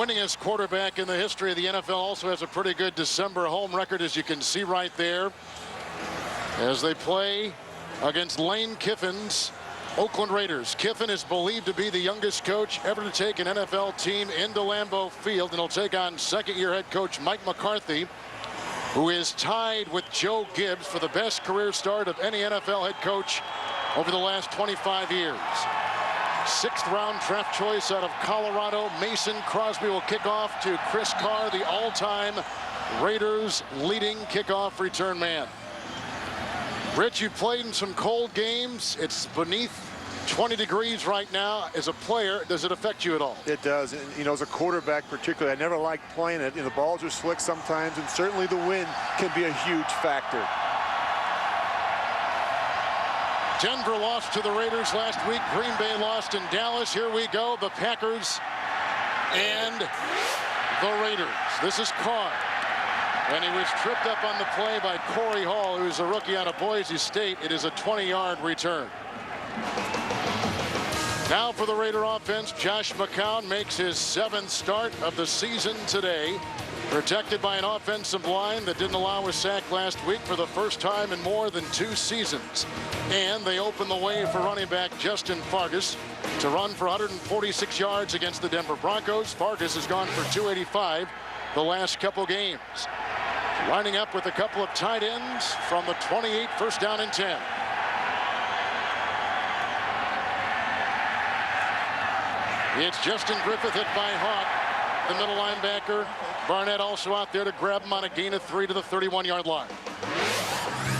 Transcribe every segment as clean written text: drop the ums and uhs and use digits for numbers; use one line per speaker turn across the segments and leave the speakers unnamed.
winningest quarterback in the history of the NFL, also has a pretty good December home record, as you can see right there, as they play against Lane Kiffin's Oakland Raiders. Kiffin is believed to be the youngest coach ever to take an NFL team into Lambeau Field, and he'll take on second-year head coach Mike McCarthy, who is tied with Joe Gibbs for the best career start of any NFL head coach over the last 25 years. Sixth-round draft choice out of Colorado, Mason Crosby will kick off to Chris Carr, the all-time Raiders leading kickoff return man. Rich, you played in some cold games. It's beneath 20 degrees right now. As a player, does it affect you at all?
It does. And, you know, as a quarterback particularly, I never liked playing it. You know, the balls are slick sometimes, and certainly the wind can be a huge factor.
Denver lost to the Raiders last week. Green Bay lost in Dallas. Here we go, the Packers and the Raiders. This is Carr. And he was tripped up on the play by Corey Hall, who's a rookie out of Boise State. It is a 20-yard return. Now for the Raider offense, Josh McCown makes his 7th start of the season today. Protected by an offensive line that didn't allow a sack last week for the first time in more than 2 seasons. And they open the way for running back Justin Fargas to run for 146 yards against the Denver Broncos. Fargas has gone for 285 the last couple games. Lining up with a couple of tight ends from the 28, first down and 10. It's Justin Griffith hit by Hawk, the middle linebacker. Barnett also out there to grab him on a gain of 3 to the 31-yard line.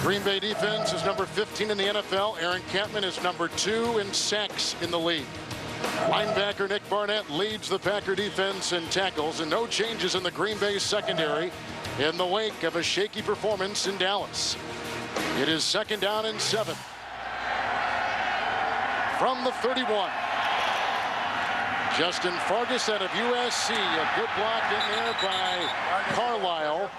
Green Bay defense is number 15 in the NFL. Aaron Campman is number 2 in sacks in the league. Linebacker Nick Barnett leads the Packer defense in tackles, and no changes in the Green Bay secondary in the wake of a shaky performance in Dallas. It is 2nd down and 7. From the 31. Justin Fargas out of USC. A good block in there by Carlisle.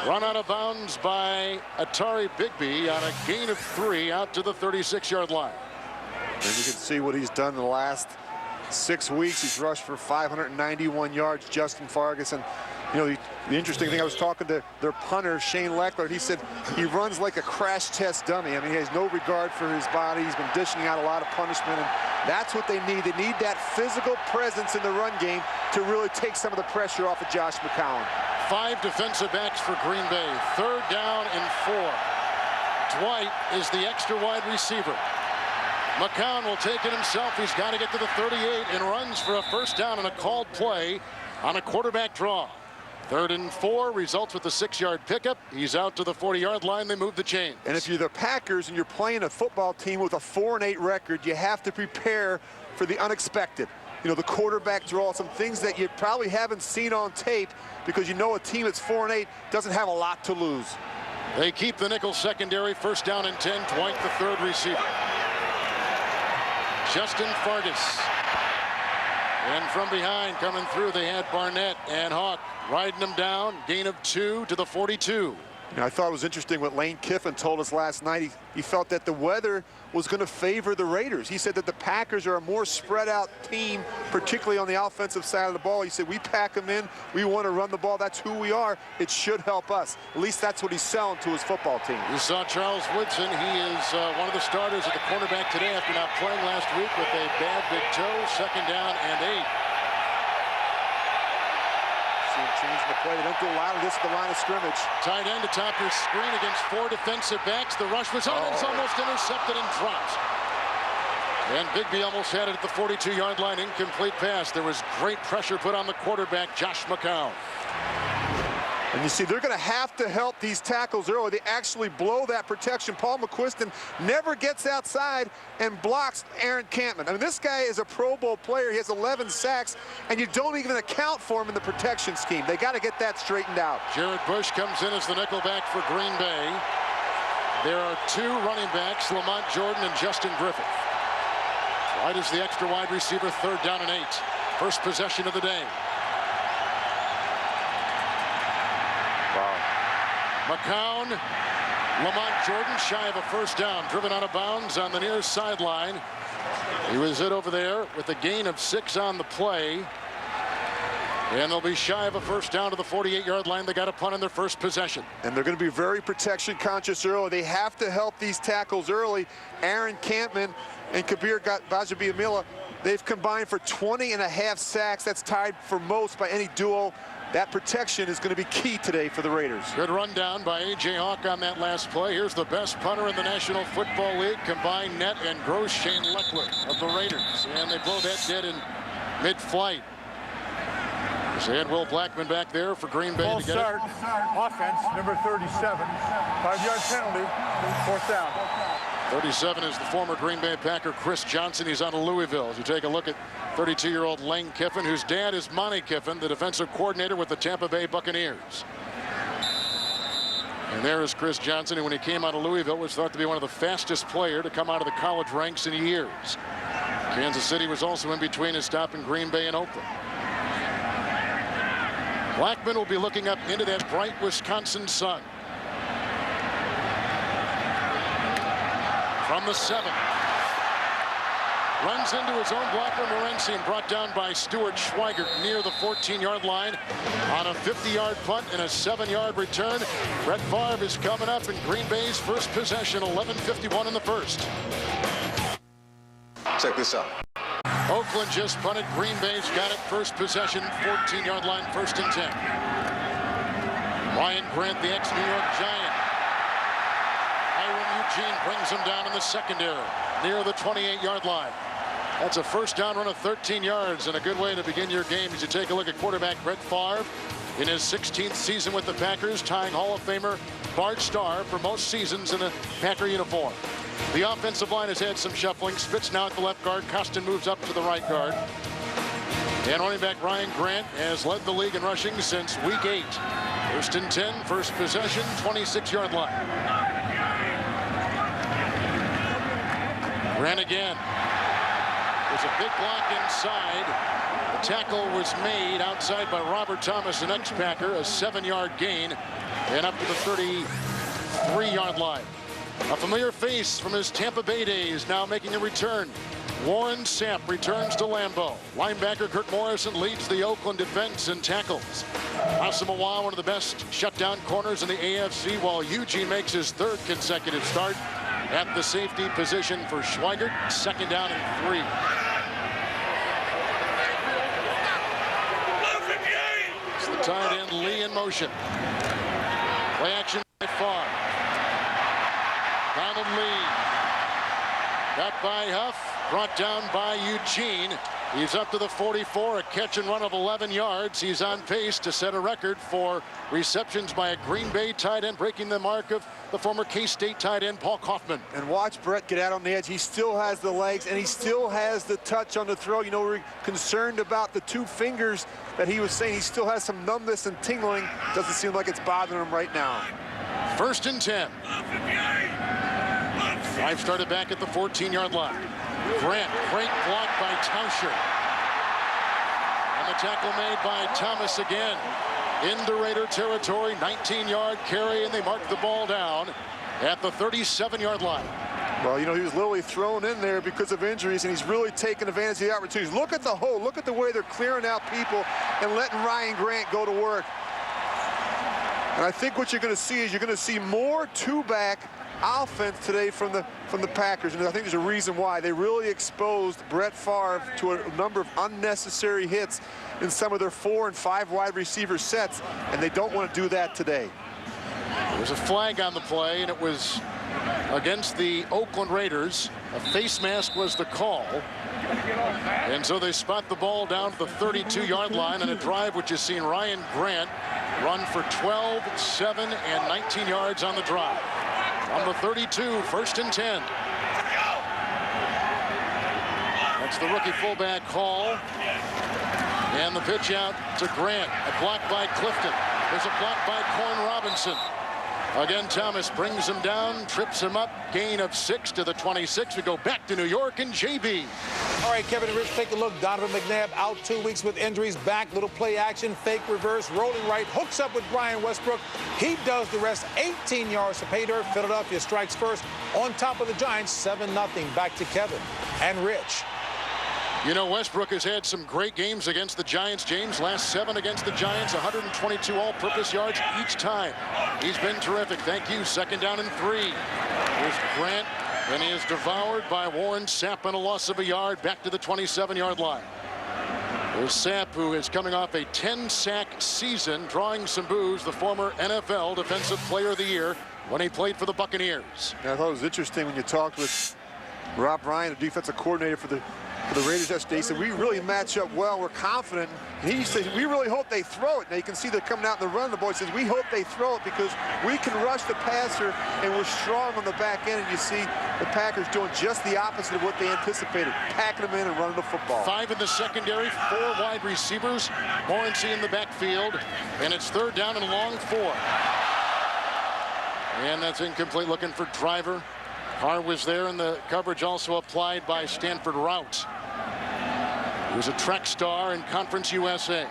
Run out of bounds by Atari Bigby on a gain of 3 out to the 36-yard line.
And you can see what he's done in the last 6 weeks. He's rushed for 591 yards, Justin Fargas. And you know, the interesting thing, I was talking to their punter, Shane Leckler, and he said he runs like a crash test dummy. I mean, he has no regard for his body. He's been dishing out a lot of punishment, and that's what they need. They need that physical presence in the run game to really take some of the pressure off of Josh McCown.
5 defensive backs for Green Bay. 3rd down and 4. Dwight is the extra wide receiver. McCown will take it himself. He's got to get to the 38 and runs for a first down on a called play on a quarterback draw. 3rd and 4 results with a 6-yard pickup. He's out to the 40-yard line. They move the chains.
And if you're the Packers and you're playing a football team with a 4-8 record, you have to prepare for the unexpected. You know, the quarterback draw, some things that you probably haven't seen on tape, because you know a team that's 4-8 doesn't have a lot to lose.
They keep the nickel secondary. 1st down and 10. Dwight, the 3rd receiver. Justin Fargas. And from behind, coming through, they had Barnett and Hawk riding them down. Gain of 2 to the 42.
You know, I thought it was interesting what Lane Kiffin told us last night. He felt that the weather was going to favor the Raiders. He said that the Packers are a more spread out team, particularly on the offensive side of the ball. He said, we pack them in. We want to run the ball. That's who we are. It should help us. At least that's what he's selling to his football team.
You saw Charles Woodson. He is one of the starters at the cornerback today after not playing last week with a bad big toe. 2nd down and 8.
Change the play. They don't do a lot of this at the line of scrimmage.
Tight end atop your screen against 4 defensive backs. The rush was on. It's almost intercepted and dropped. And Bigby almost had it at the 42-yard line. Incomplete pass. There was great pressure put on the quarterback, Josh McCown.
And you see, they're going to have to help these tackles early. They actually blow that protection. Paul McQuiston never gets outside and blocks Aaron Campman. I mean, this guy is a Pro Bowl player. He has 11 sacks, and you don't even account for him in the protection scheme. They got to get that straightened out.
Jared Bush comes in as the nickelback for Green Bay. There are 2 running backs, Lamont Jordan and Justin Griffith. White is the extra wide receiver, 3rd down and 8. First possession of the day. McCown, Lamont Jordan shy of a first down, driven out of bounds on the near sideline. He was hit over there with a gain of 6 on the play. And they'll be shy of a first down to the 48-yard line. They got a punt on their first possession.
And they're going to be very protection conscious early. They have to help these tackles early. Aaron Campman and Kabir Gbajabiamila, they've combined for 20.5 sacks. That's tied for most by any duo. That protection is going to be key today for the Raiders.
Good rundown by A.J. Hawk on that last play. Here's the best punter in the National Football League, combined net and gross, Shane Leckler of the Raiders. And they blow that dead in mid-flight. So they had Will Blackman back there for Green Bay to get
start. Offense, number 37. 5-yard penalty, fourth down.
37 is the former Green Bay Packer, Chris Johnson. He's on to Louisville. As you take a look at 32-year-old Lane Kiffin, whose dad is Monty Kiffin, the defensive coordinator with the Tampa Bay Buccaneers. And there is Chris Johnson, who when he came out of Louisville was thought to be one of the fastest player to come out of the college ranks in years. Kansas City was also in between his stop in Green Bay and Oakland. Blackman will be looking up into that bright Wisconsin sun. From the 7. Runs into his own blocker, Morency, and brought down by Stuart Schweigert near the 14-yard line on a 50-yard punt and a 7-yard return. Brett Favre is coming up in Green Bay's first possession, 11:51 in the first.
Check this out.
Oakland just punted. Green Bay's got it. First possession, 14-yard line, 1st and 10. Ryan Grant, the ex-New York Giant. Hiram Eugene brings him down in the secondary near the 28-yard line. That's a first down run of 13 yards and a good way to begin your game as you take a look at quarterback Brett Favre in his 16th season with the Packers, tying Hall of Famer Bart Starr for most seasons in a Packer uniform. The offensive line has had some shuffling. Spitz now at the left guard. Costin moves up to the right guard. And running back Ryan Grant has led the league in rushing since week 8. 1st and 10, first possession, 26-yard line. Grant again. There's a big block inside. The tackle was made outside by Robert Thomas, an ex-Packer, a 7-yard gain, and up to the 33-yard line. A familiar face from his Tampa Bay days now making a return. Warren Sapp returns to Lambeau. Linebacker Kurt Morrison leads the Oakland defense in tackles. Asamoah, one of the best shutdown corners in the AFC, while Eugene makes his 3rd consecutive start at the safety position for Schweigert. 2nd down and 3. It's the tight end Lee in motion. Play action by Favre. Donald Lee. Got by Huff. Brought down by Eugene. He's up to the 44, a catch and run of 11 yards. He's on pace to set a record for receptions by a Green Bay tight end, breaking the mark of the former K-State tight end Paul Kaufman. And watch Brett get out on the edge. He still has the legs, and he still has the touch on the throw. You know, we're concerned about the 2 fingers that he was saying. He still has some numbness and tingling. Doesn't seem like it's bothering him right now. 1st and 10. Drive started back at the 14-yard line. Grant, great block by Tauscher. And the tackle made by Thomas again. Into Raider territory, 19-yard carry, and they mark the ball down at the 37-yard line. Well, you know, he was literally thrown in there because of injuries, and he's really taken advantage of the opportunities. Look at the hole. Look at the way they're clearing out people and letting Ryan Grant go to work. And I think what you're going to see is you're going to see more 2-back offense today from the Packers, and I think there's a reason why. They really exposed Brett Favre to a number of unnecessary hits in some of their 4 and 5 wide receiver sets, and they don't want to do that today. There was a flag on the play, and it was against the Oakland Raiders. A face mask was the call, and so they spot the ball down to the 32-yard line on a drive which has seen Ryan Grant run for 12, 7, and 19 yards on the drive. On the 32, 1st and 10. That's the rookie fullback Hall. And the pitch out to Grant. A block by Clifton. There's a block by Corn Robinson. Again, Thomas brings him down, trips him up, gain of 6 to the 26. We go back to New York and JB.
All right, Kevin and Rich, take a look. Donovan McNabb out 2 weeks with injuries. Back, little play action, fake reverse, rolling right, hooks up with Brian Westbrook. He does the rest, 18 yards to pay dirt. Philadelphia strikes first on top of the Giants, 7-0. Back to Kevin and Rich.
You know, Westbrook has had some great games against the Giants, James. Last 7 against the Giants, 122 all-purpose yards each time. He's been terrific. Thank you. 2nd down and 3. Here's Grant, and he is devoured by Warren Sapp on a loss of a yard back to the 27-yard line. There's Sapp, who is coming off a 10-sack season, drawing some boos, the former NFL Defensive Player of the Year when he played for the Buccaneers.
I thought it was interesting when you talked with Rob Ryan, the defensive coordinator for the Raiders yesterday. He said, we really match up well. We're confident. And he said, we really hope they throw it. Now you can see they're coming out in the run. The boy says, we hope they throw it because we can rush the passer and we're strong on the back end. And you see the Packers doing just the opposite of what they anticipated, packing them in and running the football.
5 in the secondary, 4 wide receivers. Morency in the backfield. And it's 3rd down and long 4. And that's incomplete, looking for Driver. Carr was there, and the coverage also applied by Stanford Routt, who's a track star in Conference USA.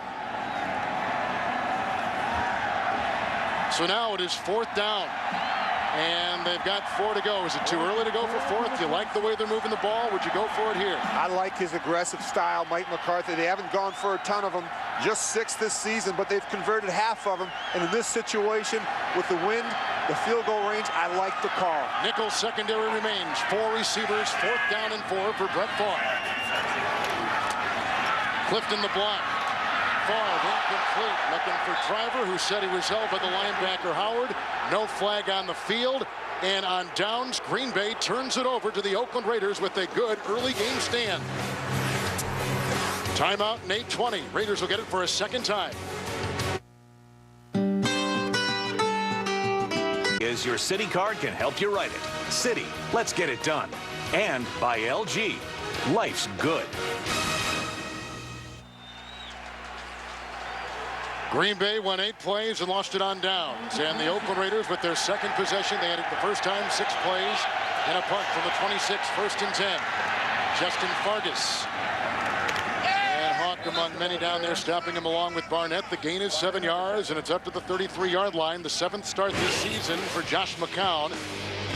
So now it is 4th down, and they've got 4 to go. Is it too early to go for 4th? You like the way they're moving the ball? Would you go for it here?
I like his aggressive style, Mike McCarthy. They haven't gone for a ton of them, just 6 this season, but they've converted half of them. And in this situation, with the wind, the field goal range, I like the call.
Nickel secondary remains. 4 receivers, 4th down and 4 for Brett Favre. Clifton the block. Favre incomplete. Looking for Driver, who said he was held by the linebacker Howard. No flag on the field. And on downs, Green Bay turns it over to the Oakland Raiders with a good early game stand. Timeout in 8:20. Raiders will get it for a 2nd time.
Is your Citi card can help you write it. Citi, let's get it done. And by LG, life's good.
Green Bay won 8 plays and lost it on downs. And the Oakland Raiders, with their 2nd possession, they had it the first time, 6 plays and a punt from the 26, 1st and 10. Justin Fargas. And Hawk among many down there, stopping him along with Barnett. The gain is 7 yards, and it's up to the 33-yard line. The 7th start this season for Josh McCown.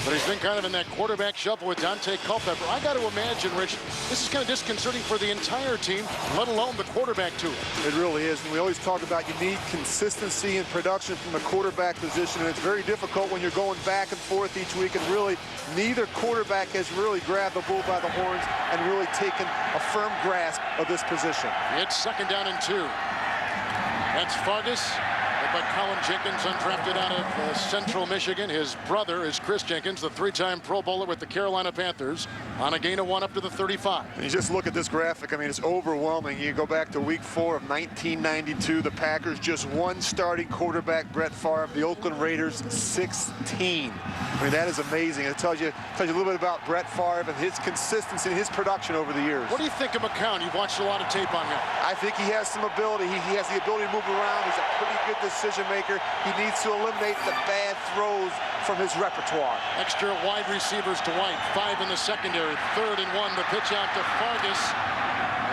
But he's been kind of in that quarterback shuffle with Dante Culpepper. I got to imagine, Rich, this is kind of disconcerting for the entire team, let alone the quarterback, too.
It really is. And we always talk about you need consistency in production from the quarterback position. And it's very difficult when you're going back and forth each week. And really, neither quarterback has really grabbed the bull by the horns and really taken a firm grasp of this position.
It's 2nd down and 2. That's Fargas. But Colin Jenkins, undrafted out of Central Michigan. His brother is Chris Jenkins, the 3-time Pro Bowler with the Carolina Panthers, on a gain of 1 up to the 35.
And you just look at this graphic. I mean, it's overwhelming. You go back to week 4 of 1992. The Packers just 1 starting quarterback, Brett Favre. The Oakland Raiders, 16. I mean, that is amazing. It tells you a little bit about Brett Favre and his consistency and his production over the years.
What do you think of McCown? You've watched a lot of tape on him.
I think he has some ability. He has the ability to move around. He's a pretty good decision maker. He needs to eliminate the bad throws from his repertoire.
Extra wide receivers to White. 5 in the secondary. 3rd and 1. The pitch out to Fargas.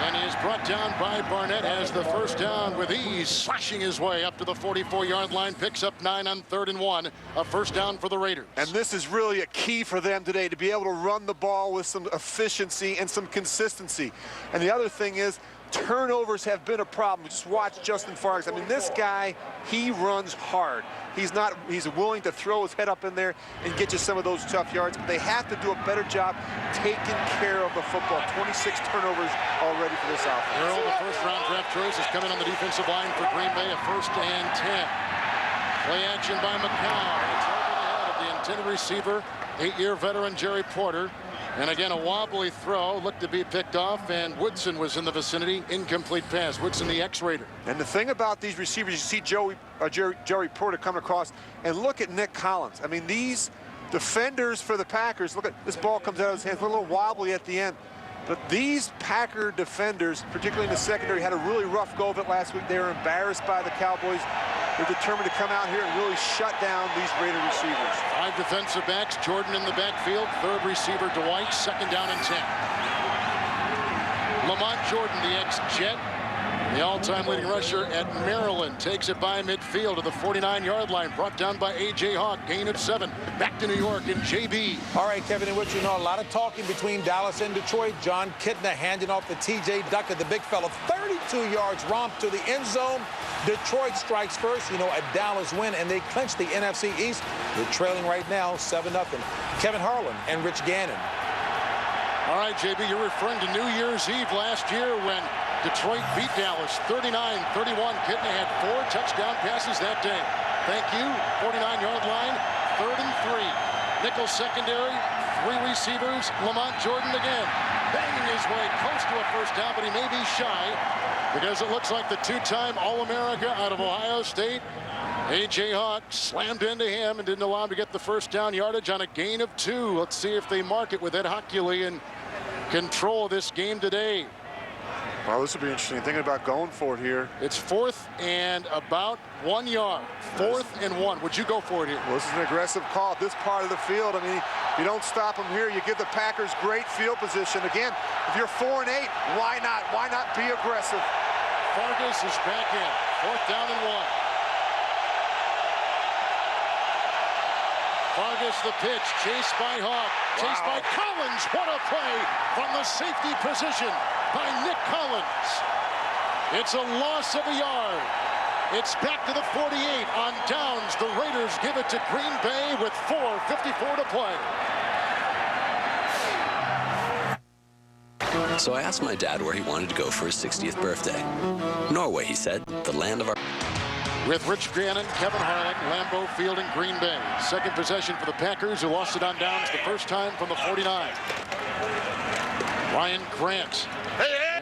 And he is brought down by Barnett as the 1st down with ease, slashing his way up to the 44-yard line. Picks up 9 on 3rd and 1. A 1st down for the Raiders.
And this is really a key for them today, to be able to run the ball with some efficiency and some consistency. And the other thing is, turnovers have been a problem. Just watch Justin Fargas. I mean, this guy, he runs hard. He's willing to throw his head up in there and get you some of those tough yards. But they have to do a better job taking care of the football. 26 turnovers already for this offense.
Earl, the 1st-round draft choice, is coming on the defensive line for Green Bay. A 1st and 10. Play action by McCown. It's over the head of the intended receiver, 8-year veteran Jerry Porter. And again, a wobbly throw, looked to be picked off, and Woodson was in the vicinity. Incomplete pass. Woodson, the ex-Raider.
And the thing about these receivers, you see Jerry Porter coming across, and look at Nick Collins. I mean, these defenders for the Packers, look at this ball comes out of his hands, a little wobbly at the end. But these Packer defenders, particularly in the secondary, had a really rough go of it last week. They were embarrassed by the Cowboys. They're determined to come out here and really shut down these Raider receivers. 5
defensive backs, Jordan in the backfield, 3rd receiver Dwight, 2nd down and 10. Lamont Jordan, the ex-Jet, The all-time leading rusher at Maryland takes it by midfield to the 49-yard line. Brought down by A.J. Hawk. Gain of 7. Back to New York and J.B.
All right, Kevin, and what you know, a lot of talking between Dallas and Detroit. John Kitna handing off to T.J. Duckett, the big fella. 32 yards romp to the end zone. Detroit strikes first. You know, a Dallas win, and they clinch the NFC East. They're trailing right now 7-0. Kevin Harlan and Rich Gannon.
All right, JB, you're referring to New Year's Eve last year when Detroit beat Dallas 39-31. Kitna had 4 touchdown passes that day. Thank you. 49-yard line, 3rd and 3. Nickel secondary, 3 receivers. Lamont Jordan again, banging his way close to a first down, but he may be shy because it looks like the 2-time All-America out of Ohio State, A.J. Hawk, slammed into him and didn't allow him to get the first down yardage on a gain of 2. Let's see if they mark it with Ed Hockley in control of this game today.
Well, this will be interesting. Thinking about going for it here.
It's 4th and about 1 yard. 4th and 1. Would you go for it here?
Well, this is an aggressive call at this part of the field. I mean, you don't stop them here. You give the Packers great field position. Again, if you're 4 and 8, why not? Why not be aggressive?
Fargas is back in. 4th down and 1. Fargas the pitch, chased by Hawk, chased by Collins. What a play from the safety position by Nick Collins. It's a loss of a yard. It's back to the 48 on downs. The Raiders give it to Green Bay with 4:54 to play.
So I asked my dad where he wanted to go for his 60th birthday. Norway, he said, the land of our...
With Rich Gannon, Kevin Harlan, Lambeau Field, and Green Bay. Second possession for the Packers, who lost it on downs the first time from the 49. Ryan Grant.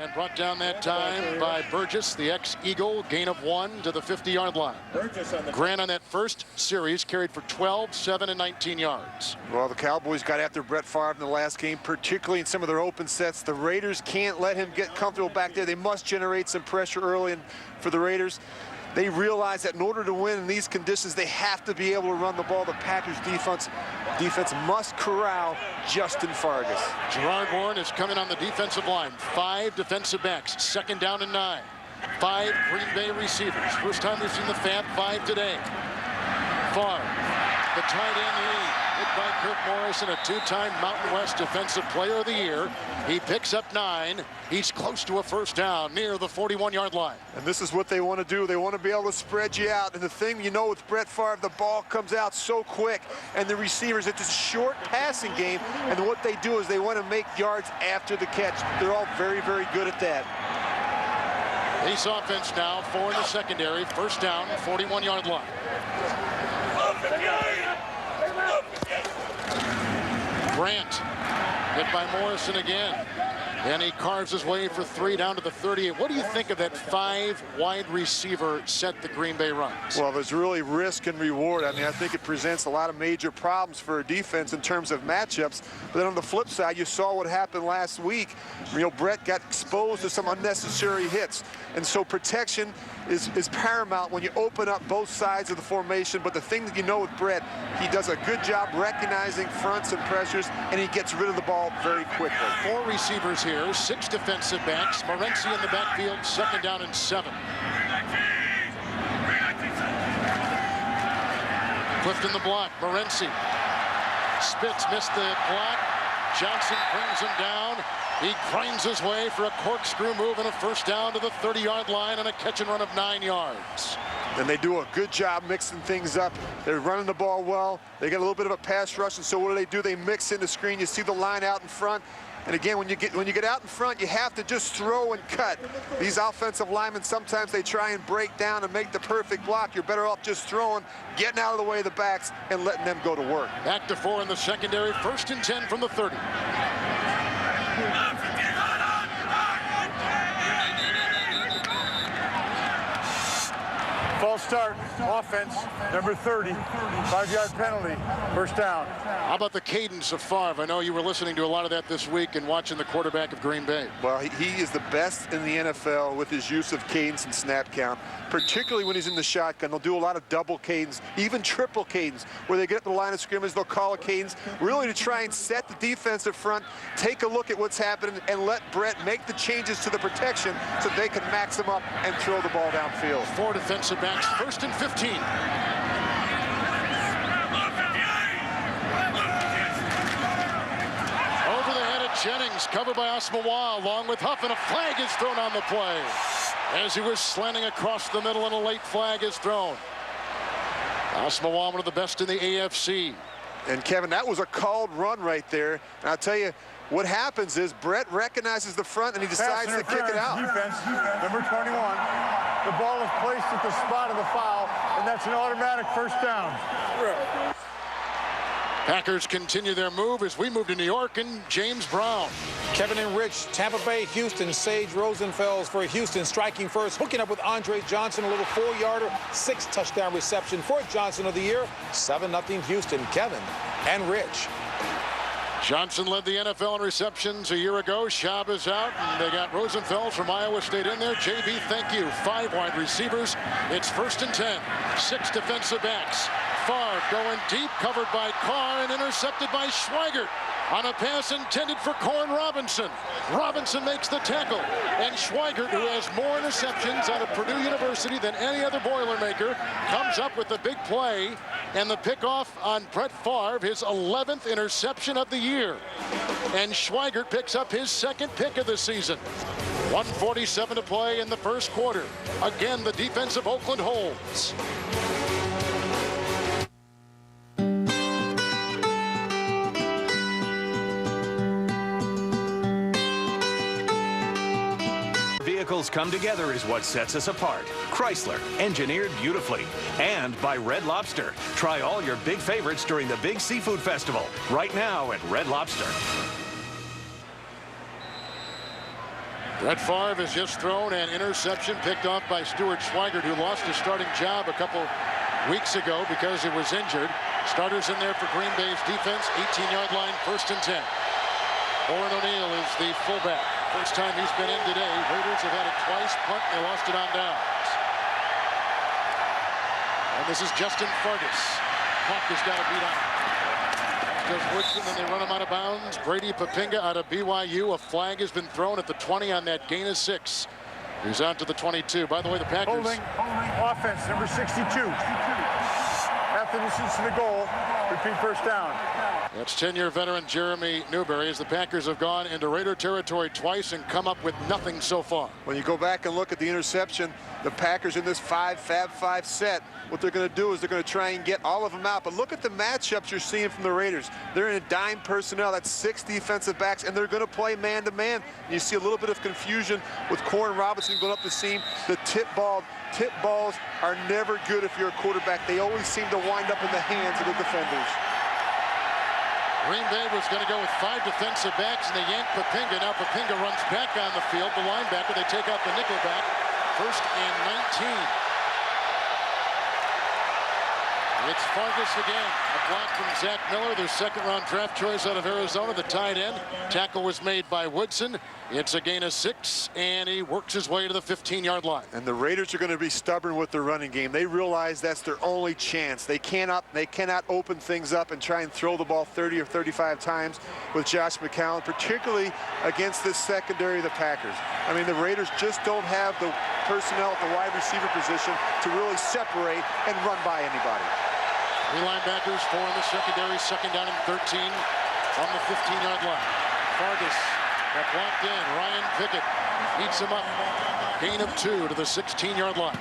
And brought down that time by Burgess, the ex-Eagle. Gain of 1 to the 50-yard line. Grant on that first series carried for 12, 7, and 19 yards.
Well, the Cowboys got after Brett Favre in the last game, particularly in some of their open sets. The Raiders can't let him get comfortable back there. They must generate some pressure early, and for the Raiders, they realize that in order to win in these conditions, they have to be able to run the ball. The Packers defense must corral Justin Fargas.
Gerard Warren is coming on the defensive line. 5 defensive backs, 2nd down and 9. 5 Green Bay receivers. First time we've seen the Fab 5 today. Favre, the tight end lead, hit by Kirk Morrison, a 2-time Mountain West Defensive Player of the Year. He picks up 9. He's close to a first down near the 41-yard line.
And this is what they want to do. They want to be able to spread you out. And the thing you know with Brett Favre, the ball comes out so quick, and the receivers, it's a short passing game. And what they do is they want to make yards after the catch. They're all very, very good at that.
Ace offense now, 4 in the secondary. First down, 41-yard line. Grant hit by Morrison again. And he carves his way for 3 down to the 38. What do you think of that 5 wide receiver set the Green Bay runs?
Well, there's really risk and reward. I mean, I think it presents a lot of major problems for a defense in terms of matchups. But then on the flip side, you saw what happened last week. You know, Brett got exposed to some unnecessary hits. And so protection is paramount when you open up both sides of the formation. But the thing that you know with Brett, he does a good job recognizing fronts and pressures, and he gets rid of the ball very quickly.
4 receivers here, 6 defensive backs. Morency in the backfield, 2nd down and 7. Clifton the block, Morency. Spitz missed the block. Johnson brings him down. He grinds his way for a corkscrew move and a first down to the 30-yard line and a catch and run of 9 yards.
And they do a good job mixing things up. They're running the ball well. They get a little bit of a pass rush, and so what do? They mix in the screen. You see the line out in front. And again, when you get out in front, you have to just throw and cut. These offensive linemen, sometimes they try and break down and make the perfect block. You're better off just throwing, getting out of the way of the backs, and letting them go to work.
Back to 4 in the secondary, 1st and 10 from the 30.
False start, offense, number 30, 5-yard penalty, first down.
How about the cadence of Favre? I know you were listening to a lot of that this week and watching the quarterback of Green Bay.
Well, he is the best in the NFL with his use of cadence and snap count, particularly when he's in the shotgun. They'll do a lot of double cadence, even triple cadence, where they get to the line of scrimmage, they'll call a cadence, really to try and set the defensive front, take a look at what's happening, and let Brett make the changes to the protection so they can max him up and throw the ball downfield.
4 defensive backs, 1st and 15. Over the head of Jennings, covered by Asmawa, along with Huff, and a flag is thrown on the play. As he was slanting across the middle, and a late flag is thrown. Asmawa, one of the best in the AFC.
And Kevin, that was a called run right there. And I'll tell you, what happens is Brett recognizes the front and he decides to kick it out.
Defense, number 21. The ball is placed at the spot of the foul, and that's an automatic first down.
Packers continue their move as we move to New York, and James Brown.
Kevin and Rich, Tampa Bay, Houston, Sage Rosenfels for Houston, striking first, hooking up with Andre Johnson, a little 4-yarder, 6-touchdown reception for Johnson of the year. 7-0 Houston. Kevin and Rich.
Johnson led the NFL in receptions a year ago. Schaub is out, and they got Rosenfels from Iowa State in there. JB, thank you. 5 wide receivers. It's 1st and 10. 6 defensive backs. Favre going deep, covered by Carr, and intercepted by Schweigert on a pass intended for Corn Robinson. Robinson makes the tackle, and Schweigert, who has more interceptions out of Purdue University than any other Boilermaker, comes up with the big play and the pickoff on Brett Favre, his 11th interception of the year. And Schweigert picks up his 2nd pick of the season. 1:47 to play in the first quarter. Again, the defense of Oakland holds.
Vehicles come together is what sets us apart. Chrysler, engineered beautifully. And by Red Lobster. Try all your big favorites during the Big Seafood Festival. Right now at Red Lobster.
Brett Favre has just thrown an interception picked off by Stuart Schweigert, who lost his starting job a couple weeks ago because he was injured. Starters in there for Green Bay's defense, 18-yard line, 1st and 10. Oren O'Neal is the fullback. First time he's been in today. Raiders have had it twice, punt, and they lost it on downs. And this is Justin Fargas. Hawk has got a beat on him. Does Woodson, and they run him out of bounds. Brady Papinga out of BYU. A flag has been thrown at the 20 on that gain of 6. He's out to the 22. By the way, the Packers.
Holding offense, number 62. After distance to the goal, repeat first down.
That's 10-year veteran Jeremy Newberry, as the Packers have gone into Raider territory twice and come up with nothing so far.
When you go back and look at the interception, the Packers in this Fab 5 set, what they're going to do is they're going to try and get all of them out. But look at the matchups you're seeing from the Raiders. They're in a dime personnel. That's 6 defensive backs, and they're going to play man-to-man. You see a little bit of confusion with Corn Robinson going up the seam. The tip balls are never good if you're a quarterback. They always seem to wind up in the hands of the defenders.
Green Bay was going to go with 5 defensive backs, and they yank Papinga. Now Papinga runs back on the field. The linebacker, they take out the nickel back. 1st and 19. It's Fargas again. A block from Zach Miller, their 2nd-round draft choice out of Arizona, the tight end. Tackle was made by Woodson. It's a gain of 6, and he works his way to the 15-yard line.
And the Raiders are going to be stubborn with their running game. They realize that's their only chance. They cannot open things up and try and throw the ball 30 or 35 times with Josh McCown, particularly against this secondary of the Packers. I mean, the Raiders just don't have the personnel at the wide receiver position to really separate and run by anybody.
3 linebackers, 4 in the secondary, 2nd down and 13 on the 15-yard line. Fargas got blocked in. Ryan Pickett eats him up. Gain of 2 to the 16-yard line.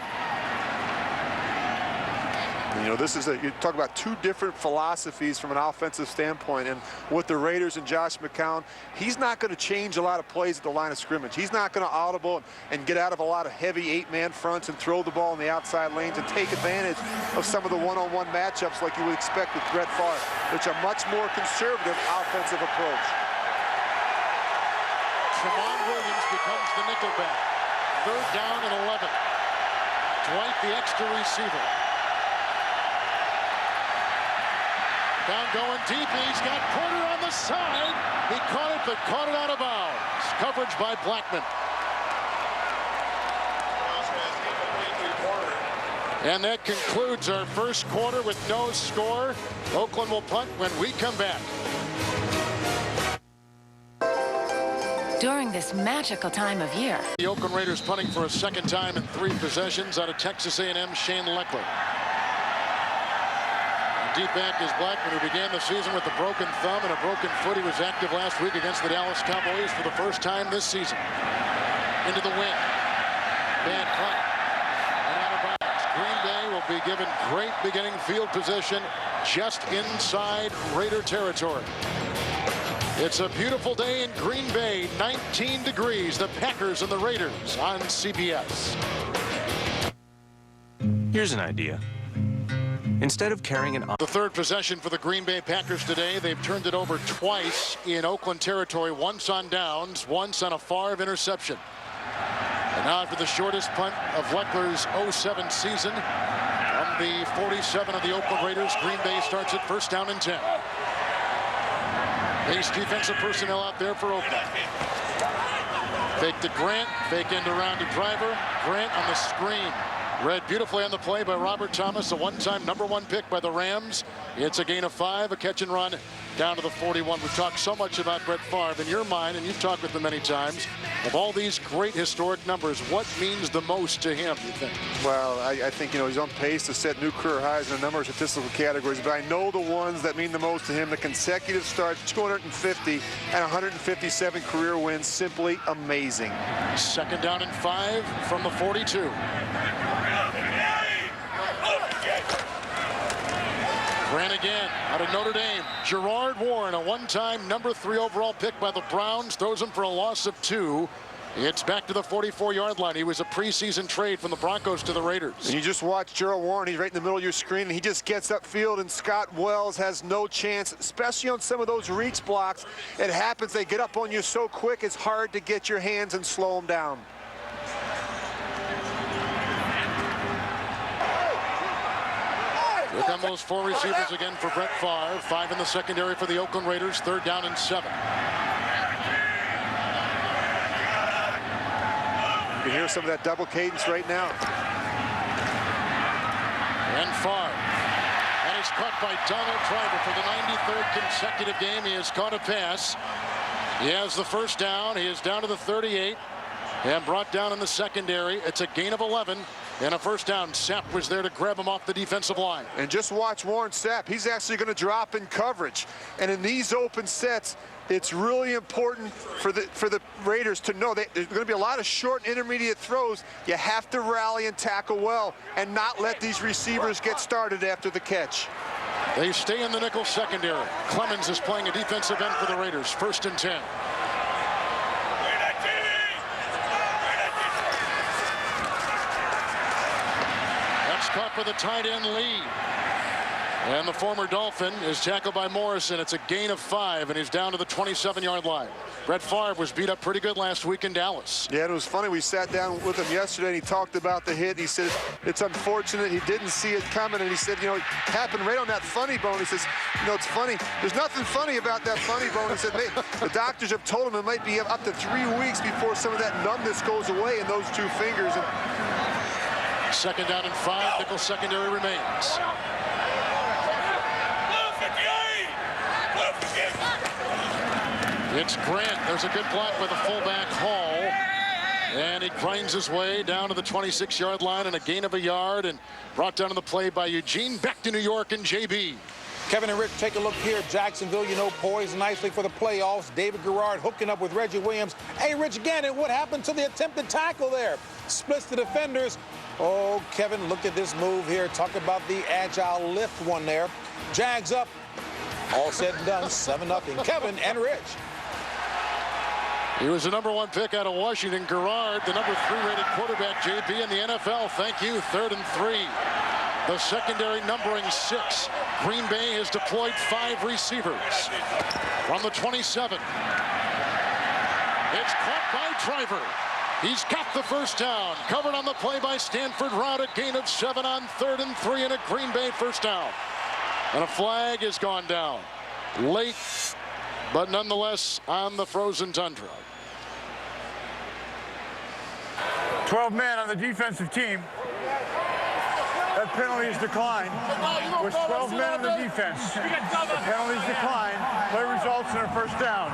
You know, this is you talk about 2 different philosophies from an offensive standpoint, and with the Raiders and Josh McCown, he's not going to change a lot of plays at the line of scrimmage. He's not going to audible and get out of a lot of heavy 8-man fronts and throw the ball in the outside lanes and take advantage of some of the one-on-one matchups like you would expect with Brett Favre, which are much more conservative offensive approach.
Tramon Williams becomes the nickelback. 3rd down and 11. Dwight, the extra receiver. Down going deep. He's got Porter on the side. He caught it, but caught it out of bounds. Coverage by Blackman. And that concludes our first quarter with no score. Oakland will punt when we come back.
During this magical time of year,
The Oakland Raiders punting for a second time in 3 possessions out of Texas A&M Shane Leckler. Deep back is Blackman, who began the season with a broken thumb and a broken foot. He was active last week against the Dallas Cowboys for the first time this season. Into the wind. Bad punt. And out of bounds. Green Bay will be given great beginning field position just inside Raider territory. It's a beautiful day in Green Bay, 19 degrees. The Packers and the Raiders on CBS.
Here's an idea. Instead of carrying an...
The third possession for the Green Bay Packers today. They've turned it over twice in Oakland territory, once on downs, once on a Favre interception. And now after the shortest punt of Leckler's 07 season, from the 47 of the Oakland Raiders, Green Bay starts at first down and 10. Base defensive personnel out there for Oakland. Fake to Grant, fake end around to Driver. Grant on the screen. Read beautifully on the play by Robert Thomas, a one-time #1 pick by the Rams. It's a gain of 5, a catch and run down to the 41. We've talked so much about Brett Favre. In your mind, and you've talked with him many times, of all these great historic numbers, what means the most to him, you think?
Well, I think, he's on pace to set new career highs in a number of statistical categories, but I know the ones that mean the most to him. The consecutive starts, 250 and 157 career wins, simply amazing.
Second down and 5 from the 42. Grant again out of Notre Dame. Gerard Warren, a one-time #3 overall pick by the Browns, throws him for a loss of 2. It's back to the 44-yard line. He was a preseason trade from the Broncos to the Raiders.
And you just watch Gerald Warren. He's right in the middle of your screen, and he just gets upfield, and Scott Wells has no chance, especially on some of those reach blocks. It happens. They get up on you so quick, it's hard to get your hands and slow them down.
Here come those 4 receivers again for Brett Favre. 5 in the secondary for the Oakland Raiders. 3rd down and 7.
You can hear some of that double cadence right now.
And Favre. And it's caught by Donald Driver for the 93rd consecutive game. He has caught a pass. He has the first down. He is down to the 38 and brought down in the secondary. It's a gain of 11 and a first down. Sapp was there to grab him off the defensive line.
And just watch Warren Sapp. He's actually going to drop in coverage. And in these open sets, it's really important for the Raiders to know that there's going to be a lot of short and intermediate throws. You have to rally and tackle well and not let these receivers get started after the catch.
They stay in the nickel secondary. Clemens is playing a defensive end for the Raiders. 1st and 10. That's caught for the tight end lead. And the former Dolphin is tackled by Morrison. It's a gain of 5, and he's down to the 27-yard line. Brett Favre was beat up pretty good last week in Dallas.
Yeah, and it was funny. We sat down with him yesterday, and he talked about the hit. He said it's unfortunate. He didn't see it coming, and he said, it happened right on that funny bone. He says, it's funny. There's nothing funny about that funny bone. He said, the doctors have told him it might be up to 3 weeks before some of that numbness goes away in those 2 fingers. And
2nd down and 5. Nickel secondary remains. It's Grant. There's a good block by the fullback Hall. And he grinds his way down to the 26-yard line and a gain of a yard, and brought down on the play by Eugene. Back to New York and JB.
Kevin and Rick, take a look here. Jacksonville, poised nicely for the playoffs. David Garrard hooking up with Reggie Williams. Hey, Rich Gannon, what happened to the attempted tackle there? Splits the defenders. Oh, Kevin, look at this move here. Talk about the agile lift one there. Jags up. All said and done, 7-0. Kevin and Rich.
He was the #1 pick out of Washington. Garrard, the #3 rated quarterback, JB, in the NFL. Thank you. 3rd and 3. The secondary numbering 6. Green Bay has deployed 5 receivers. From the 27. It's caught by Driver. He's got the first down. Covered on the play by Stanford Routt. A gain of 7 on 3rd and 3 and a Green Bay first down. And a flag has gone down. Late, but nonetheless on the frozen tundra.
12 men on the defensive team. That penalty is declined. With 12 men on the defense, the penalty is declined. Play results in a first down.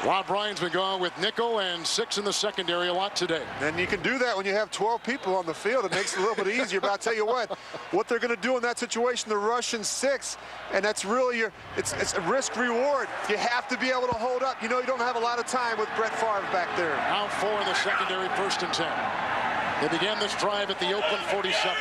Rob Ryan's been going with nickel and 6 in the secondary a lot today.
And you can do that when you have 12 people on the field. It makes it a little bit easier. But I'll tell you what they're going to do in that situation, the Russian 6, and that's really it's a risk reward. You have to be able to hold up. You know you don't have a lot of time with Brett Favre back there.
Now 4 in the secondary, 1st and 10. They began this drive at the Oakland 47.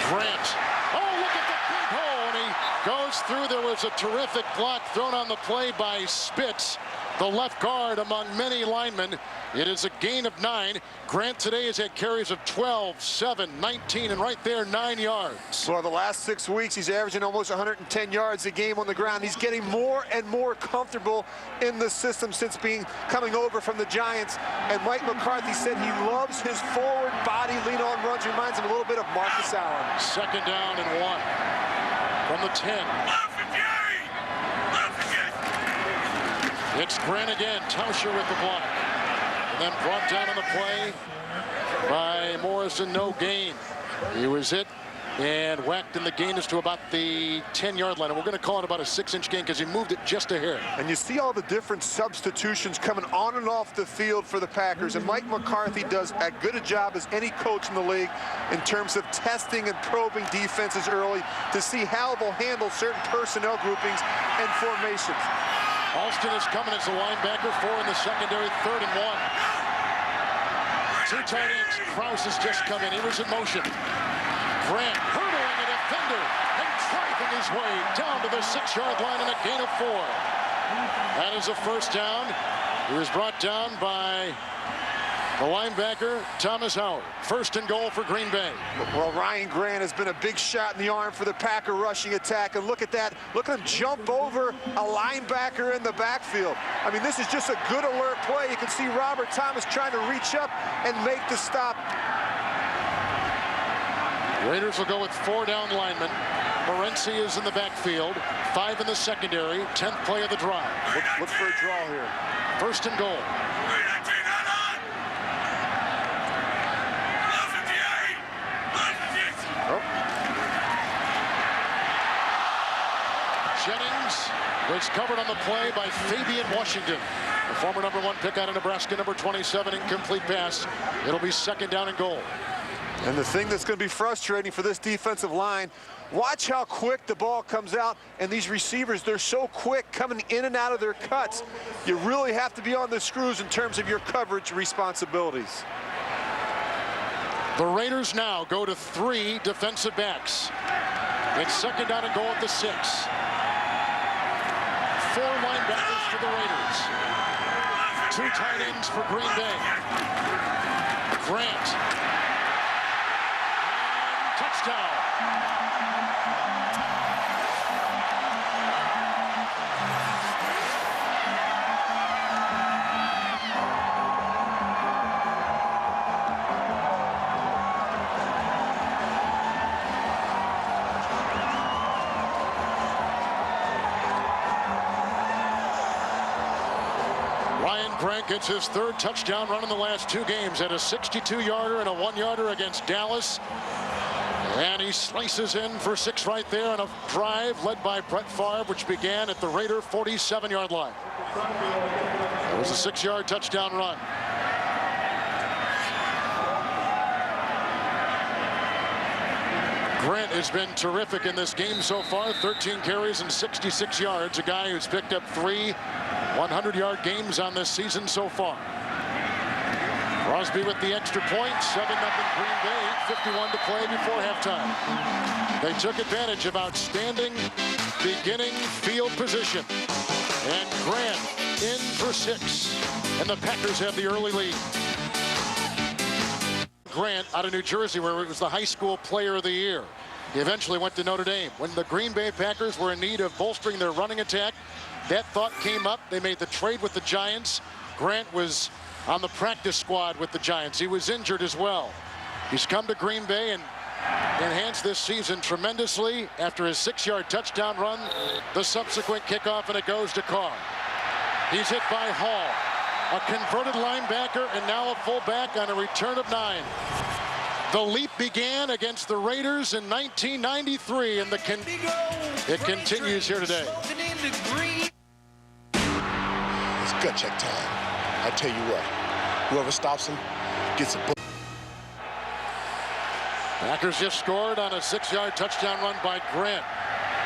Grant. Oh, look at the big hole, and he goes through. There was a terrific block thrown on the play by Spitz, the left guard among many linemen. It is a gain of 9. Grant today has had carries of 12, 7, 19, and right there 9 yards.
Well, the last 6 weeks, he's averaging almost 110 yards a game on the ground. He's getting more and more comfortable in the system since coming over from the Giants. And Mike McCarthy said he loves his forward body lean on runs. Reminds him a little bit of Marcus Allen.
2nd down and 1 from the 10. It's Grant again. Tauscher with the block. And then brought down on the play by Morrison. No gain. He was hit and whacked, and the gain is to about the 10-yard line. And we're going to call it about a 6-inch gain because he moved it just a hair.
And you see all the different substitutions coming on and off the field for the Packers. And Mike McCarthy does as good a job as any coach in the league in terms of testing and probing defenses early to see how they'll handle certain personnel groupings and formations.
Alston is coming as a linebacker, 4 in the secondary, 3rd and 1. 2 tight ends. Krause has just come in. He was in motion. Grant hurdling a defender and driving his way down to the 6-yard line and a gain of 4. That is a first down. He was brought down by the linebacker, Thomas Howard. 1st and goal for Green Bay.
Well, Ryan Grant has been a big shot in the arm for the Packer rushing attack. And look at that. Look at him jump over a linebacker in the backfield. I mean, this is just a good alert play. You can see Robert Thomas trying to reach up and make the stop.
Raiders will go with 4 down linemen. Morency is in the backfield. 5 in the secondary. 10th play of the drive.
Look for a draw here.
1st and goal. Jennings was covered on the play by Fabian Washington, the former #1 pick out of Nebraska, number 27, incomplete pass. It'll be 2nd down and goal.
And the thing that's going to be frustrating for this defensive line, watch how quick the ball comes out. And these receivers, they're so quick coming in and out of their cuts. You really have to be on the screws in terms of your coverage responsibilities.
The Raiders now go to 3 defensive backs. It's 2nd down and goal at the 6. 4 linebackers for the Raiders. 2 tight ends for Green Bay. Grant. And touchdown. Grant gets his 3rd touchdown run in the last 2 games. Had a 62-yarder and a 1-yarder against Dallas. And he slices in for 6 right there on a drive led by Brett Favre, which began at the Raider 47-yard line. It was a 6-yard touchdown run. Grant has been terrific in this game so far. 13 carries and 66 yards. A guy who's picked up 3 100-yard games on this season so far. Crosby with the extra point. 7-0 Green Bay. 8:51 to play before halftime. They took advantage of outstanding beginning field position. And Grant in for 6. And the Packers have the early lead. Grant out of New Jersey, where it was the high school player of the year. He eventually went to Notre Dame. When the Green Bay Packers were in need of bolstering their running attack, that thought came up. They made the trade with the Giants. Grant was on the practice squad with the Giants. He was injured as well. He's come to Green Bay and enhanced this season tremendously after his 6-yard touchdown run, the subsequent kickoff, and it goes to Carr. He's hit by Hall, a converted linebacker, and now a fullback on a return of 9. The leap began against the Raiders in 1993, and it continues here today.
It's gut check time. I tell you what, whoever stops him gets a book.
Packers just scored on a 6-yard touchdown run by Grant.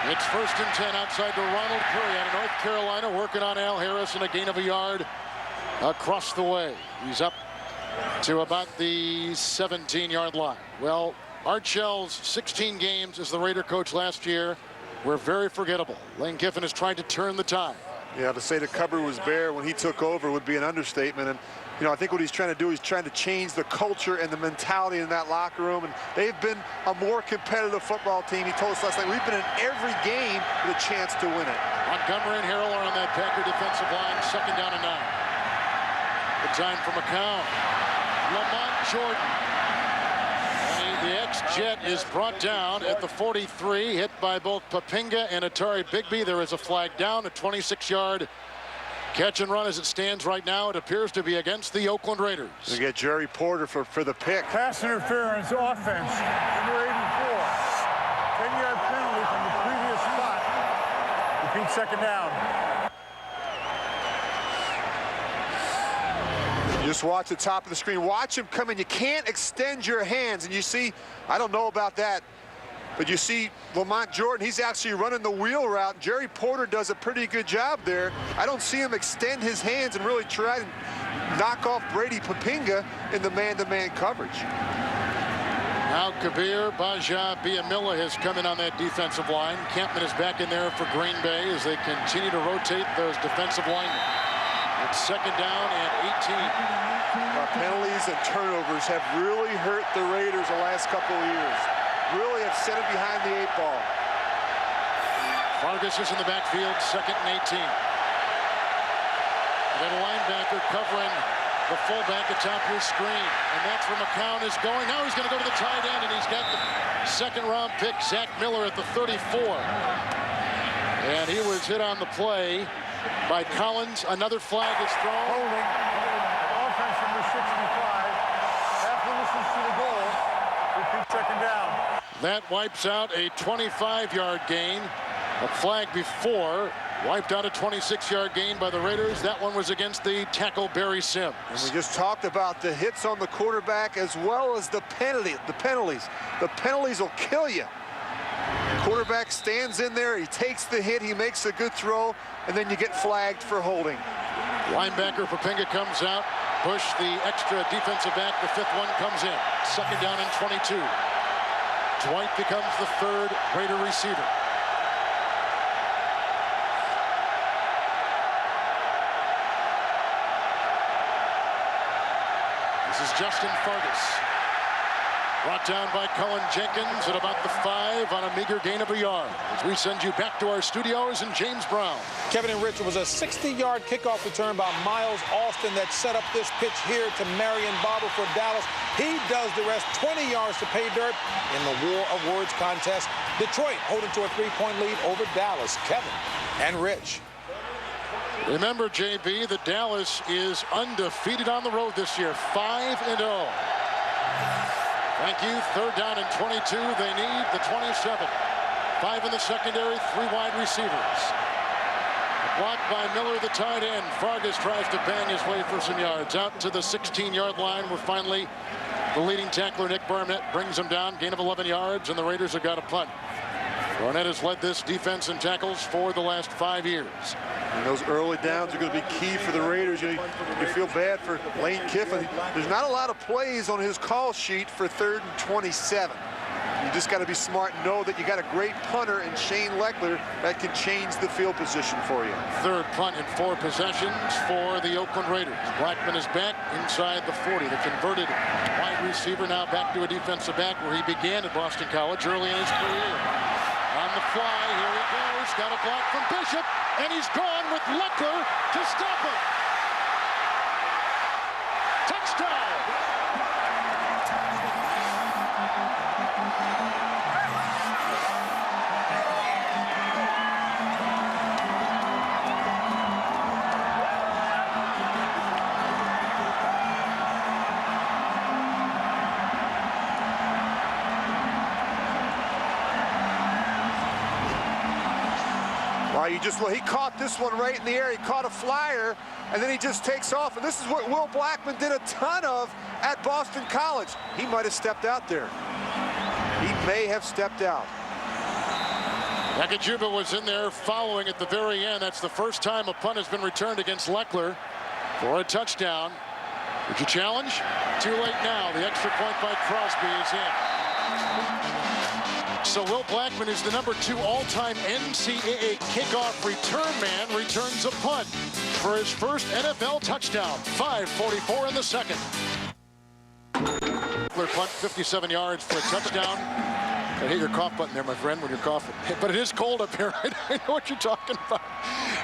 It's 1st and 10 outside to Ronald Curry out of North Carolina, working on Al Harris, and a gain of a yard across the way. He's up to about the 17-yard line. Well, Art Shell's 16 games as the Raider coach last year were very forgettable. Lane Kiffin has tried to turn the tide.
Yeah, to say the cupboard was bare when he took over would be an understatement. And, you know, I think what he's trying to do is trying to change the culture and the mentality in that locker room. And they've been a more competitive football team. He told us last night, we've been in every game with a chance to win it. Montgomery and Harrell are on that Packer defensive line, 2nd down and 9. Good time for McCown. Lamont Jordan. The ex-Jet is brought down at the 43, hit by both Poppinga and Atari Bigby. There is a flag down, a 26-yard catch and run as it stands right now. It appears to be against the Oakland Raiders. You get Jerry Porter for the pick.
Pass interference offense, number 84. 10-yard penalty from the previous spot. Repeat 2nd down.
Just watch the top of the screen. Watch him come in. You can't extend your hands. And you see, I don't know about that, but you see Lamont Jordan, he's actually running the wheel route. Jerry Porter does a pretty good job there. I don't see him extend his hands and really try to knock off Brady Poppinga in the man-to-man coverage.
Now Kabir Bajia-Biamila has come in on that defensive line. Campman is back in there for Green Bay as they continue to rotate those defensive linemen. It's 2nd down and 18.
Penalties and turnovers have really hurt the Raiders the last couple of years. Really have set them behind the 8 ball.
Fargas is in the backfield, 2nd and 18. You got a linebacker covering the fullback atop your screen. And that's where McCown is going. Now he's going to go to the tight end, and he's got the 2nd-round pick, Zach Miller, at the 34. And he was hit on the play by Collins. Another flag is thrown.
Holding. Offense number 65. After listens to the goal. Repeat 2nd down.
That wipes out a 25-yard gain. A flag before wiped out a 26-yard gain by the Raiders. That one was against the tackle Barry Sims.
And we just talked about the hits on the quarterback as well as the penalties. The penalties will kill you. Quarterback stands in there, he takes the hit, he makes a good throw, and then you get flagged for holding.
Linebacker Poppinga comes out. Bush, the extra defensive back, the 5th one comes in. 2nd down and 22. Dwight becomes the 3rd Raider receiver. This is Justin Fargas. Brought down by Cullen Jenkins at about the 5 on a meager gain of a yard. As we send you back to our studios and James Brown.
Kevin and Rich, it was a 60-yard kickoff return by Miles Austin that set up this pitch here to Marion Barber for Dallas. He does the rest, 20 yards to pay dirt in the War of Words contest. Detroit holding to a 3-point lead over Dallas. Kevin and Rich.
Remember, JB, that Dallas is undefeated on the road this year, 5-0. Thank you. 3rd down and 22. They need the 27. 5 in the secondary, 3 wide receivers. Blocked by Miller, the tight end. Fargas tries to bang his way for some yards. Out to the 16-yard line, where finally the leading tackler, Nick Barnett, brings him down. Gain of 11 yards, and the Raiders have got a punt. Barnett has led this defense in tackles for the last 5 years.
And those early downs are going to be key for the Raiders. You feel bad for Lane Kiffin. There's not a lot of plays on his call sheet for 3rd and 27. You just got to be smart and know that you got a great punter in Shane Leckler that can change the field position for you.
3rd punt in 4 possessions for the Oakland Raiders. Blackman is back inside the 40. The converted wide receiver now back to a defensive back where he began at Boston College early in his career. On the fly, here he goes. Got a block from Bishop. and he's gone with Leckler to stop him. Touchdown!
He caught this one right in the air. He caught a flyer, and then he just takes off. And this is what Will Blackmon did a ton of at Boston College. He might have stepped out there. He may have stepped out.
Nakajuba was in there following at the very end. That's the first time a punt has been returned against Leckler for a touchdown. Would you challenge? Too late now. The extra point by Crosby is in. So Will Blackmon is the #2 all-time NCAA kickoff return man, returns a punt for his first NFL touchdown. 5:44 in the second. Punt 57 yards for a touchdown. I hit your cough button there, my friend, when you're coughing. But it is cold up here. I know what you're talking about.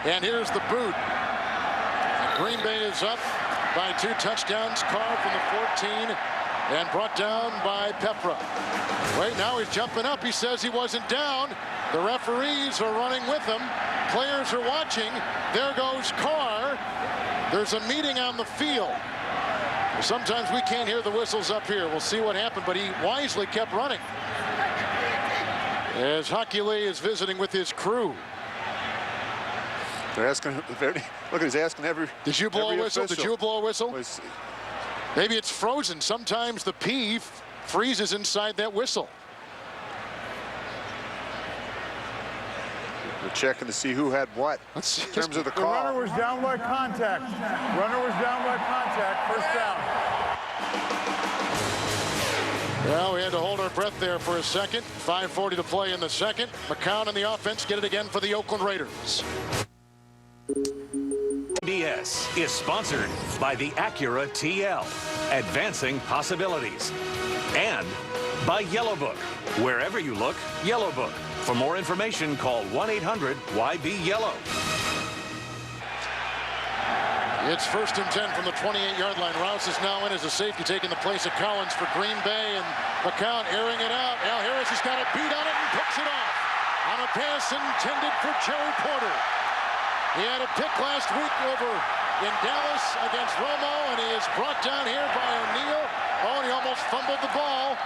And here's the boot. And Green Bay is up by 2 touchdowns. Carr from the 14 and brought down by Pepra. Right now he's jumping up. He says he wasn't down. The referees are running with him. Players are watching. There goes Carr. There's a meeting on the field. Sometimes we can't hear the whistles up here. We'll see what happened, but he wisely kept running. As Hockey Lee is visiting with his crew.
They're asking, look, he's asking every.
Did you blow a whistle?
Official.
Did you blow a whistle? Maybe it's frozen. Sometimes the pee freezes inside that whistle.
We're checking to see who had what in terms of the call.
The runner was down by contact. Runner was down by contact. First down.
Well, we had to hold our breath there for a second. 5:40 to play in the second. McCown and the offense get it again for the Oakland Raiders.
CBS is sponsored by the Acura TL, advancing possibilities, and by Yellow Book. Wherever you look, Yellow Book. For more information, call 1-800-YB-YELLOW.
It's 1st and 10 from the 28-yard line. Rouse is now in as a safety, taking the place of Collins for Green Bay, and McCown airing it out. Al Harris has got a beat on it and picks it off on a pass intended for Joey Porter. He had a pick last week over in Dallas against Romo, and he is brought down here by O'Neal. Oh, and he almost fumbled the ball.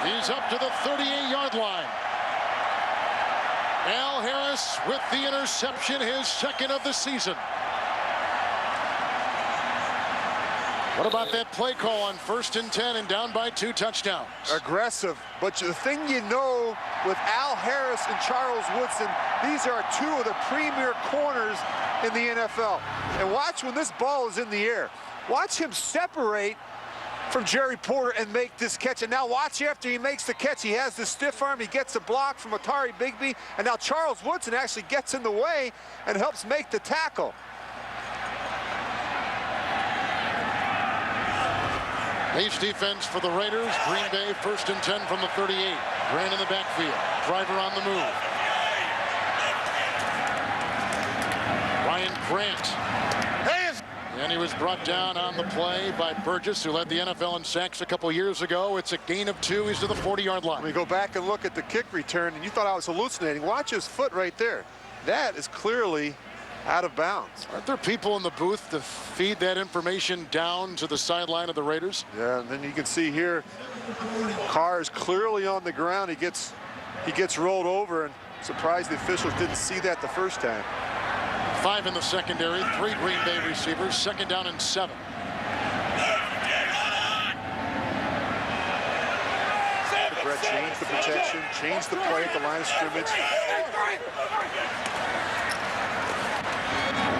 He's up to the 38-yard line. Al Harris with the interception, his second of the season. What about that play call on 1st and 10 and down by 2 touchdowns?
Aggressive, but the thing you know with Al Harris and Charles Woodson, these are 2 of the premier corners in the NFL. And watch when this ball is in the air. Watch him separate from Jerry Porter and make this catch. And now watch after he makes the catch. He has the stiff arm. He gets a block from Atari Bigby. And now Charles Woodson actually gets in the way and helps make the tackle.
Ace defense for the Raiders. Green Bay 1st and 10 from the 38. Grant in the backfield. Driver on the move. Ryan Grant. And he was brought down on the play by Burgess, who led the NFL in sacks a couple years ago. It's a gain of 2. He's to the 40-yard line.
We go back and look at the kick return, and you thought I was hallucinating. Watch his foot right there. That is clearly out of bounds.
Aren't there people in the booth to feed that information down to the sideline of the Raiders?
Yeah, and then you can see here, Carr is clearly on the ground. He gets rolled over, and surprised the officials didn't see that the first time.
5 in the secondary, 3 Green Bay receivers, 2nd down and 7.
Brett changed the protection, changed the play at the line of scrimmage.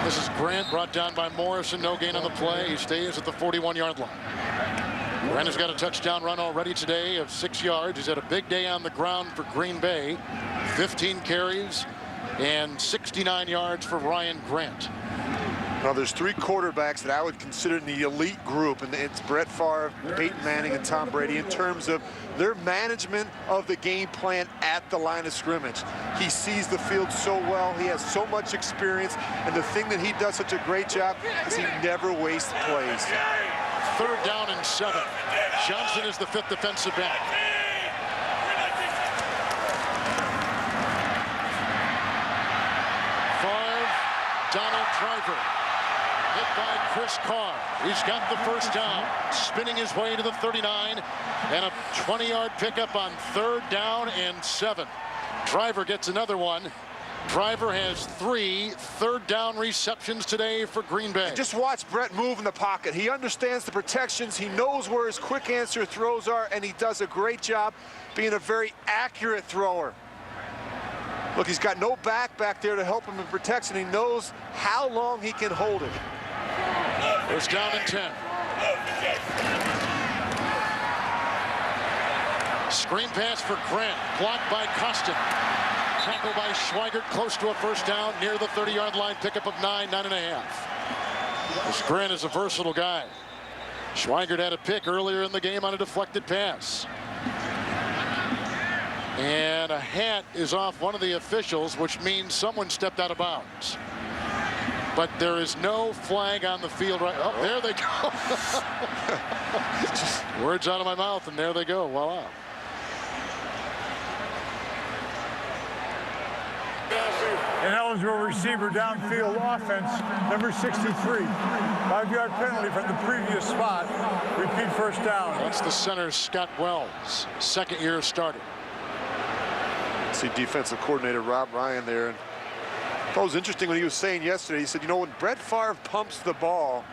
This is Grant, brought down by Morrison. No gain on the play. He stays at the 41-yard line. Grant has got a touchdown run already today of 6 yards. He's had a big day on the ground for Green Bay. 15 carries and 69 yards for Ryan Grant.
Now, there's 3 quarterbacks that I would consider in the elite group, and it's Brett Favre, Peyton Manning, and Tom Brady in terms of their management of the game plan at the line of scrimmage. He sees the field so well. He has so much experience. And the thing that he does such a great job is he never wastes plays.
3rd down and 7. Johnson is the 5th defensive back. Favre, Donald Driver. Hit by Chris Carr. He's got the 1st down, spinning his way to the 39, and a 20-yard pickup on 3rd down and 7. Driver gets another one. Driver has 3 3rd down receptions today for Green Bay.
And just watch Brett move in the pocket. He understands the protections. He knows where his quick answer throws are, and he does a great job being a very accurate thrower. Look, he's got no back there to help him in protection. He knows how long he can hold it.
1st down and 10. Screen pass for Grant, blocked by Costin. Tackle by Schweigert, close to a 1st down, near the 30-yard line, pickup of 9.5. This Grant is a versatile guy. Schweigert had a pick earlier in the game on a deflected pass. And a hat is off one of the officials, which means someone stepped out of bounds. But there is no flag on the field right. Oh, there they go. Words out of my mouth, and there they go. Voila.
An eligible receiver downfield offense, number 63. 5-yard penalty from the previous spot. Repeat 1st down.
That's the center, Scott Wells, 2nd-year starter.
See defensive coordinator Rob Ryan there. And I thought it was interesting when he was saying yesterday, he said, you know, when Brett Favre pumps the ball,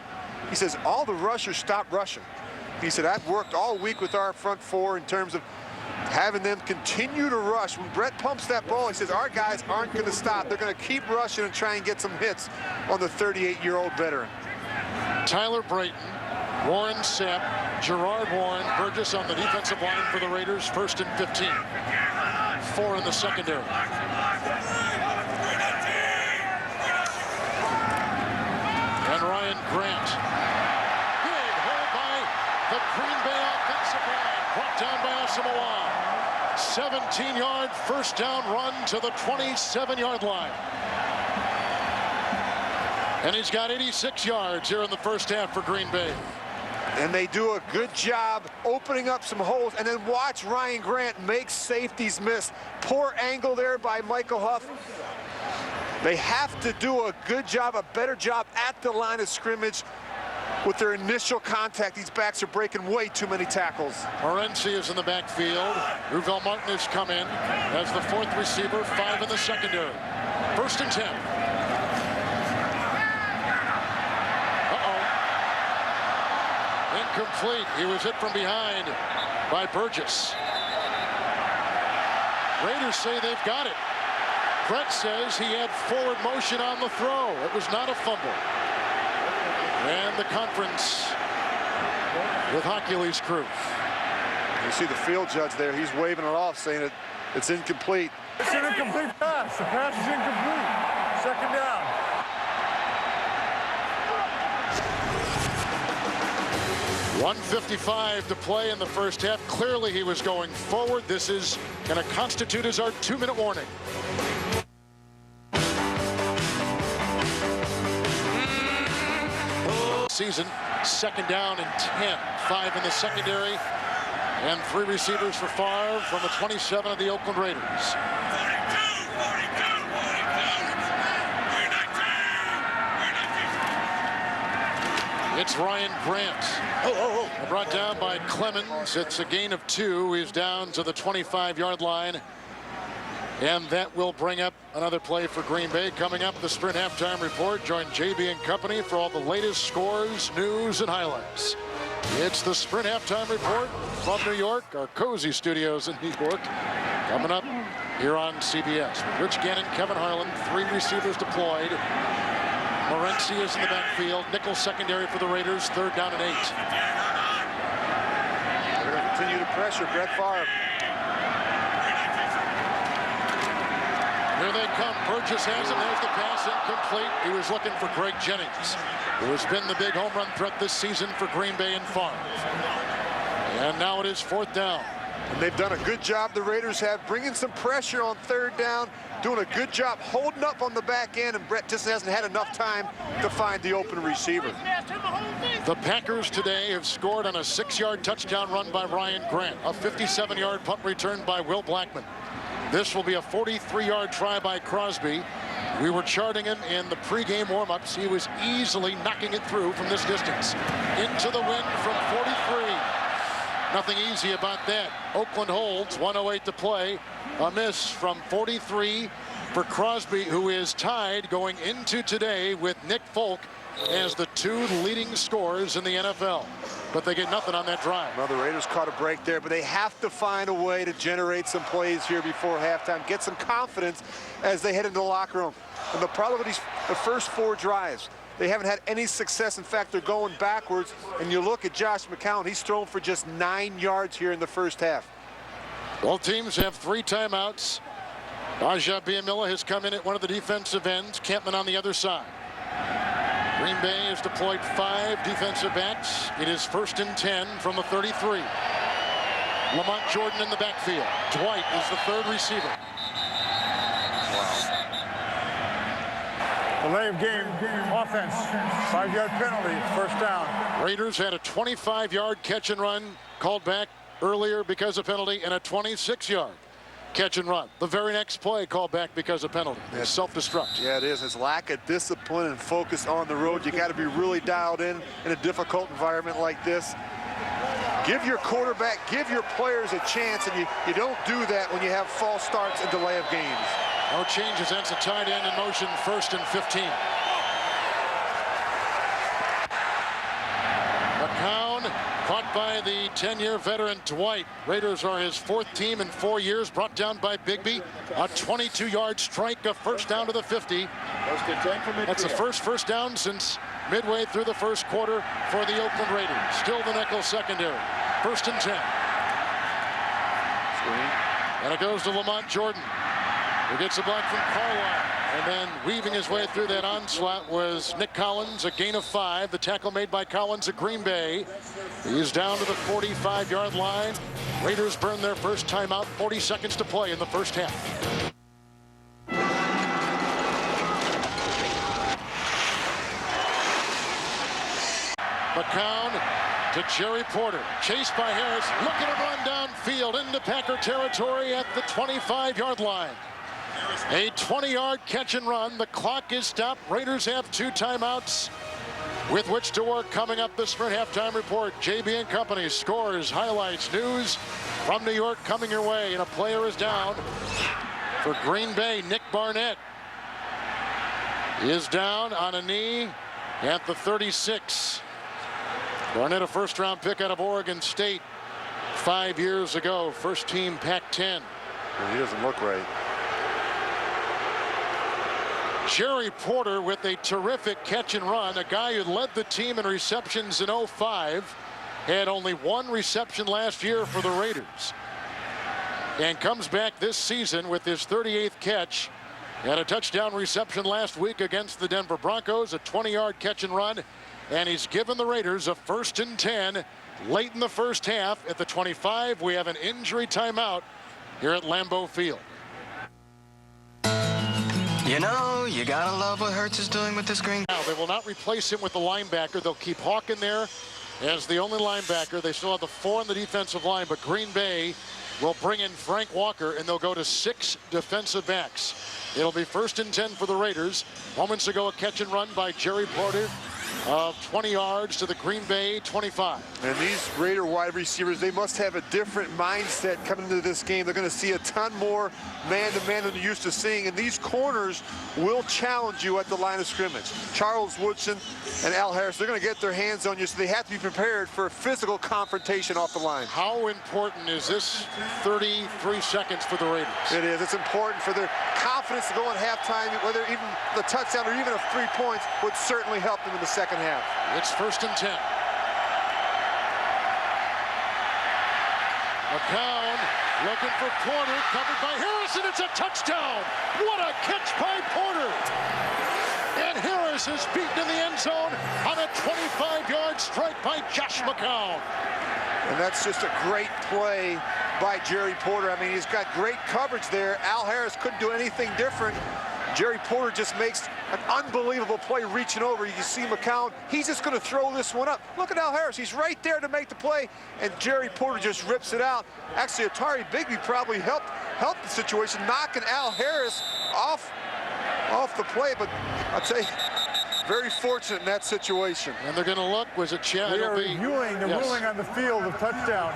he says all the rushers stop rushing. He said, I've worked all week with our front 4 in terms of having them continue to rush. When Brett pumps that ball, he says, our guys aren't going to stop. They're going to keep rushing and try and get some hits on the 38-year-old veteran.
Tyler Brayton, Warren Sapp, Gerard Warren, Burgess on the defensive line for the Raiders, 1st and 15. 4 in the secondary. And Ryan Grant. Big hold by the Green Bay offensive line. Brought down by Asamoah. 17-yard 1st down run to the 27-yard line. And he's got 86 yards here in the 1st half for Green Bay.
And they do a good job opening up some holes. And then watch Ryan Grant make safeties miss. Poor angle there by Michael Huff. They have to do a good job, a better job at the line of scrimmage with their initial contact. These backs are breaking way too many tackles.
Morency is in the backfield. Ruvel Martin has come in as the 4th receiver, 5 in the secondary. 1st and 10. Incomplete. He was hit from behind by Burgess. Raiders say they've got it. Brett says he had forward motion on the throw. It was not a fumble. And the conference with Hercules Crew.
You see the field judge there. He's waving it off, saying it's incomplete.
It's an incomplete pass. The pass is incomplete. 2nd down.
.155 to play in the 1st half. Clearly he was going forward. This is going to constitute as our 2-minute warning. Season, 2nd down and 10. 5 in the secondary and 3 receivers for Favre from the 27 of the Oakland Raiders. It's Ryan Grant. Brought down by Clemens. It's a gain of 2. He's down to the 25-yard line. And that will bring up another play for Green Bay. Coming up, the Sprint Halftime Report. Join JB and company for all the latest scores, news, and highlights. It's the Sprint Halftime Report from New York, our cozy studios in New York. Coming up here on CBS. With Rich Gannon, Kevin Harlan, 3 receivers deployed. Morency is in the backfield. Nickel secondary for the Raiders. 3rd down and 8.
They're going to continue to pressure Brett Favre.
Here they come. Burgess has him. There's the pass, incomplete. He was looking for Greg Jennings, who has been the big home run threat this season for Green Bay and Favre. And now it is 4th down.
And they've done a good job, the Raiders have, bringing some pressure on third down, doing a good job holding up on the back end, and Brett just hasn't had enough time to find the open receiver.
The Packers today have scored on a 6-yard touchdown run by Ryan Grant, a 57-yard punt return by Will Blackman. This will be a 43-yard try by Crosby. We were charting him in the pregame warm-ups. He was easily knocking it through from this distance. Into the wind from 43. Nothing easy about that. Oakland holds, 1:08 to play. A miss from 43 for Crosby, who is tied going into today with Nick Folk as the 2 leading scorers in the NFL. But they get nothing on that drive.
Well, the Raiders caught a break there, but they have to find a way to generate some plays here before halftime, get some confidence as they head into the locker room. And the problem with the first 4 drives, they haven't had any success. In fact, they're going backwards. And you look at Josh McCown, he's thrown for just 9 yards here in the first half.
Both teams have 3 timeouts. Aja Biamila has come in at one of the defensive ends. Campman on the other side. Green Bay has deployed 5 defensive backs. It is 1st and 10 from the 33. Lamont Jordan in the backfield. Dwight is the 3rd receiver.
Delay of game, offense, 5-yard penalty, first down.
Raiders had a 25-yard catch and run called back earlier because of penalty, and a 26-yard catch and run. The very next play called back because of penalty. It's self-destruct.
Yeah, it is. It's lack of discipline and focus on the road. You got to be really dialed in a difficult environment like this. Give your quarterback, give your players a chance, and you don't do that when you have false starts and delay of games.
No changes. That's a tight end in motion, 1st and 15. McCown caught by the 10-year veteran Dwight. Raiders are his 4th team in 4 years, brought down by Bigby. A 22-yard strike, a first down to the 50. That's the first down since midway through the first quarter for the Oakland Raiders. Still the nickel secondary. 1st and 10. And it goes to Lamont Jordan, who gets a block from Carlisle. And then weaving his way through that onslaught was Nick Collins, a gain of 5. The tackle made by Collins at Green Bay. He's down to the 45-yard line. Raiders burn their first timeout, 40 seconds to play in the first half. McCown to Jerry Porter. Chased by Harris. Look at him run downfield into Packer territory at the 25-yard line. A 20-yard catch and run. The clock is stopped. Raiders have 2 timeouts with which to work. Coming up, the Sprint halftime report. JB and Company, scores, highlights, news from New York coming your way. And a player is down for Green Bay. Nick Barnett is down on a knee at the 36. Barnett, a first-round pick out of Oregon State 5 years ago. First team Pac-10.
Well, he doesn't look right.
Jerry Porter with a terrific catch and run. A guy who led the team in receptions in 05. Had only 1 reception last year for the Raiders. And comes back this season with his 38th catch. Had a touchdown reception last week against the Denver Broncos. A 20-yard catch and run. And he's given the Raiders a 1st and 10 late in the first half. At the 25, we have an injury timeout here at Lambeau Field.
You know, you gotta love what Hurts is doing with this green.
Now, they will not replace him with the linebacker. They'll keep Hawk in there as the only linebacker. They still have the 4 on the defensive line, but Green Bay will bring in Frank Walker, and they'll go to 6 defensive backs. It'll be 1st and 10 for the Raiders. Moments ago, a catch and run by Jerry Porter of 20 yards to the Green Bay 25.
And these Raider wide receivers, they must have a different mindset coming into this game. They're going to see a ton more man-to-man than they're used to seeing, and these corners will challenge you at the line of scrimmage. Charles Woodson and Al Harris, they're going to get their hands on you, so they have to be prepared for a physical confrontation off the line.
How important is this 33 seconds for the Raiders?
It is. It's important for their confidence to go in halftime, whether even the touchdown or even a 3 points would certainly help them in the second half.
It's 1st and 10. McCown looking for Porter, covered by Harris, and it's a touchdown. What a catch by Porter. And Harris is beaten in the end zone on a 25-yard strike by Josh McCown.
And that's just a great play by Jerry Porter. I mean, he's got great coverage there. Al Harris couldn't do anything different. Jerry Porter just makes an unbelievable play reaching over. You can see McCown, he's just going to throw this one up. Look at Al Harris, he's right there to make the play, and Jerry Porter just rips it out. Actually, Atari Bigby probably helped the situation, knocking Al Harris off the play, but I'll tell you, very fortunate in that situation.
And they're going to look, was it challenged?
They are reviewing the ruling on the field of touchdown.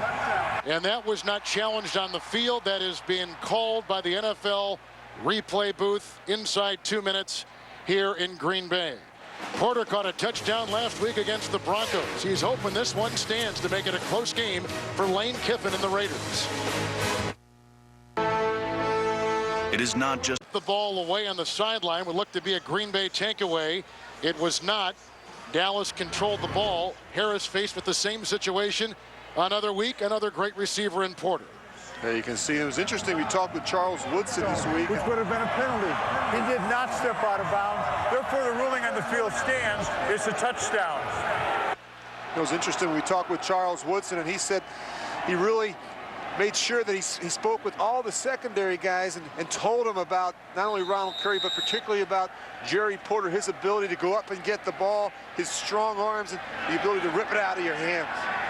And that was not challenged on the field. That is being called by the NFL replay booth inside 2 minutes here in Green Bay. Porter caught a touchdown last week against the Broncos. He's hoping this one stands to make it a close game for Lane Kiffin and the Raiders.
It is not just
the ball away on the sideline would look to be a Green Bay takeaway. It was not. Dallas controlled the ball. Harris faced with the same situation another week. Another great receiver in Porter.
There you can see it was interesting. We talked with Charles Woodson this week.
Which would have been a penalty. He did not step out of bounds. Therefore, the ruling on the field stands. It's a touchdown.
It was interesting. We talked with Charles Woodson, and he said he really made sure that he spoke with all the secondary guys and told them about not only Ronald Curry, but particularly about Jerry Porter, his ability to go up and get the ball, his strong arms, and the ability to rip it out of your hands.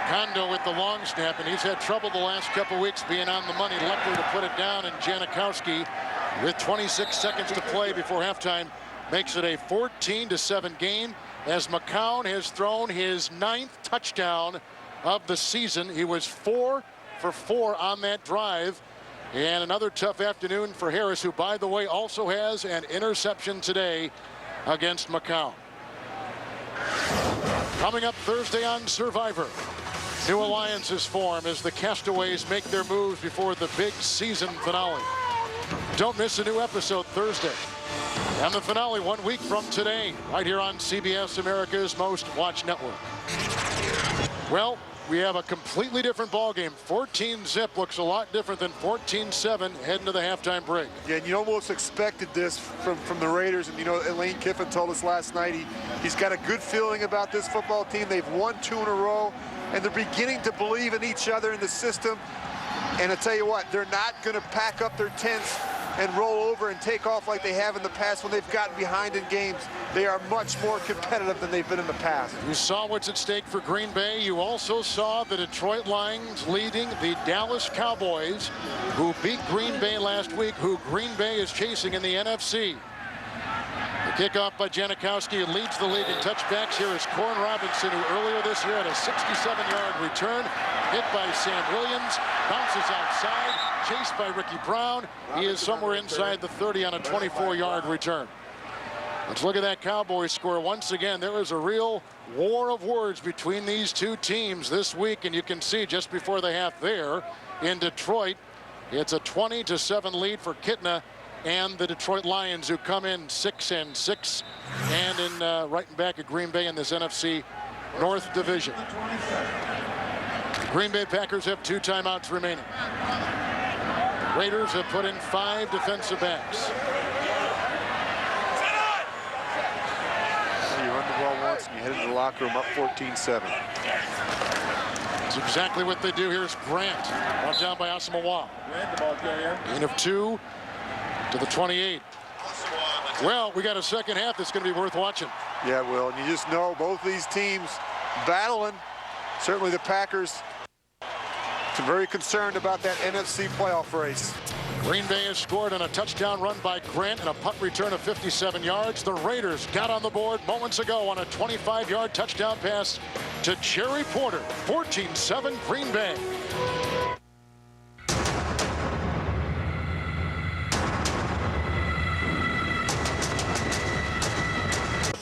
Kondo with the long snap, and he's had trouble the last couple weeks being on the money. Luckily to put it down, and Janikowski, with 26 seconds to play before halftime, makes it a 14-7 game as McCown has thrown his 9th touchdown of the season. He was 4 for 4 on that drive. And another tough afternoon for Harris, who, by the way, also has an interception today against McCown. Coming up Thursday on Survivor, new alliances form as the Castaways make their moves before the big season finale. Don't miss a new episode Thursday. And the finale 1 week from today, right here on CBS, America's Most Watched Network. Well, we have a completely different ball game. 14-zip looks a lot different than 14-7 heading to the halftime break.
Yeah, and you almost expected this from the Raiders. And, you know, Lane Kiffin told us last night he's got a good feeling about this football team. They've won 2 in a row, and they're beginning to believe in each other in the system. And I tell you what, they're not going to pack up their tents and roll over and take off like they have in the past when they've gotten behind in games. They are much more competitive than they've been in the past.
You saw what's at stake for Green Bay. You also saw the Detroit Lions leading the Dallas Cowboys, who beat Green Bay last week, who Green Bay is chasing in the NFC. The kickoff by Janikowski leads the league in touchbacks. Here is Corn Robinson, who earlier this year had a 67-yard return, hit by Sam Williams, bounces outside, chased by Ricky Brown. He is somewhere inside the 30 on a 24-yard return. Let's look at that Cowboys score. Once again, there is a real war of words between these two teams this week, and you can see just before the half there in Detroit, it's a 20-7 lead for Kitna and the Detroit Lions, who come in 6-6 and in right in back of Green Bay in this NFC North Division. The Green Bay Packers have 2 timeouts remaining. Raiders have put in 5 defensive backs.
You run the ball once and you head into the locker room up 14-7.
That's exactly what they do. Here's Grant, brought down by Asamoah. Gain of 2 to the 28. Well, we got a second half that's going to be worth watching.
Yeah, Will, and you just know both these teams battling. Certainly the Packers very concerned about that NFC playoff race.
Green Bay has scored on a touchdown run by Grant and a punt return of 57 yards. The Raiders got on the board moments ago on a 25-yard touchdown pass to Jerry Porter. 14-7 Green Bay.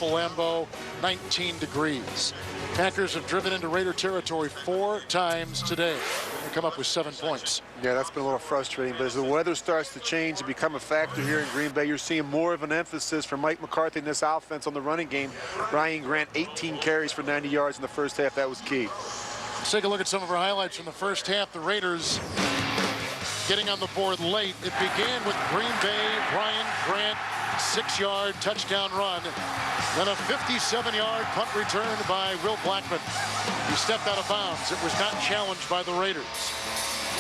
Lambeau, 19 degrees. Packers have driven into Raider territory 4 times today. They come up with 7 points.
Yeah, that's been a little frustrating, but as the weather starts to change and become a factor here in Green Bay, you're seeing more of an emphasis from Mike McCarthy in this offense on the running game. Ryan Grant, 18 carries for 90 yards in the first half. That was key.
Let's take a look at some of our highlights from the first half. The Raiders getting on the board late. It began with Green Bay, Ryan Grant, 6-yard touchdown run. Then a 57-yard punt return by Will Blackman. He stepped out of bounds. It was not challenged by the Raiders.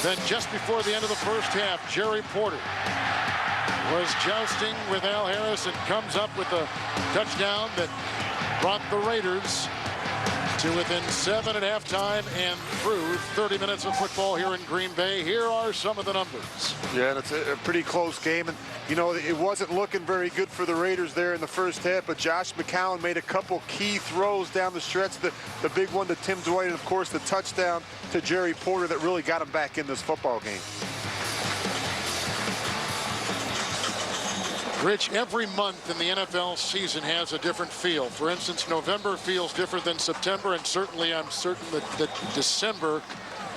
Then just before the end of the first half, Jerry Porter was jousting with Al Harris and comes up with a touchdown that brought the Raiders to within 7 at halftime and through 30 minutes of football here in Green Bay. Here are some of the numbers.
Yeah, and it's a pretty close game. And, you know, it wasn't looking very good for the Raiders there in the first half, but Josh McCown made a couple key throws down the stretch. The big one to Tim Dwight, and, of course, the touchdown to Jerry Porter that really got him back in this football game.
Rich, every month in the NFL season has a different feel. For instance, November feels different than September, and certainly I'm certain that December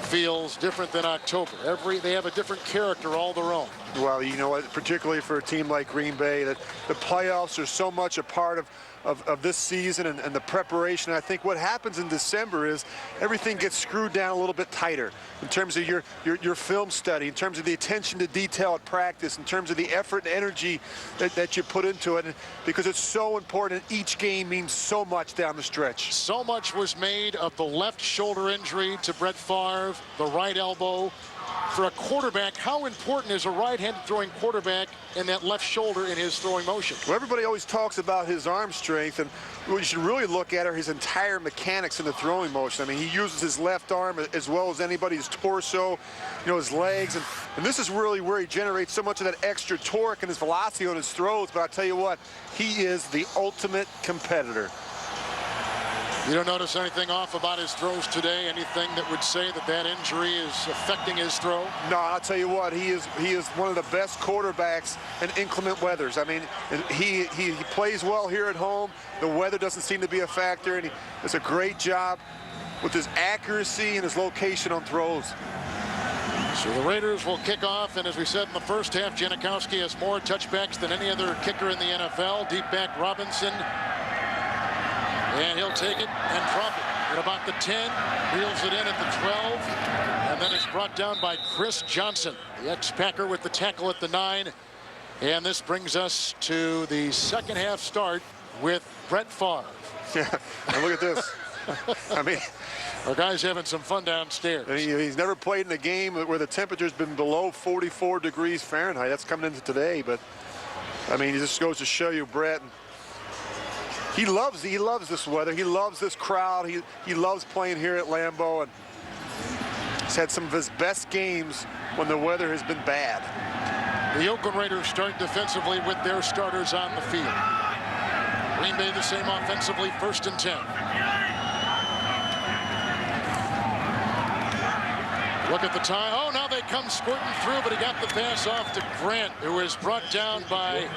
feels different than October. They have a different character all their own.
Well, you know what, particularly for a team like Green Bay, that the playoffs are so much a part of this season and the preparation. I think what happens in December is everything gets screwed down a little bit tighter in terms of your film study, in terms of the attention to detail at practice, in terms of the effort and energy that you put into it, because it's so important. Each game means so much down the stretch.
So much was made of the left shoulder injury to Brett Favre, the right elbow. For a quarterback, how important is a right-handed throwing quarterback in that left shoulder in his throwing motion?
Well, everybody always talks about his arm strength, and what you should really look at are his entire mechanics in the throwing motion. I mean, he uses his left arm as well as anybody, his torso, you know, his legs, and this is really where he generates so much of that extra torque and his velocity on his throws. But I'll tell you what, he is the ultimate competitor.
You don't notice anything off about his throws today? Anything that would say that injury is affecting his throw?
No, I'll tell you what, he is one of the best quarterbacks in inclement weathers. I mean, he plays well here at home. The weather doesn't seem to be a factor, and he does a great job with his accuracy and his location on throws.
So the Raiders will kick off, and as we said in the first half, Janikowski has more touchbacks than any other kicker in the NFL. Deep back Robinson. And he'll take it and drop it at about the 10, reels it in at the 12, and then it's brought down by Chris Johnson, the ex-Packer, with the tackle at the 9. And this brings us to the second half start with Brett Favre.
Yeah, and look at this. I mean,
our guy's having some fun downstairs.
He's never played in a game where the temperature's been below 44 degrees Fahrenheit. That's coming into today, but I mean, it just goes to show you, Brett. He loves this weather. He loves this crowd. He loves playing here at Lambeau, and he's had some of his best games when the weather has been bad.
The Oakland Raiders start defensively with their starters on the field. Green Bay the same offensively, 1st and 10. Look at the time. Oh, now they come squirting through, but he got the pass off to Grant, who is brought down by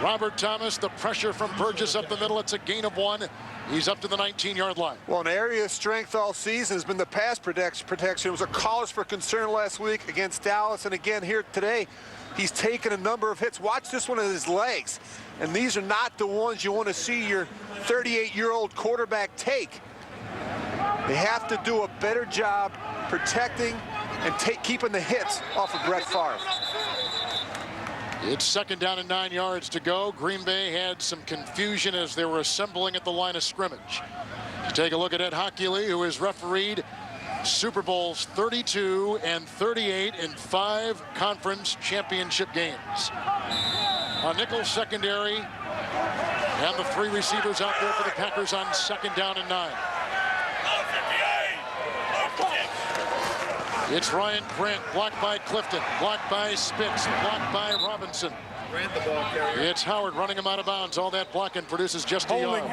Robert Thomas. The pressure from Burgess up the middle. It's a gain of 1. He's up to the 19-yard line.
Well, an area of strength all season has been the pass protection. It was a cause for concern last week against Dallas, and again here today. He's taken a number of hits. Watch this one of his legs. And these are not the ones you want to see your 38-year-old quarterback take. They have to do a better job protecting and keeping the hits off of Brett Favre.
It's 2nd down and 9 yards to go. Green Bay had some confusion as they were assembling at the line of scrimmage. You take a look at Ed Hockley, who has refereed Super Bowls 32 and 38 in 5 conference championship games. A nickel secondary, and the 3 receivers out there for the Packers on 2nd down and 9. It's Ryan Grant, blocked by Clifton, blocked by Spitz, blocked by Robinson. It's Howard running him out of bounds. All that blocking produces just a yard.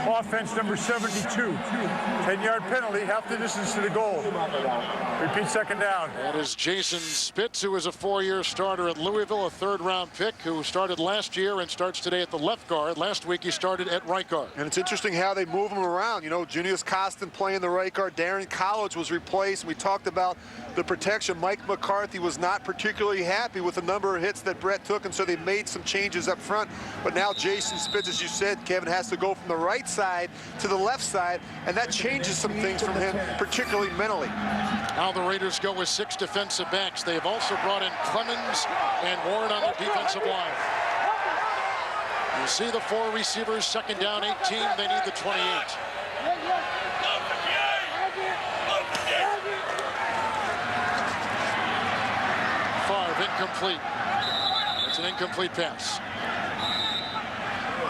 Offense number 72. 10-yard penalty, half the distance to the goal. Repeat 2nd down.
That is Jason Spitz, who was a 4-year starter at Louisville, a 3rd-round pick, who started last year and starts today at the left guard. Last week he started at right guard.
And it's interesting how they move him around. You know, Junius Costin playing the right guard. Darren College was replaced. We talked about the protection. Mike McCarthy was not particularly happy with the number of hits that Brett took, and so they made some changes up front. But now Jason Spitz, as you said, Kevin, has to go from the right side to the left side, and that changes some things from him, particularly mentally.
Now the Raiders go with 6 defensive backs. They have also brought in Clemens and Warren on their defensive line. You see the 4 receivers, 2nd down, 18. They need the 28. incomplete. It's an incomplete pass.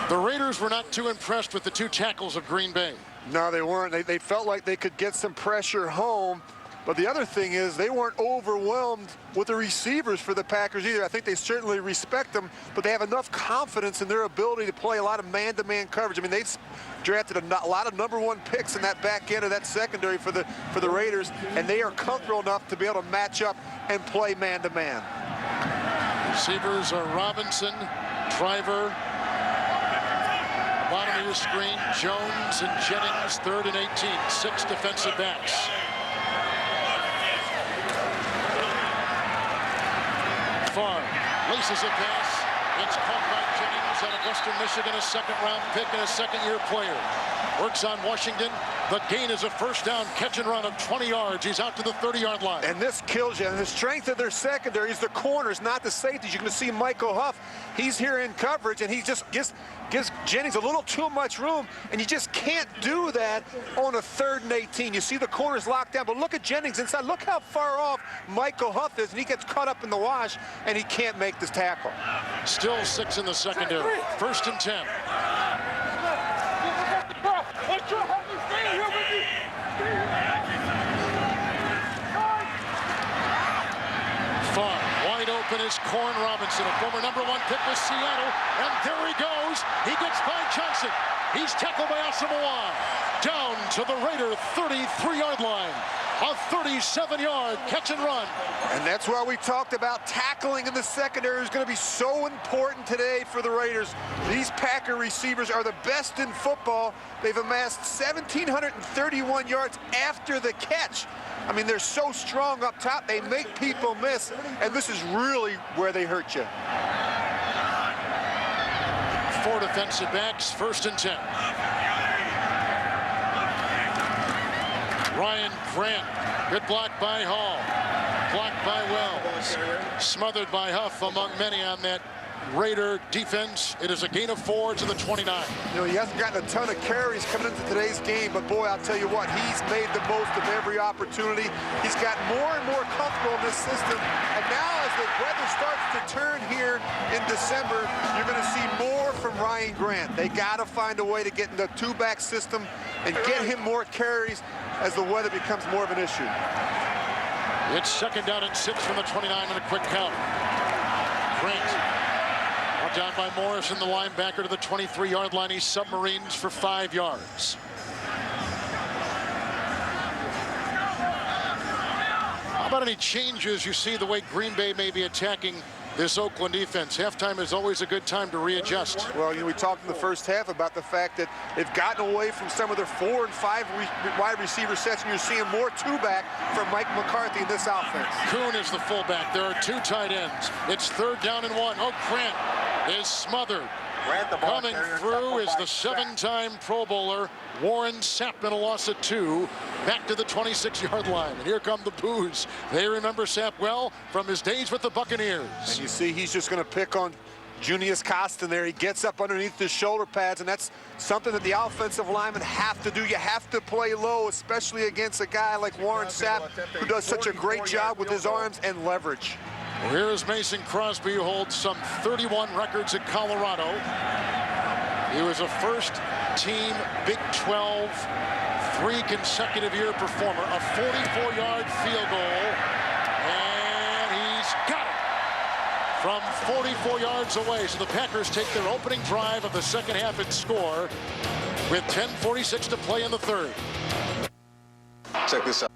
The Raiders were not too impressed with the 2 tackles of Green Bay.
No, they weren't. They felt like they could get some pressure home. But the other thing is they weren't overwhelmed with the receivers for the Packers either. I think they certainly respect them, but they have enough confidence in their ability to play a lot of man-to-man coverage. I mean, they've drafted a lot of #1 picks in that back end of that secondary for the Raiders, and they are comfortable enough to be able to match up and play man-to-man.
Receivers are Robinson, Driver, bottom of your screen, Jones and Jennings, 3rd and 18, 6 defensive backs. Favre laces a pass. It's caught by Jennings out of Western Michigan, a 2nd-round pick and a 2nd-year player. Works on Washington. The gain is a 1st down catch and run of 20 yards. He's out to the 30-yard line.
And this kills you. And the strength of their secondary is the corners, not the safeties. You're going to see Michael Huff. He's here in coverage, and he just gives Jennings a little too much room, and you just can't do that on a 3rd and 18. You see the corners locked down, but look at Jennings inside. Look how far off Michael Huff is, and he gets caught up in the wash, and he can't make this tackle.
Still 6 in the secondary. 1st and 10. Favre, wide open is Corn Robinson, a former #1 pick with Seattle, and there he goes. He gets by Johnson. He's tackled by Asamoah. Down to the Raider 33-yard line. A 37-yard catch and run.
And that's why we talked about tackling in the secondary is going to be so important today for the Raiders. These Packer receivers are the best in football. They've amassed 1,731 yards after the catch. I mean, they're so strong up top. They make people miss, and this is really where they hurt you.
4 defensive backs, 1st and 10. Ryan Grant, good block by Hall, blocked by Wells, smothered by Huff among many on that Raider defense. It is a gain of 4 to the 29.
You know, he hasn't gotten a ton of carries coming into today's game, but boy, I'll tell you what, he's made the most of every opportunity. He's gotten more and more comfortable in this system, and now as the weather starts to turn here in December, you're going to see more from Ryan Grant. They got to find a way to get in the 2-back system and get him more carries as the weather becomes more of an issue.
It's 2nd down and 6 from the 29 and a quick count. Grant brought down by Morrison, the linebacker, to the 23-yard line. He submarines for 5 yards. How about any changes you see the way Green Bay may be attacking this Oakland defense? Halftime is always a good time to readjust.
Well, you know, we talked in the first half about the fact that they've gotten away from some of their 4 and 5 wide receiver sets, and you're seeing more 2-back from Mike McCarthy in this offense.
Kuhn is the fullback. There are 2 tight ends. It's 3rd down and 1. Oh, Grant is smothered. Coming through is the 7-time Pro Bowler Warren Sapp in a loss of 2, back to the 26-yard line. And here come the boos. They remember Sapp well from his days with the Buccaneers.
And you see he's just going to pick on Junius Costin there. He gets up underneath the shoulder pads, and that's something that the offensive linemen have to do. You have to play low, especially against a guy like Warren Sapp, who does such a great job with his arms and leverage.
Well, here is Mason Crosby, who holds some 31 records at Colorado. He was a first-team Big 12, 3 consecutive year performer, a 44-yard field goal, and he's got it from 44 yards away. So the Packers take their opening drive of the second half and score with 10:46 to play in the 3rd.
Check this out.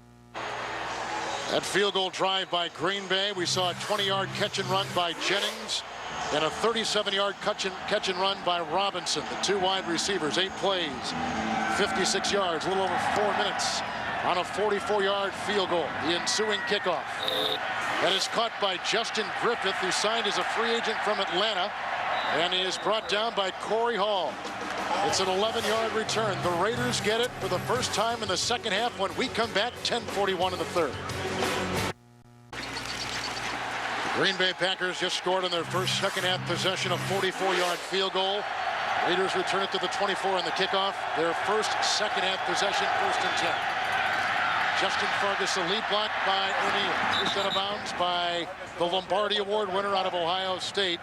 That field goal drive by Green Bay. We saw a 20-yard catch and run by Jennings and a 37-yard catch and run by Robinson. The 2 wide receivers, 8 plays, 56 yards, a little over 4 minutes on a 44-yard field goal. The ensuing kickoff. That is caught by Justin Griffith, who signed as a free agent from Atlanta, and he is brought down by Corey Hall. It's an 11-yard return. The Raiders get it for the first time in the second half. When we come back, 10:41 in the 3rd. Green Bay Packers just scored on their first second-half possession, a 44-yard field goal. Raiders return it to the 24 on the kickoff. Their first second-half possession, 1st and 10. Justin Fargas, a lead block by O'Neal. Pushed out of bounds by the Lombardi Award winner out of Ohio State,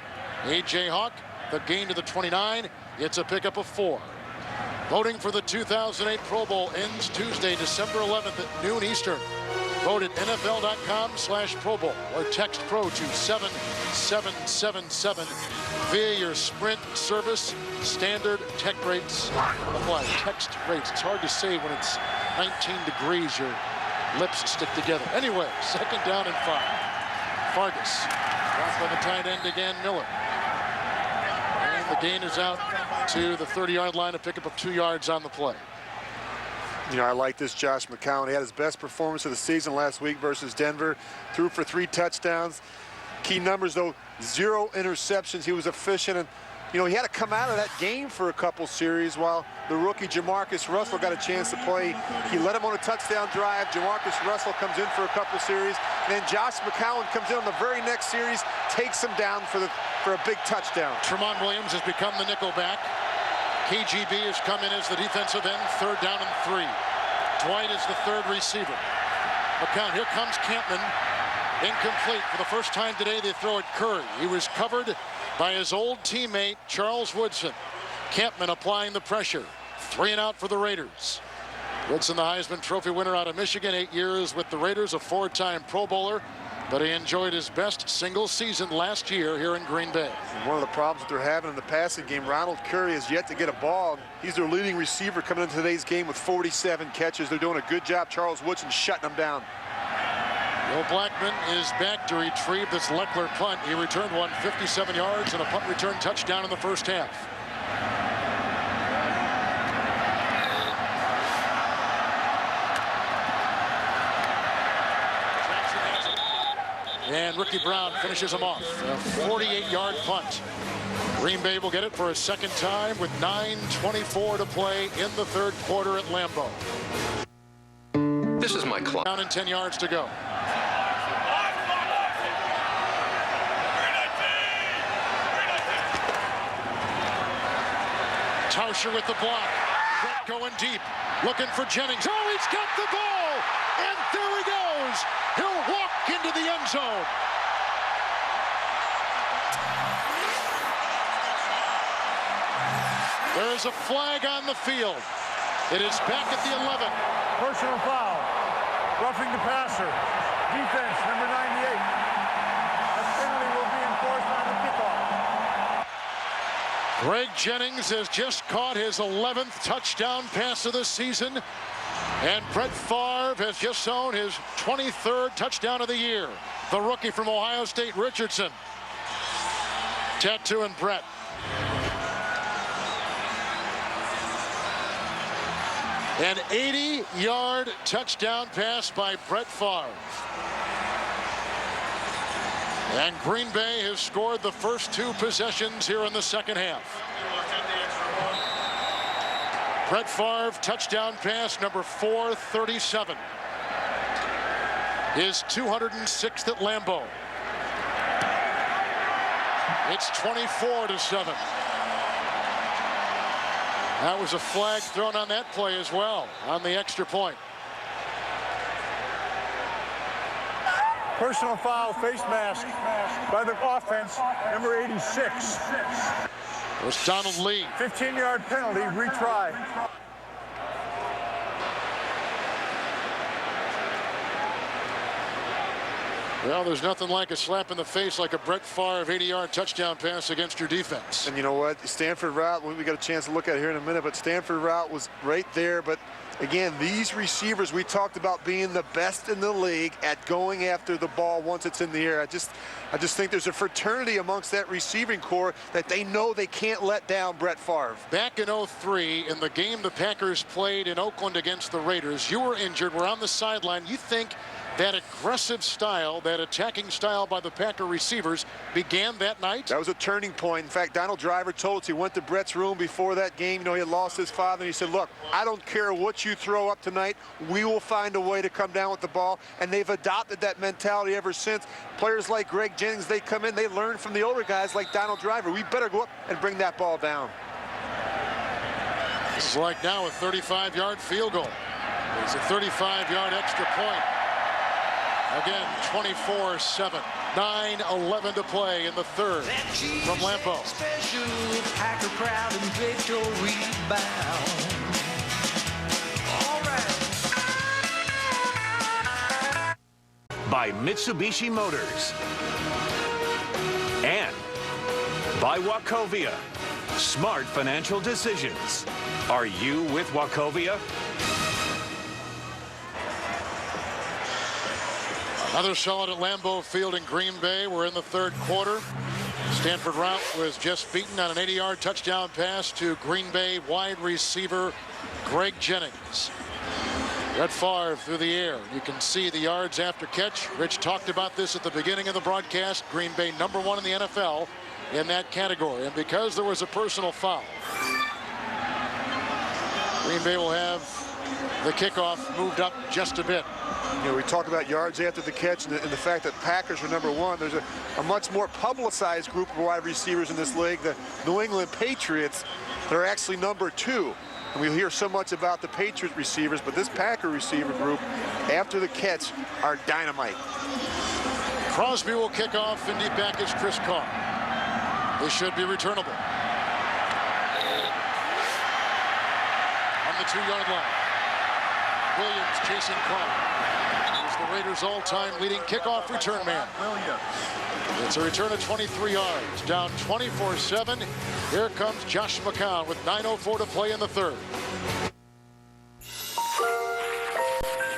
A.J. Hawk. The gain to the 29. It's a pickup of 4. Voting for the 2008 Pro Bowl ends Tuesday, December 11th at noon Eastern. Vote at NFL.com/Pro Bowl or text PRO to 7777 via your Sprint service. Standard tech rates apply. Text rates. It's hard to say when it's 19 degrees. Your lips stick together. Anyway, 2nd down and 5. Fargas. Blocked by the tight end again, Miller. And the gain is out to the 30-yard line, a pickup of 2 yards on the play.
You know, I like this Josh McCown. He had his best performance of the season last week versus Denver. Threw for 3 touchdowns. Key numbers, though, 0 interceptions. He was efficient. And, you know, he had to come out of that game for a couple series while the rookie Jamarcus Russell got a chance to play. He led him on a touchdown drive. Jamarcus Russell comes in for a couple series. And then Josh McCown comes in on the very next series, takes him down for a big touchdown.
Tramon Williams has become the nickel back. KGB has come in as the defensive end, 3rd down and 3. Dwight is the 3rd receiver. McCown, here comes Campman. Incomplete. For the first time today, they throw at Curry. He was covered by his old teammate, Charles Woodson. Campman applying the pressure. 3 and out for the Raiders. Woodson, the Heisman Trophy winner out of Michigan, 8 years with the Raiders, a 4-time Pro Bowler. But he enjoyed his best single season last year here in Green Bay.
And one of the problems that they're having in the passing game, Ronald Curry has yet to get a ball. He's their leading receiver coming into today's game with 47 catches. They're doing a good job. Charles Woodson shutting them down.
Will Blackman is back to retrieve this Leckler punt. He returned one, 57 yards and a punt return touchdown in the first half. And Ricky Brown finishes him off. A 48-yard punt. Green Bay will get it for a 2nd time with 9:24 to play in the 3rd quarter at Lambeau.
This is my club.
Down and 10 yards to go. Tauscher with the block. Brett going deep. Looking for Jennings. Oh, he's got the ball! And there he goes! He'll walk into the end zone. There is a flag on the field. It is back at the 11.
Personal foul. Roughing the passer. Defense, number 98. That penalty will be enforced on the kickoff.
Greg Jennings has just caught his 11th touchdown pass of the season. And Brett Favre has just thrown his 23rd touchdown of the year. The rookie from Ohio State, Richardson. Tattooing Brett. An 80-yard touchdown pass by Brett Favre. And Green Bay has scored the first 2 possessions here in the second half. Brett Favre, touchdown pass number 437. His 206th at Lambeau. It's 24-7. That was a flag thrown on that play as well, on the extra point.
Personal foul, face mask by the offense, number 86.
It was Donald Lee.
15-yard penalty, retry.
Well, there's nothing like a slap in the face like a Brett Favre 80-yard touchdown pass against your defense.
And you know what? Stanford route, we got a chance to look at it here in a minute, but Stanford route was right there. But again, these receivers we talked about being the best in the league at going after the ball once it's in the air. I just think there's a fraternity amongst that receiving core that they know they can't let down Brett Favre.
Back in 03, in the game the Packers played in Oakland against the Raiders, you were injured, were on the sideline. You think that aggressive style, that attacking style by the Packer receivers began that night?
That was a turning point. In fact, Donald Driver told us he went to Brett's room before that game. You know, he had lost his father. And he said, look, I don't care what you throw up tonight. We will find a way to come down with the ball. And they've adopted that mentality ever since. Players like Greg Jennings, they come in, they learn from the older guys like Donald Driver. We better go up and bring that ball down.
This is like now a 35-yard field goal. It's a 35-yard extra point. Again, 24-7. 9:11 to play in the third from Lambeau.
Special Packer crowd and victory bound. All right.
By Mitsubishi Motors. And by Wachovia. Smart financial decisions. Are you with Wachovia?
Another solid at Lambeau Field in Green Bay. We're in the third quarter. Stanford Routt was just beaten on an 80-yard touchdown pass to Green Bay wide receiver Greg Jennings. Brett Favre through the air. You can see the yards after catch. Rich talked about this at the beginning of the broadcast. Green Bay #1 in the NFL in that category. And because there was a personal foul, Green Bay will have the kickoff moved up just a bit.
You know, we talk about yards after the catch and the fact that Packers were #1. There's a much more publicized group of wide receivers in this league, the New England Patriots, that are actually #2. And we hear so much about the Patriot receivers, but this Packer receiver group, after the catch, are dynamite.
Crosby will kick off, and deep back is Chris Carr. This should be returnable. On the 2-yard line. Williams chasing Carr. He's the Raiders' all-time leading kickoff return man. It's a return of 23 yards. Down 24-7. Here comes Josh McCown with 9:04 to play in the third.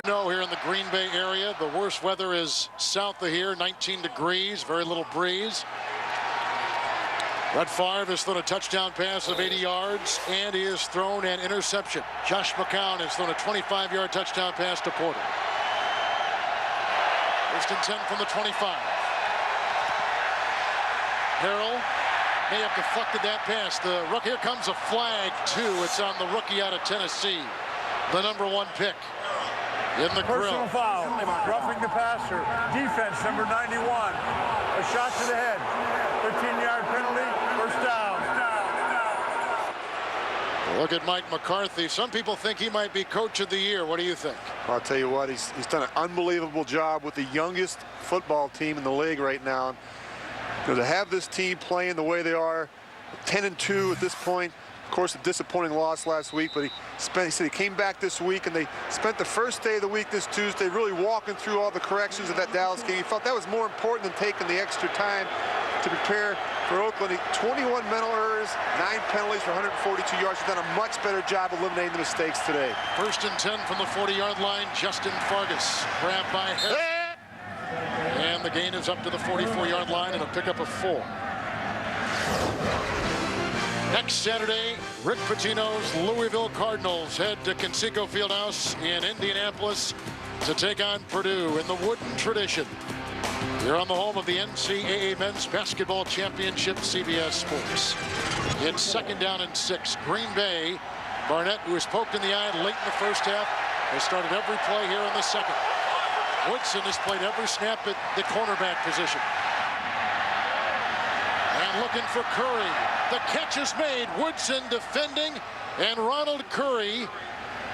Here in the Green Bay area, the worst weather is south of here, 19 degrees, very little breeze. Brett Favre has thrown a touchdown pass of 80 yards, and he has thrown an interception. Josh McCown has thrown a 25-yard touchdown pass to Porter. First and 10 from the 25. Harrell may have deflected that pass. Here comes a flag, too. It's on the rookie out of Tennessee, the #1 pick in the grill.
Personal foul, roughing the passer. Defense, number 91. A shot to the head. 15-yard penalty, first down.
Look at Mike McCarthy. Some people think he might be coach of the year. What do you think?
I'll tell you what, he's done an unbelievable job with the youngest football team in the league right now. You know, to have this team playing the way they are, 10-2 at this point. Of course, a disappointing loss last week, but he said he came back this week, and they spent the first day of the week this Tuesday really walking through all the corrections of that Dallas game. He felt that was more important than taking the extra time to prepare for Oakland. 21 mental errors, 9 penalties for 142 yards. He's done a much better job eliminating the mistakes today.
First and 10 from the 40-yard line. Justin Fargas grabbed by Harris. And the gain is up to the 44-yard line and a pickup of 4. Next Saturday, Rick Pitino's Louisville Cardinals head to Conseco Fieldhouse in Indianapolis to take on Purdue in the Wooden Tradition. You're on the home of the NCAA Men's Basketball Championship, CBS Sports. It's second down and 6. Green Bay, Barnett, who was poked in the eye late in the first half, has started every play here in the second. Woodson has played every snap at the cornerback position. And looking for Curry. The catch is made. Woodson defending, and Ronald Curry,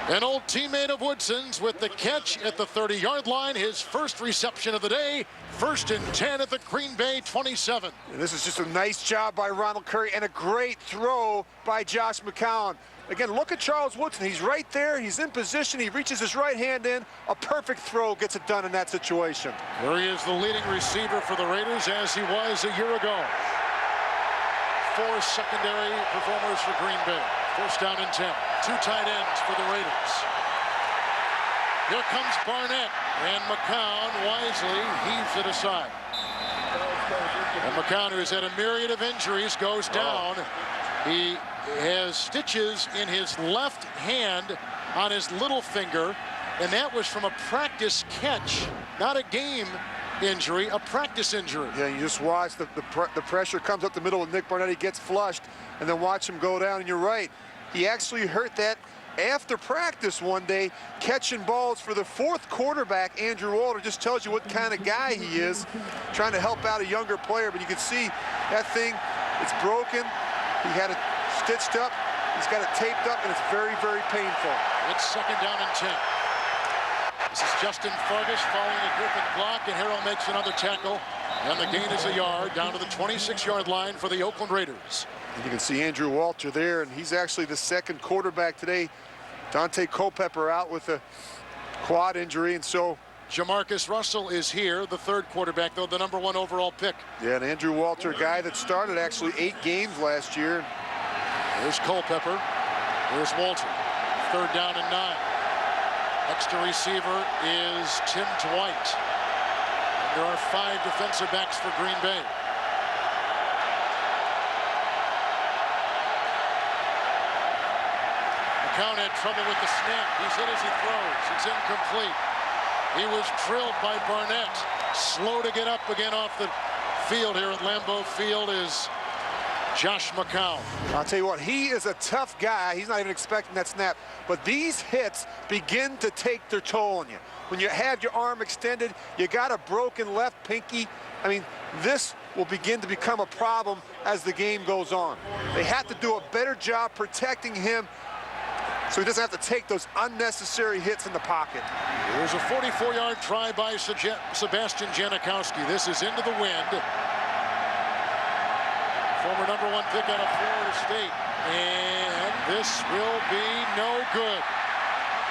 an old teammate of Woodson's, with the catch at the 30-yard line. His first reception of the day. First and 10 at the Green Bay 27.
And this is just a nice job by Ronald Curry and a great throw by Josh McCown. Again, look at Charles Woodson. He's right there. He's in position. He reaches his right hand in. A perfect throw gets it done in that situation.
Curry is the leading receiver for the Raiders, as he was a year ago. 4 secondary performers for Green Bay. First down and 10. 2 tight ends for the Raiders. Here comes Barnett, and McCown wisely heaves it aside. And McCown, who's had a myriad of injuries, goes down. He has stitches in his left hand on his little finger, and that was from a practice catch, not a game injury, a practice injury.
Yeah, you just watch the pressure comes up the middle with Nick Barnett. He gets flushed, and then watch him go down. And you're right, he actually hurt that after practice one day, catching balls for the 4th quarterback, Andrew Walter. Just tells you what kind of guy he is, trying to help out a younger player. But you can see that thing, it's broken. He had it stitched up. He's got it taped up, and it's very, very painful.
It's second down and 10. This is Justin Fargas following a Griffin block, and Harrell makes another tackle. And the gain is a yard down to the 26-yard line for the Oakland Raiders.
And you can see Andrew Walter there, and he's actually the second quarterback today. Dante Culpepper out with a quad injury, and so
Jamarcus Russell is here, the third quarterback, though, the #1 overall pick.
Yeah, and Andrew Walter, a guy that started actually 8 games last year.
There's Culpepper. There's Walter. 3rd down and 9. Next to receiver is Tim Dwight. And there are 5 defensive backs for Green Bay. McCown had trouble with the snap. He's hit as he throws. It's incomplete. He was drilled by Barnett. Slow to get up again off the field here at Lambeau Field is Josh McCown.
I'll tell you what, he is a tough guy. He's not even expecting that snap. But these hits begin to take their toll on you. When you have your arm extended, you got a broken left pinky. I mean, this will begin to become a problem as the game goes on. They have to do a better job protecting him so he doesn't have to take those unnecessary hits in the pocket.
There's a 44-yard try by Sebastian Janikowski. This is into the wind. Former #1 pick out of Florida State. And this will be no good.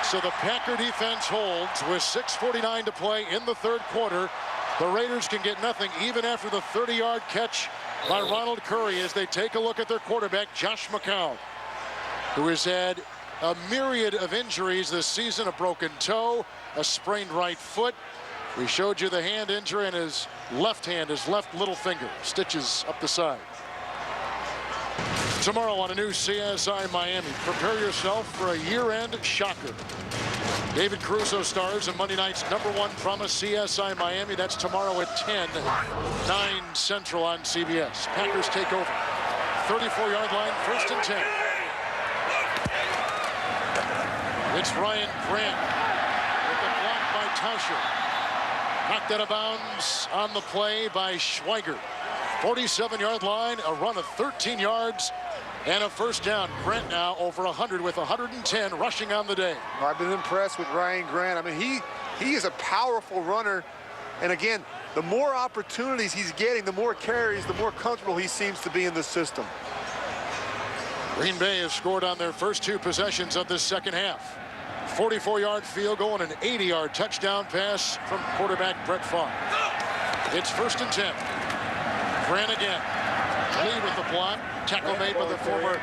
So the Packer defense holds with 6:49 to play in the 3rd quarter. The Raiders can get nothing even after the 30-yard catch by Ronald Curry as they take a look at their quarterback, Josh McCown, who has had a myriad of injuries this season, a broken toe, a sprained right foot. We showed you the hand injury in his left hand, his left little finger, stitches up the side. Tomorrow on a new CSI Miami, prepare yourself for a year-end shocker. David Caruso stars in Monday night's #1 promise, CSI Miami. That's tomorrow at 10, 9 Central on CBS. Packers take over. 34-yard line, 1st and 10. It's Ryan Grant with the block by Tauscher. Knocked out of bounds on the play by Schweiger. 47-yard line, a run of 13 yards, and a 1st down. Grant now over 100 with 110 rushing on the day.
I've been impressed with Ryan Grant. I mean, he is a powerful runner. And again, the more opportunities he's getting, the more carries, the more comfortable he seems to be in the system.
Green Bay has scored on their first 2 possessions of this second half. 44-yard field goal and an 80-yard touchdown pass from quarterback Brett Favre. It's 1st and 10. Grant again. Lee with the block. Tackle made by the former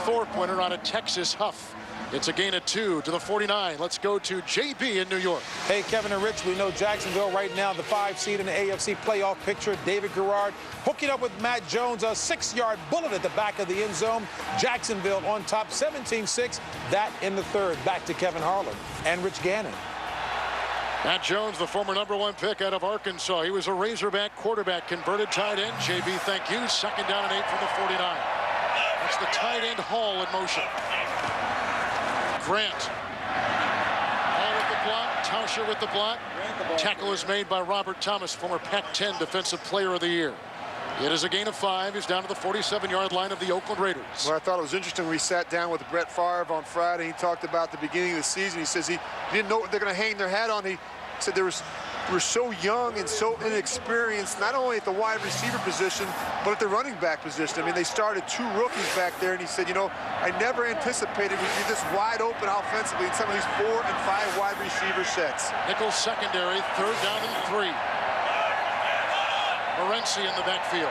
Thorpe winner out of Texas, Huff. It's a gain of 2 to the 49. Let's go to JB in New York.
Hey, Kevin and Rich, we know Jacksonville right now, the 5 seed in the AFC playoff picture. David Garrard hooking up with Matt Jones, a 6-yard bullet at the back of the end zone. Jacksonville on top, 17-6. That in the 3rd. Back to Kevin Harlan and Rich Gannon.
Matt Jones, the former #1 pick out of Arkansas. He was a Razorback quarterback, converted tight end. JB, thank you. 2nd down and 8 from the 49. That's the tight end Hall in motion. Grant. Hall with the block. Tauscher with the block. Tackle is made by Robert Thomas, former Pac-10 Defensive Player of the Year. It is a gain of 5. He's down to the 47-yard line of the Oakland Raiders.
Well, I thought it was interesting. We sat down with Brett Favre on Friday. He talked about the beginning of the season. He says he didn't know what they're going to hang their hat on. He said we're so young and so inexperienced, not only at the wide receiver position, but at the running back position. I mean, they started 2 rookies back there, and he said, you know, I never anticipated we'd be this wide open offensively in some of these 4 and 5 wide receiver sets.
Nickel secondary, 3rd down and 3. Morency in the backfield.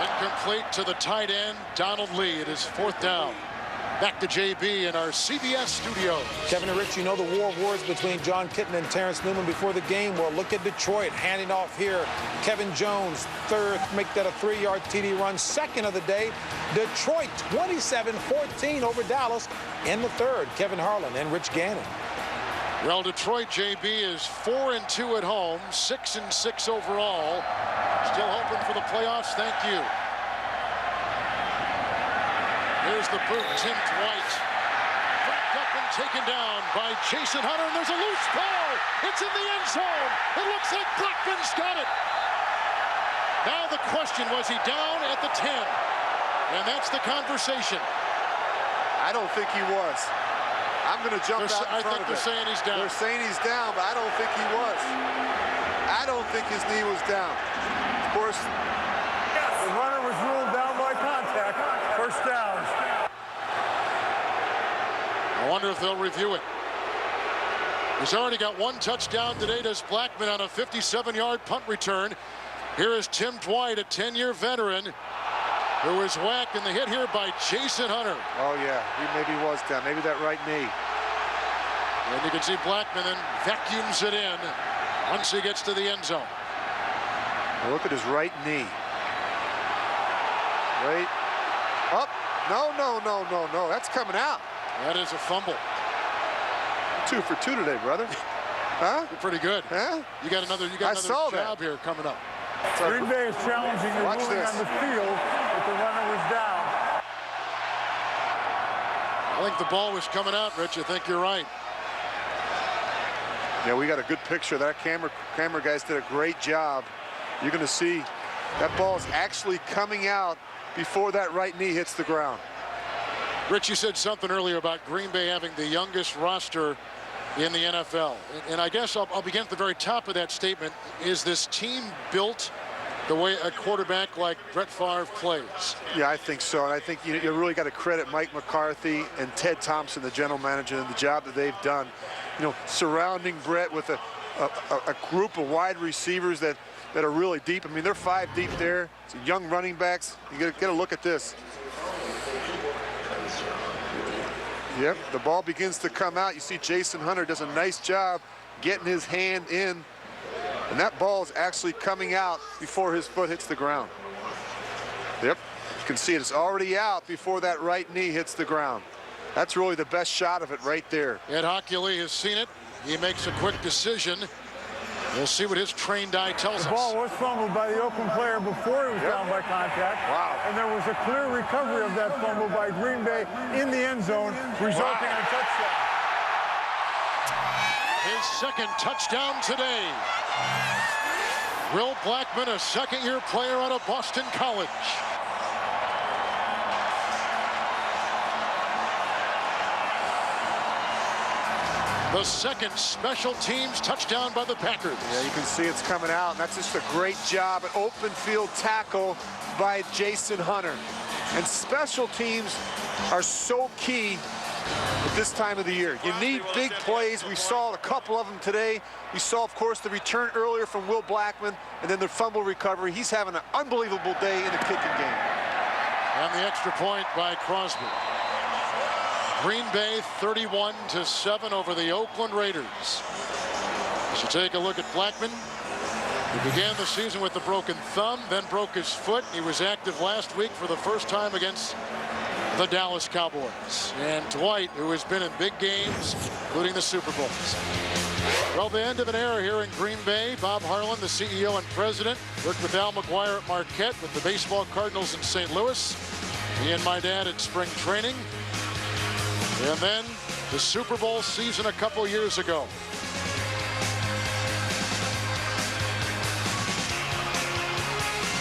Incomplete to the tight end, Donald Lee. It is 4th down. Back to JB in our CBS studio.
Kevin and Rich, you know the war of words between John Kitten and Terrence Newman before the game. Well, look at Detroit handing off here. Kevin Jones, 3rd, make that a 3-yard TD run, 2nd of the day. Detroit 27-14 over Dallas in the 3rd. Kevin Harlan and Rich Gannon.
Well, Detroit, JB, is 4-2 at home, 6-6 overall. Still hoping for the playoffs. Thank you. Here's the boot, Tim Dwight. Picked up and taken down by Jason Hunter, and there's a loose ball. It's in the end zone. It looks like Blackman's got it. Now the question, was he down at the 10? And that's the conversation.
I don't think he was. I'm going to jump out in front of it.
I think they're saying he's down.
They're saying he's down, but I don't think he was. I don't think his knee was down. Of course,
the runner was ruled down by contact. First down.
I wonder if they'll review it. He's already got one touchdown today, does Blackman, on a 57-yard punt return. Here is Tim Dwight, a 10-year veteran, who was whacked in the hit here by Jason Hunter.
Oh, yeah, he maybe was down. Maybe that right knee.
And you can see Blackman then vacuums it in once he gets to the end zone.
Now look at his right knee. Right up. No, no, no, no, no. That's coming out.
That is a fumble.
2 for 2 today, brother. Huh?
You're pretty good.
Huh?
You got another job here coming up.
Green Bay is challenging the ruling on the field, but the runner was down.
I think the ball was coming out, Rich. I think you're right.
Yeah, we got a good picture. That camera guys did a great job. You're going to see that ball is actually coming out before that right knee hits the ground.
Rich, you said something earlier about Green Bay having the youngest roster in the NFL. And I guess I'll begin at the very top of that statement. Is this team built the way a quarterback like Brett Favre plays?
Yeah, I think so. And I think you really got to credit Mike McCarthy and Ted Thompson, the general manager, and the job that they've done. You know, surrounding Brett with a group of wide receivers that are really deep. I mean, they're 5 deep there. Some young running backs. You got to get a look at this. Yep, the ball begins to come out. You see Jason Hunter does a nice job getting his hand in, and that ball is actually coming out before his foot hits the ground. Yep, you can see it's already out before that right knee hits the ground. That's really the best shot of it right there.
Ed Hockley has seen it. He makes a quick decision. We'll see what his trained eye tells us.
The ball was fumbled by the Oakland player before he was down by contact.
Wow.
And there was a clear recovery of that fumble by Green Bay in the end zone, resulting in a touchdown.
His second touchdown today. Will Blackman, a second-year player out of Boston College. The second special teams touchdown by the Packers.
Yeah, you can see it's coming out, and that's just a great job, an open field tackle by Jason Hunter. And special teams are so key at this time of the year. You need big plays. We saw a couple of them today. We saw, of course, the return earlier from Will Blackman, and then the fumble recovery. He's having an unbelievable day in the kicking game.
And the extra point by Crosby. Green Bay 31-7 over the Oakland Raiders. As you take a look at Blackman, he began the season with a broken thumb, then broke his foot. He was active last week for the first time against the Dallas Cowboys. And Dwight, who has been in big games, including the Super Bowls. Well, the end of an era here in Green Bay. Bob Harlan, the CEO and president, worked with Al McGuire at Marquette, with the baseball Cardinals in St. Louis. He and my dad at spring training. And then the Super Bowl season a couple years ago.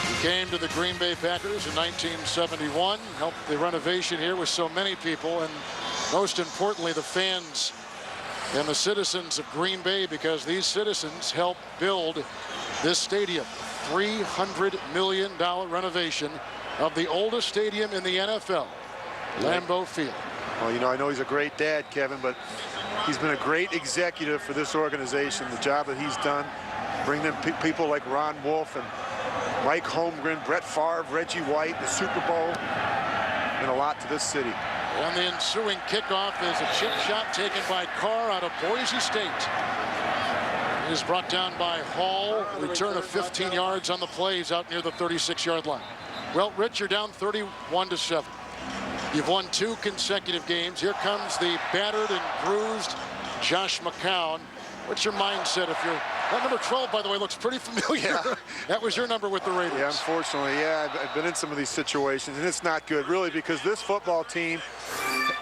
He came to the Green Bay Packers in 1971, helped the renovation here with so many people, and most importantly, the fans and the citizens of Green Bay, because these citizens helped build this stadium. $300 million renovation of the oldest stadium in the NFL, Lambeau Field.
Well, you know, I know he's a great dad, Kevin, but he's been a great executive for this organization. The job that he's done, bringing in people like Ron Wolf and Mike Holmgren, Brett Favre, Reggie White, the Super Bowl, and a lot to this city.
And the ensuing kickoff is a chip shot taken by Carr out of Boise State. It is brought down by Hall. Return of 15 yards on the plays out near the 36-yard line. Well, Rich, you're down 31-7. You've won 2 consecutive games. Here comes the battered and bruised Josh McCown. What's your mindset if you're... That number 12, by the way, looks pretty familiar. Yeah. That was your number with the Raiders.
Yeah, unfortunately, yeah. I've been in some of these situations, and it's not good, really, because this football team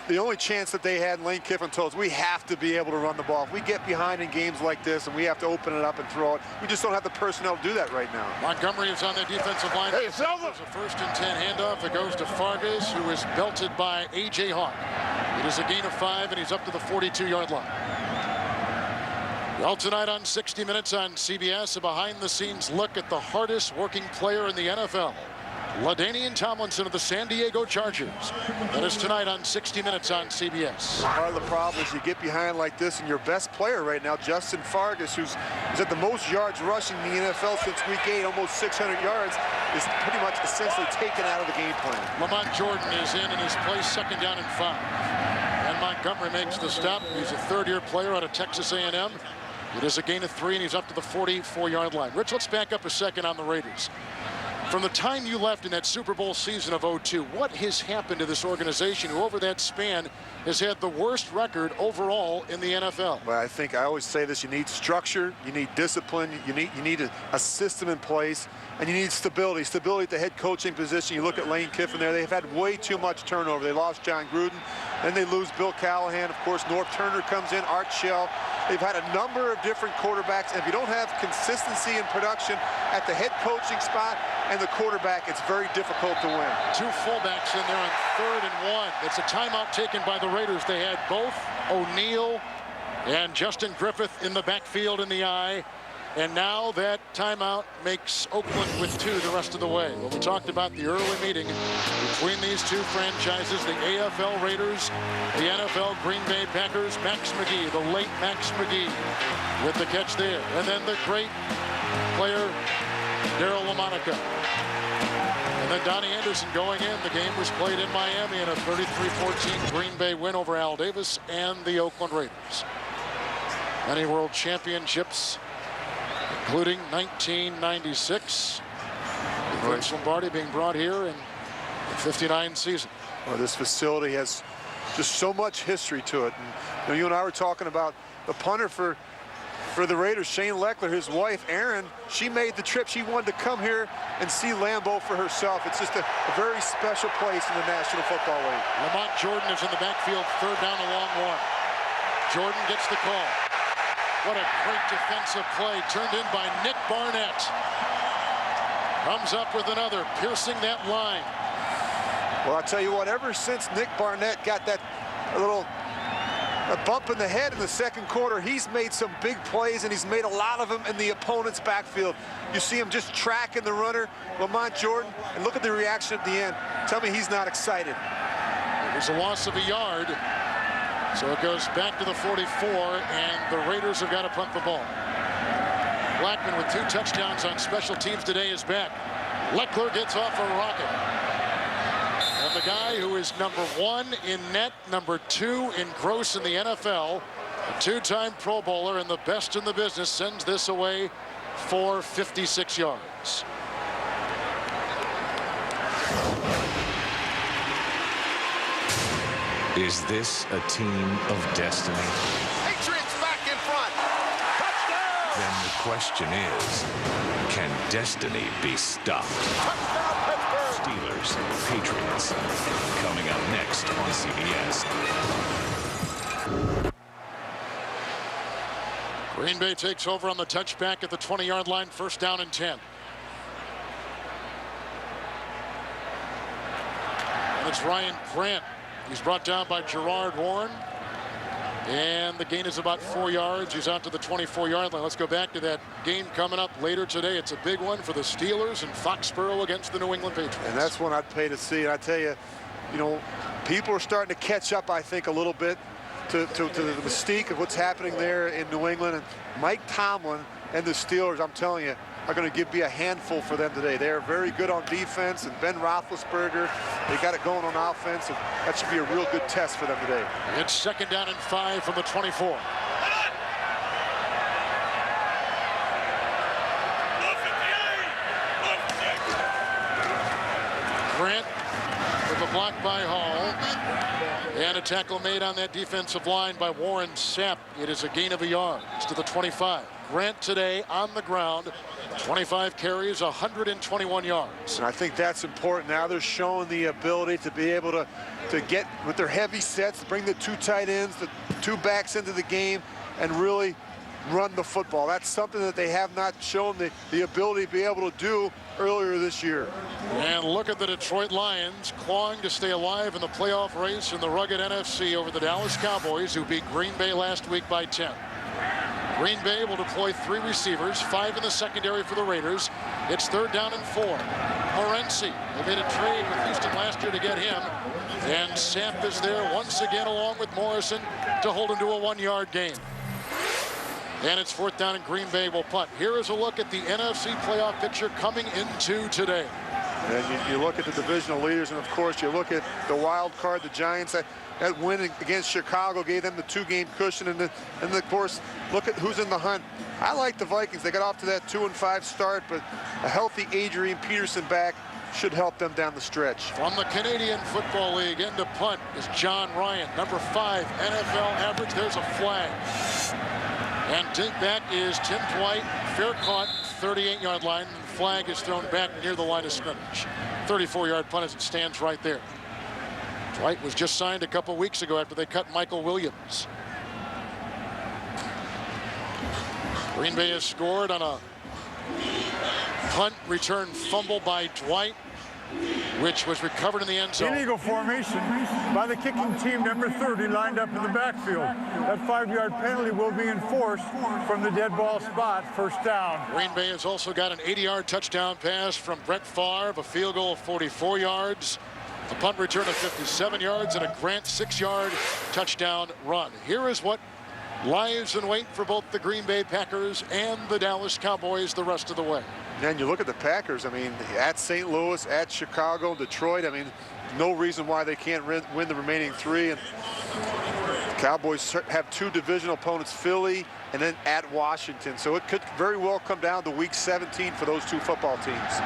the only chance that they had, Lane Kiffin told us, we have to be able to run the ball. If we get behind in games like this and we have to open it up and throw it, we just don't have the personnel to do that right now.
Montgomery is on the defensive line.
Hey,
There's a 1st and 10 handoff. It goes to Fargas, who is belted by A.J. Hawk. It is a gain of 5, and he's up to the 42-yard line. Well, tonight on 60 Minutes on CBS, a behind-the-scenes look at the hardest working player in the NFL, LaDainian Tomlinson of the San Diego Chargers. That is tonight on 60 Minutes on CBS.
Part of the problem is you get behind like this, and your best player right now, Justin Fargas, who's at the most yards rushing in the NFL since week 8, almost 600 yards, is pretty much essentially taken out of the game plan.
Lamont Jordan is in his place, 2nd down and 5. And Montgomery makes the stop. He's a 3rd-year player out of Texas A&M. It is a gain of 3, and he's up to the 44-yard line. Rich, let's back up a second on the Raiders. From the time you left in that Super Bowl season of '02, what has happened to this organization who over that span has had the worst record overall in the NFL?
Well, I think I always say this: you need structure, you need discipline, you need a system in place, and you need stability. Stability at the head coaching position. You look at Lane Kiffin there; they've had way too much turnover. They lost John Gruden, then they lose Bill Callahan. Of course, North Turner comes in, Art Shell. They've had a number of different quarterbacks, and if you don't have consistency in production at the head coaching spot and the quarterback, it's very difficult to win.
2 fullbacks in there on 3rd and 1. It's a timeout taken by the Raiders. They had both O'Neal and Justin Griffith in the backfield in the eye. And now that timeout makes Oakland with 2 the rest of the way. Well, we talked about the early meeting between these 2 franchises, the AFL Raiders, the NFL Green Bay Packers. Max McGee, the late Max McGee, with the catch there. And then the great player, Darryl LaMonica. And then Donnie Anderson going in. The game was played in Miami in a 33-14 Green Bay win over Al Davis and the Oakland Raiders. Many world championships, including 1996. Vince Lombardi being brought here in the 59 season.
Well, this facility has just so much history to it. And, you know, you and I were talking about the punter for the Raiders, Shane Leckler, his wife, Erin. She made the trip. She wanted to come here and see Lambeau for herself. It's just a very special place in the National Football League.
Lamont Jordan is in the backfield, 3rd down, a long one. Jordan gets the call. What a great defensive play, turned in by Nick Barnett. Comes up with another, piercing that line.
Well, I'll tell you what, ever since Nick Barnett got that little bump in the head in the 2nd quarter, he's made some big plays, and he's made a lot of them in the opponent's backfield. You see him just tracking the runner, Lamont Jordan, and look at the reaction at the end. Tell me he's not excited.
It was a loss of a yard. So it goes back to the 44, and the Raiders have got to punt the ball. Blackman with 2 touchdowns on special teams today is back. Leckler gets off a rocket. And the guy who is number 1 in net, number 2 in gross in the NFL, a 2-time Pro Bowler and the best in the business, sends this away for 56 yards.
Is this a team of destiny?
Patriots back in front. Touchdown!
Then the question is, can destiny be stopped?
Touchdown, Pittsburgh!
Steelers, Patriots, coming up next on CBS.
Green Bay takes over on the touchback at the 20-yard line, 1st down and 10. And it's Ryan Grant. He's brought down by Gerard Warren. And the gain is about 4 yards. He's out to the 24-yard line. Let's go back to that game coming up later today. It's a big one for the Steelers in Foxborough against the New England Patriots.
And that's one I'd pay to see. And I tell you, you know, people are starting to catch up, I think, a little bit to the mystique of what's happening there in New England. And Mike Tomlin and the Steelers, I'm telling you, are going to be a handful for them today. They are very good on defense, and Ben Roethlisberger, they got it going on offense, and that should be a real good test for them today.
It's 2nd down and 5 from the 24. Grant with a block by Hall. And a tackle made on that defensive line by Warren Sapp. It is a gain of a yard. It's to the 25. Grant today on the ground 25 carries, 121 yards.
And I think that's important. Now they're showing the ability to be able to get with their heavy sets, to bring the 2 tight ends, the 2 backs into the game, and really run the football. That's something that they have not shown the ability to be able to do earlier this year.
And look at the Detroit Lions clawing to stay alive in the playoff race in the rugged NFC over the Dallas Cowboys, who beat Green Bay last week by 10. Green Bay will deploy 3 receivers, 5 in the secondary for the Raiders. It's 3rd down and 4. Morency, they made a trade with Houston last year to get him. And Sapp is there once again along with Morrison to hold him to a 1-yard gain. And it's 4th down and Green Bay will punt. Here is a look at the NFC playoff picture coming into today.
And you look at the divisional leaders, and of course you look at the wild card, the Giants. That win against Chicago gave them the 2-game cushion, and of course look at who's in the hunt. I like the Vikings. They got off to that 2-5 start, but a healthy Adrian Peterson back should help them down the stretch.
From the Canadian Football League, into punt is John Ryan, number 5 NFL average. There's a flag. And back is Tim Dwight, fair caught, 38-yard line. The flag is thrown back near the line of scrimmage. 34-yard punt as it stands right there. Dwight was just signed a couple weeks ago after they cut Michael Williams. Green Bay has scored on a punt return fumble by Dwight, which was recovered in the end zone.
Illegal formation by the kicking team, number 30, lined up in the backfield. That 5-yard penalty will be enforced from the dead ball spot, 1st down.
Green Bay has also got an 80-yard touchdown pass from Brett Favre, a field goal of 44 yards, a punt return of 57 yards, and a Grant 6-yard touchdown run. Here is what lies in wait for both the Green Bay Packers and the Dallas Cowboys the rest of the way.
And you look at the Packers, I mean, at St. Louis, at Chicago, Detroit, I mean, no reason why they can't win the remaining 3. And the Cowboys have 2 divisional opponents, Philly and then at Washington. So it could very well come down to week 17 for those 2 football teams.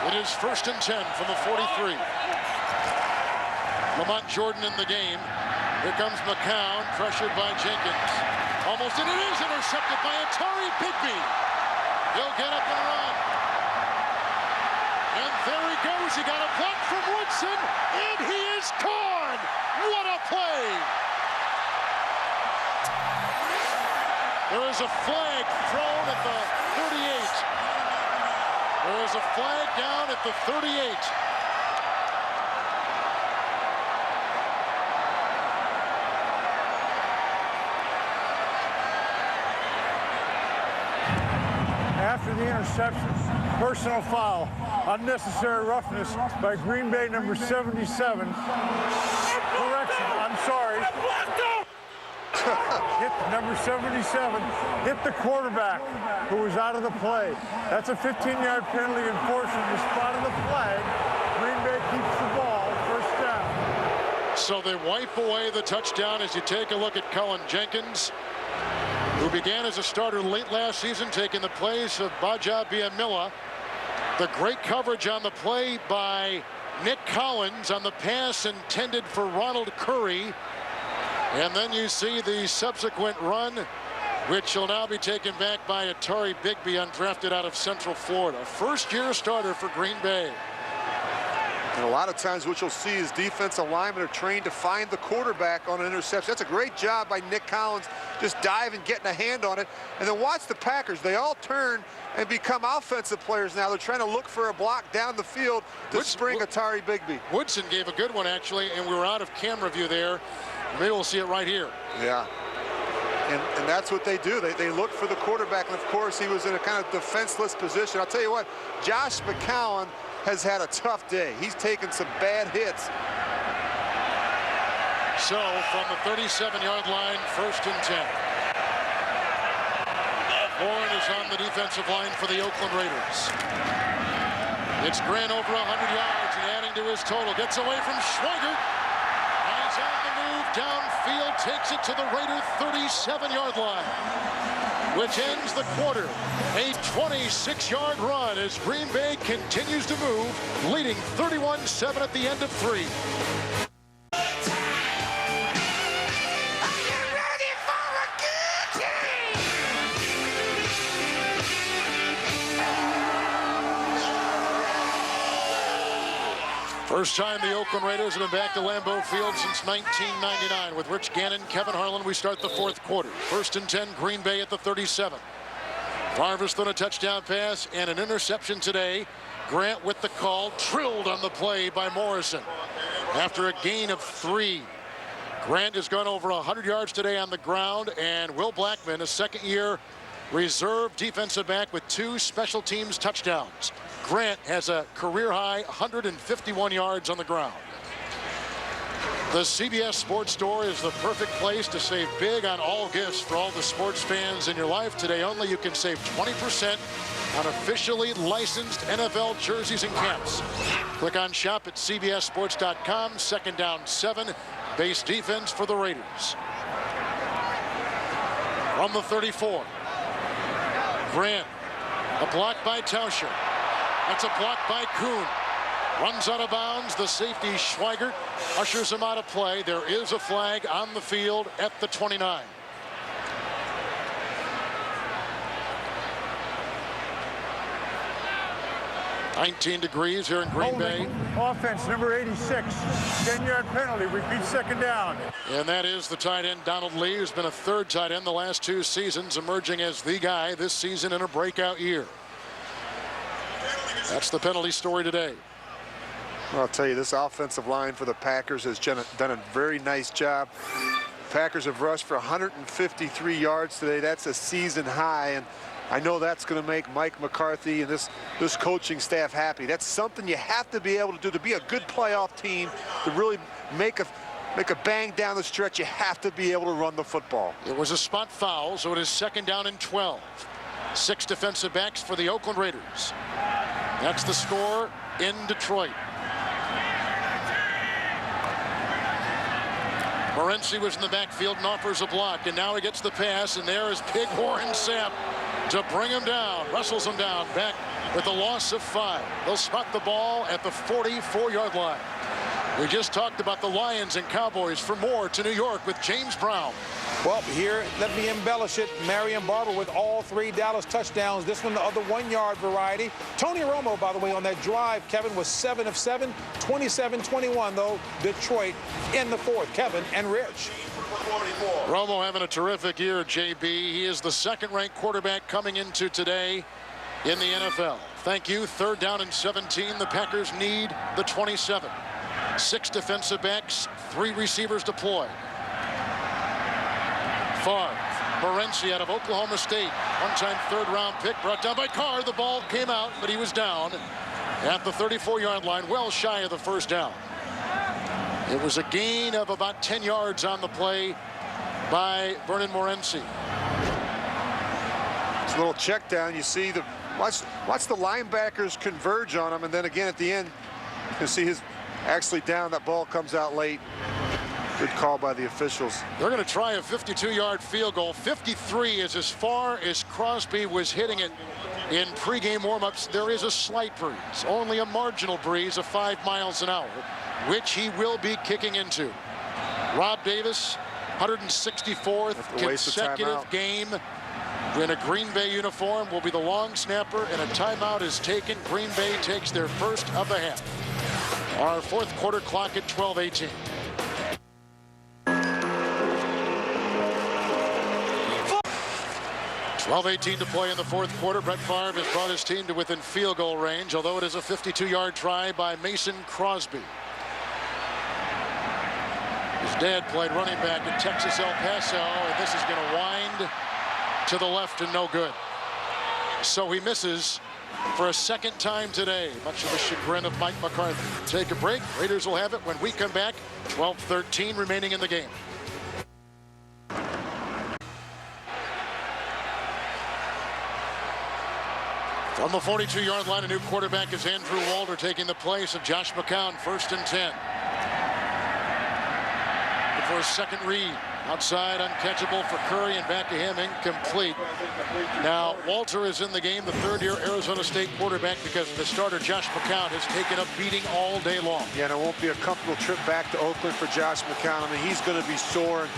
It is 1st and 10 from the 43. Lamont Jordan in the game. Here comes McCown, pressured by Jenkins. Almost, and it is intercepted by Atari Bigby. He'll get up and run. And there he goes. He got a block from Woodson, and he is gone. What a play. There is a flag thrown at the 38. There is a flag down at the 38.
After the interception, personal foul, unnecessary roughness by Green Bay number 77. Correction, I'm sorry. Hit number 77, hit the quarterback who was out of the play. That's a 15-yard penalty enforced from the spot of the flag. Green Bay keeps the ball, 1st down.
So they wipe away the touchdown as you take a look at Cullen Jenkins, who began as a starter late last season, taking the place of Baja Biamila. The great coverage on the play by Nick Collins on the pass intended for Ronald Curry. And then you see the subsequent run, which will now be taken back by Atari Bigby, undrafted out of Central Florida. 1st-year starter for Green Bay.
And a lot of times what you'll see is defensive linemen are trained to find the quarterback on an interception. That's a great job by Nick Collins, just diving, getting a hand on it. And then watch the Packers. They all turn and become offensive players now. They're trying to look for a block down the field to spring Atari Bigby.
Woodson gave a good one, actually, and we were out of camera view there. Maybe we'll see it right here.
Yeah. And that's what they do. They look for the quarterback. And, of course, he was in a kind of defenseless position. I'll tell you what, Josh McCown has had a tough day. He's taken some bad hits.
So from the 37-yard line, 1st and 10. Bourne is on the defensive line for the Oakland Raiders. It's Grant over 100 yards and adding to his total. Gets away from Schweigert. And he's on the move downfield, takes it to the Raider 37-yard line, which ends the quarter. A 26-yard run as Green Bay continues to move, leading 31-7 at the end of 3. First time the Oakland Raiders have been back to Lambeau Field since 1999. With Rich Gannon, Kevin Harlan, we start the fourth quarter. 1st and 10, Green Bay at the 37. Favre's thrown a touchdown pass and an interception today. Grant with the call, drilled on the play by Morrison. After a gain of 3. Grant has gone over 100 yards today on the ground, and Will Blackman, a second-year reserve defensive back with 2 special teams touchdowns. Grant has a career-high 151 yards on the ground. The CBS Sports Store is the perfect place to save big on all gifts for all the sports fans in your life. Today only, you can save 20% on officially licensed NFL jerseys and caps. Click on shop at cbssports.com. 2nd down 7. Base defense for the Raiders. From the 34. Grant. A block by Tauscher. That's a block by Kuhn. Runs out of bounds. The safety Schweigert ushers him out of play. There is a flag on the field at the 29. "19 degrees here in Green Bay."
Offense, number 86. 10-yard penalty. Repeat 2nd down.
And that is the tight end, Donald Lee, who's been a 3rd tight end the last 2 seasons, emerging as the guy this season in a breakout year. That's the penalty story today.
Well, I'll tell you, this offensive line for the Packers has done a very nice job. Packers have rushed for 153 yards today. That's a season high, and I know that's going to make Mike McCarthy and this coaching staff happy. That's something you have to be able to do to be a good playoff team, to really make a bang down the stretch. You have to be able to run the football.
It was a spot foul, so it is 2nd down and 12. 6 defensive backs for the Oakland Raiders. That's the score in Detroit. Morency was in the backfield and offers a block, and now he gets the pass, and there is Bighorn Sapp to bring him down. Wrestles him down, back with a loss of 5. They'll spot the ball at the 44-yard line. We just talked about the Lions and Cowboys. For more, to New York with James Brown.
Well, here, let me embellish it. Marion Barber with all 3 Dallas touchdowns. This one, the other 1-yard variety. Tony Romo, by the way, on that drive, Kevin, was 7 of 7. 27-21, though, Detroit in the 4th. Kevin and Rich.
Romo having a terrific year, JB. He is the 2nd-ranked quarterback coming into today in the NFL. Thank you. 3rd down and 17. The Packers need the 27. 6 defensive backs, 3 receivers deployed. Favre, Morency out of Oklahoma State. One-time 3rd-round pick brought down by Carr. The ball came out, but he was down at the 34-yard line, well shy of the 1st down. It was a gain of about 10 yards on the play by Vernon Morency.
It's a little check down. You see watch the linebackers converge on him, and then again at the end, you see his actually down. That ball comes out late. Good call by the officials.
They're going to try a 52-yard field goal. 53 is as far as Crosby was hitting it in pregame warmups. There is a slight breeze, only a marginal breeze of 5 miles an hour, which he will be kicking into. Rob Davis, 164th consecutive game in a Green Bay uniform, will be the long snapper, and a timeout is taken. Green Bay takes their first of the half. Our 4th quarter clock at 12:18. 12:18 to play in the 4th quarter. Brett Favre has brought his team to within field goal range, although it is a 52-yard try by Mason Crosby. His dad played running back at Texas El Paso, and this is going to wind to the left and no good. So he misses for a 2nd time today, much to the chagrin of Mike McCarthy. Take a break. Raiders will have it when we come back. 12:13 remaining in the game. From the 42-yard line, a new quarterback is Andrew Walter, taking the place of Josh McCown. 1st and 10. For his 2nd read. Outside, uncatchable for Curry, and back to him, incomplete. Now, Walter is in the game, the third-year Arizona State quarterback, because the starter, Josh McCown, has taken a beating all day long.
Yeah, and it won't be a comfortable trip back to Oakland for Josh McCown. I mean, he's going to be sore.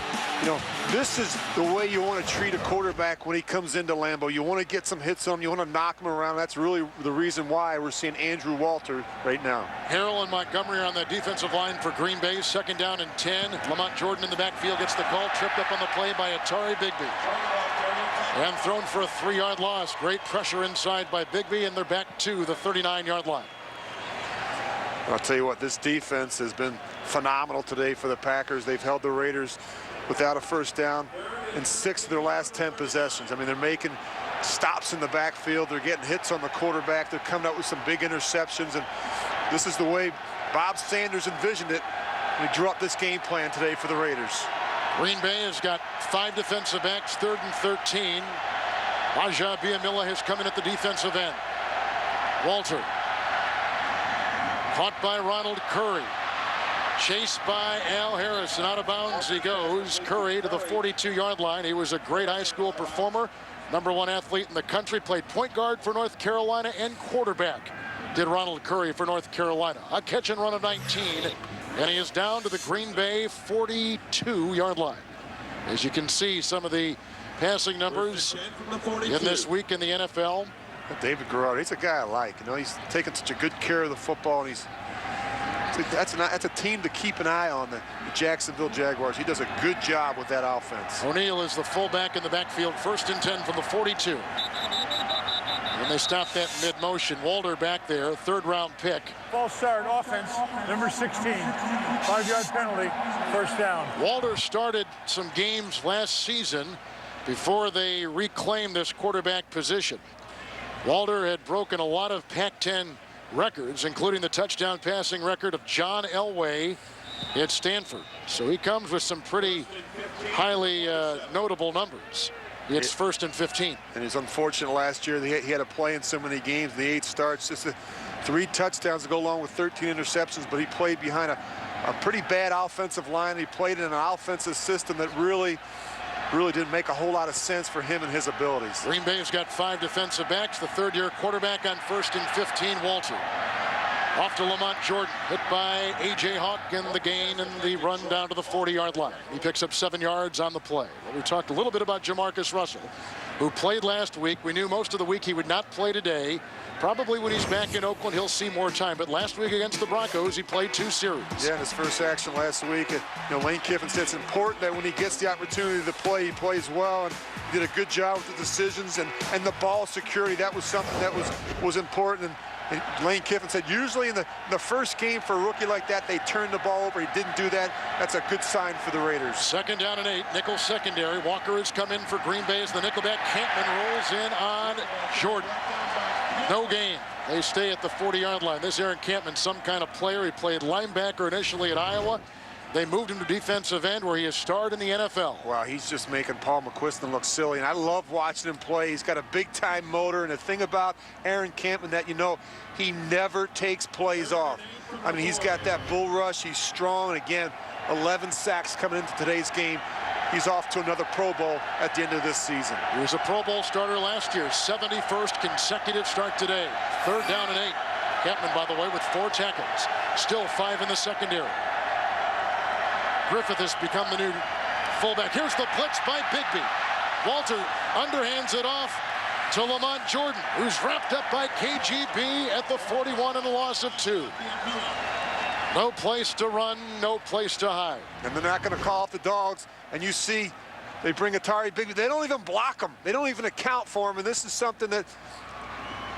You know, this is the way you want to treat a quarterback when he comes into Lambeau. You want to get some hits on him. You want to knock him around. That's really the reason why we're seeing Andrew Walter right now. Harrell and Montgomery are on the defensive line for Green Bay. Second down and 10. Lamont Jordan in the backfield gets the call. Tripped up on the play by Atari Bigby. And thrown for a 3-yard loss. Great pressure inside by Bigby, and they're back to the 39-yard line. I'll tell you what, this defense has been phenomenal today for the Packers. They've held the Raiders without a first down in 6 of their last 10 possessions. I mean, they're making stops in the backfield. They're getting hits on the quarterback. They're coming up with some big interceptions, and this is the way Bob Sanders envisioned it when he drew up this game plan today for the Raiders. Green Bay has got 5 defensive backs, 3rd and 13. Aja Biamila has come in at the defensive end. Walter. Caught by Ronald Curry. Chased by Al Harris, and out of bounds he goes. Curry to the 42-yard line. He was a great high school performer. #1 athlete in the country. Played point guard for North Carolina and quarterback. Did Ronald Curry for North Carolina. A catch and run of 19. And he is down to the Green Bay 42-yard line. As you can see, some of the passing numbers in this week in the NFL. David Garrard, he's a guy I like. You know, he's taking such a good care of the football, and that's a team to keep an eye on, the Jacksonville Jaguars. He does a good job with that offense. O'Neal is the fullback in the backfield, 1st and 10 from the 42. And they stop that mid-motion. Walter back there, 3rd-round pick.
False start offense, number 16. 5-yard penalty, first down.
Walter started some games last season before they reclaimed this quarterback position. Walter had broken a lot of Pac-10 records, including the touchdown passing record of John Elway at Stanford. So he comes with some pretty highly notable numbers. It's 1st and 15. And he's unfortunate last year. He had to play in so many games. The 8 starts, just 3 touchdowns to go along with 13 interceptions, but he played behind a pretty bad offensive line. He played in an offensive system that really didn't make a whole lot of sense for him and his abilities. Green Bay's got 5 defensive backs. The 3rd-year quarterback on 1st and 15, Walter. Off to Lamont Jordan, hit by A.J. Hawk in the gain and the run down to the 40-yard line. He picks up 7 yards on the play. Well, we talked a little bit about Jamarcus Russell, who played last week. We knew most of the week he would not play today. Probably when he's back in Oakland, he'll see more time. But last week against the Broncos, he played 2 series. Yeah, in his first action last week, Lane Kiffin said it's important that when he gets the opportunity to play, he plays well. And did a good job with the decisions and the ball security. That was something that was important. And Lane Kiffin said usually in the first game for a rookie like that, they turn the ball over. He didn't do that. That's a good sign for the Raiders. 2nd down and 8. Nickel secondary. Walker has come in for Green Bay as the nickelback. Campman rolls in on Jordan. No gain. They stay at the 40-yard line. This Aaron Campman, some kind of player. He played linebacker initially at Iowa. They moved him to defensive end, where he has starred in the NFL. Wow, he's just making Paul McQuiston look silly, and I love watching him play. He's got a big-time motor, and the thing about Aaron Campman that he never takes plays off. I mean, he's got that bull rush. He's strong, and again, 11 sacks coming into today's game. He's off to another Pro Bowl at the end of this season. He was a Pro Bowl starter last year, 71st consecutive start today. 3rd down and 8. Campman, by the way, with 4 tackles. Still 5 in the secondary. Griffith has become the new fullback. Here's the blitz by Bigby. Walter underhands it off to Lamont Jordan, who's wrapped up by KGB at the 41 and a loss of 2. No place to run, no place to hide. And they're not going to call off the dogs. And you see they bring Atari Bigby. They don't even block him. They don't even account for him. And this is something that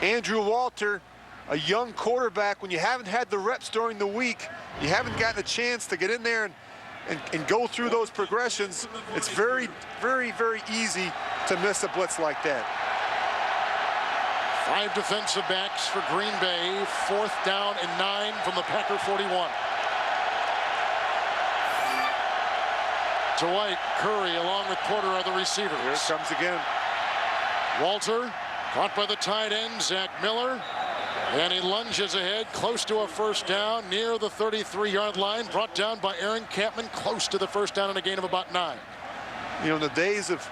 Andrew Walter, a young quarterback, when you haven't had the reps during the week, you haven't gotten a chance to get in there and go through those progressions, it's very, very, very easy to miss a blitz like that. 5 defensive backs for Green Bay. 4th down and 9 from the Packer 41. To White, Curry, along with Porter are the receivers. Here it comes again. Walter, caught by the tight end, Zach Miller. And he lunges ahead, close to a first down, near the 33-yard line, brought down by Aaron Campman, close to the first down in a gain of about 9.
you know, in the days of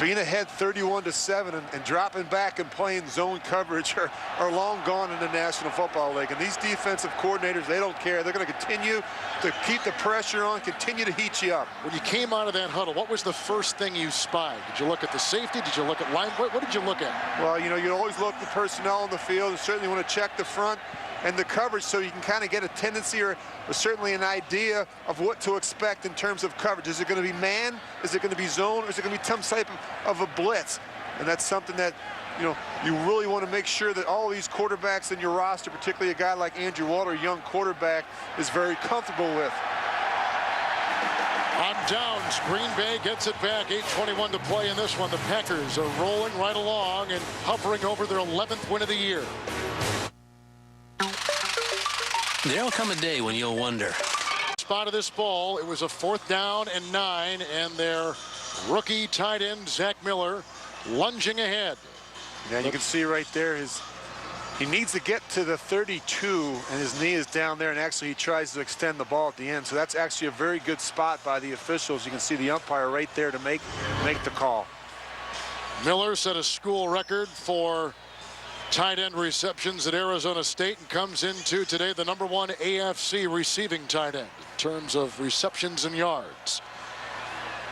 being ahead 31-7 and dropping back and playing zone coverage are long gone in the National Football League. And these defensive coordinators, they don't care. They're going to continue to keep the pressure on, continue to heat you up.
When you came out of that huddle, what was the first thing you spied? Did you look at the safety? Did you look at line? What did you look at?
Well, you know, you always look at the personnel on the field and certainly want to check the front and the coverage so you can kind of get a tendency or certainly an idea of what to expect in terms of coverage. Is it going to be man? Is it going to be zone? Or is it going to be some type of a blitz? And that's something that, you know, you really want to make sure that all these quarterbacks in your roster, particularly a guy like Andrew Walter, a young quarterback, is very comfortable with.
On downs, Green Bay gets it back. 8:21 to play in this one. The Packers are rolling right along and hovering over their 11th win of the year.
There'll come a day when you'll wonder.
Spot of this ball, it was a 4th down and 9, and their rookie tight end, Zach Miller, lunging ahead.
Yeah, you can see right there he needs to get to the 32, and his knee is down there, and actually he tries to extend the ball at the end. So that's actually a very good spot by the officials. You can see the umpire right there to make the call.
Miller set a school record for tight end receptions at Arizona State and comes into today the #1 AFC receiving tight end in terms of receptions and yards.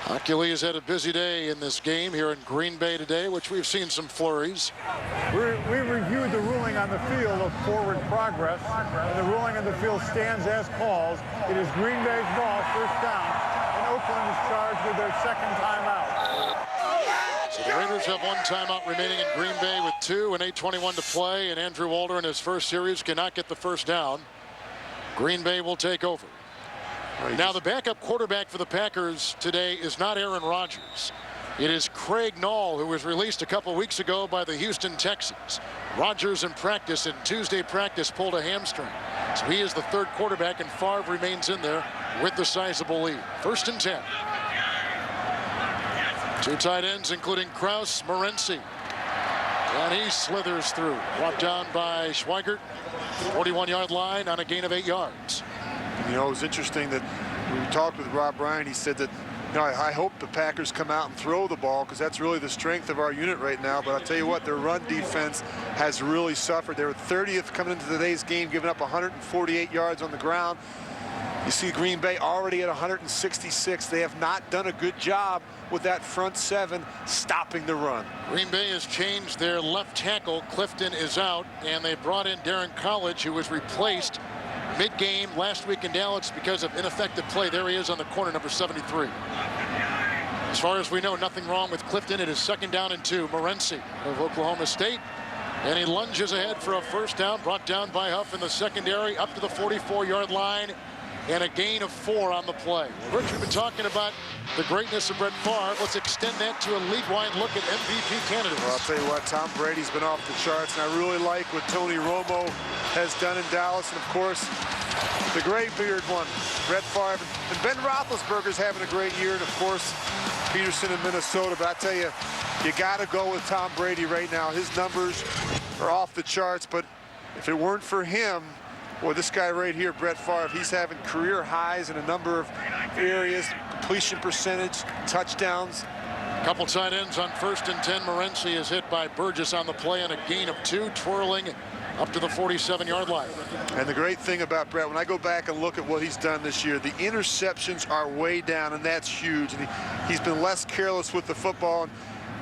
Hochuli has had a busy day in this game here in Green Bay today, which we've seen some flurries.
We reviewed the ruling on the field of forward progress, and the ruling on the field stands as called. It is Green Bay's ball, 1st down, and Oakland is charged with their 2nd timeout.
So the Raiders have 1 timeout remaining in Green Bay with 2 and 8:21 to play, and Andrew Walter in his first series cannot get the 1st down. Green Bay will take over. Now the backup quarterback for the Packers today is not Aaron Rodgers. It is Craig Nall, who was released a couple weeks ago by the Houston Texans. Rodgers in Tuesday practice pulled a hamstring. So he is the 3rd quarterback, and Favre remains in there with the sizable lead. 1st and 10. 2 tight ends, including Kraus, Morency. And he slithers through. Brought down by Schweigert. 41-yard line on a gain of 8 yards.
You know, it was interesting that when we talked with Rob Ryan, he said that, you know, I hope the Packers come out and throw the ball because that's really the strength of our unit right now. But I'll tell you what, their run defense has really suffered. They were 30th coming into today's game, giving up 148 yards on the ground. You see Green Bay already at 166. They have not done a good job with that front 7 stopping the run.
Green Bay has changed their left tackle. Clifton is out, and they brought in Darren College, who was replaced mid-game last week in Dallas because of ineffective play. There he is on the corner, number 73. As far as we know, nothing wrong with Clifton. It is 2nd down and 2. Morency of Oklahoma State. And he lunges ahead for a 1st down, brought down by Huff in the secondary, up to the 44-yard line, and a gain of 4 on the play. Rich, we've been talking about the greatness of Brett Favre. Let's extend that to a league-wide look at MVP candidates.
Well, I'll tell you what, Tom Brady's been off the charts, and I really like what Tony Romo has done in Dallas. And, of course, the gray-beard one, Brett Favre. And Ben Roethlisberger's having a great year, and, of course, Peterson in Minnesota. But I tell you, you got to go with Tom Brady right now. His numbers are off the charts, but if it weren't for him, boy, this guy right here, Brett Favre, he's having career highs in a number of areas, completion percentage, touchdowns.
Couple tight ends on 1st and 10. Morency is hit by Burgess on the play on a gain of 2, twirling up to the 47-yard line.
And the great thing about Brett, when I go back and look at what he's done this year, the interceptions are way down, and that's huge. And he's been less careless with the football. And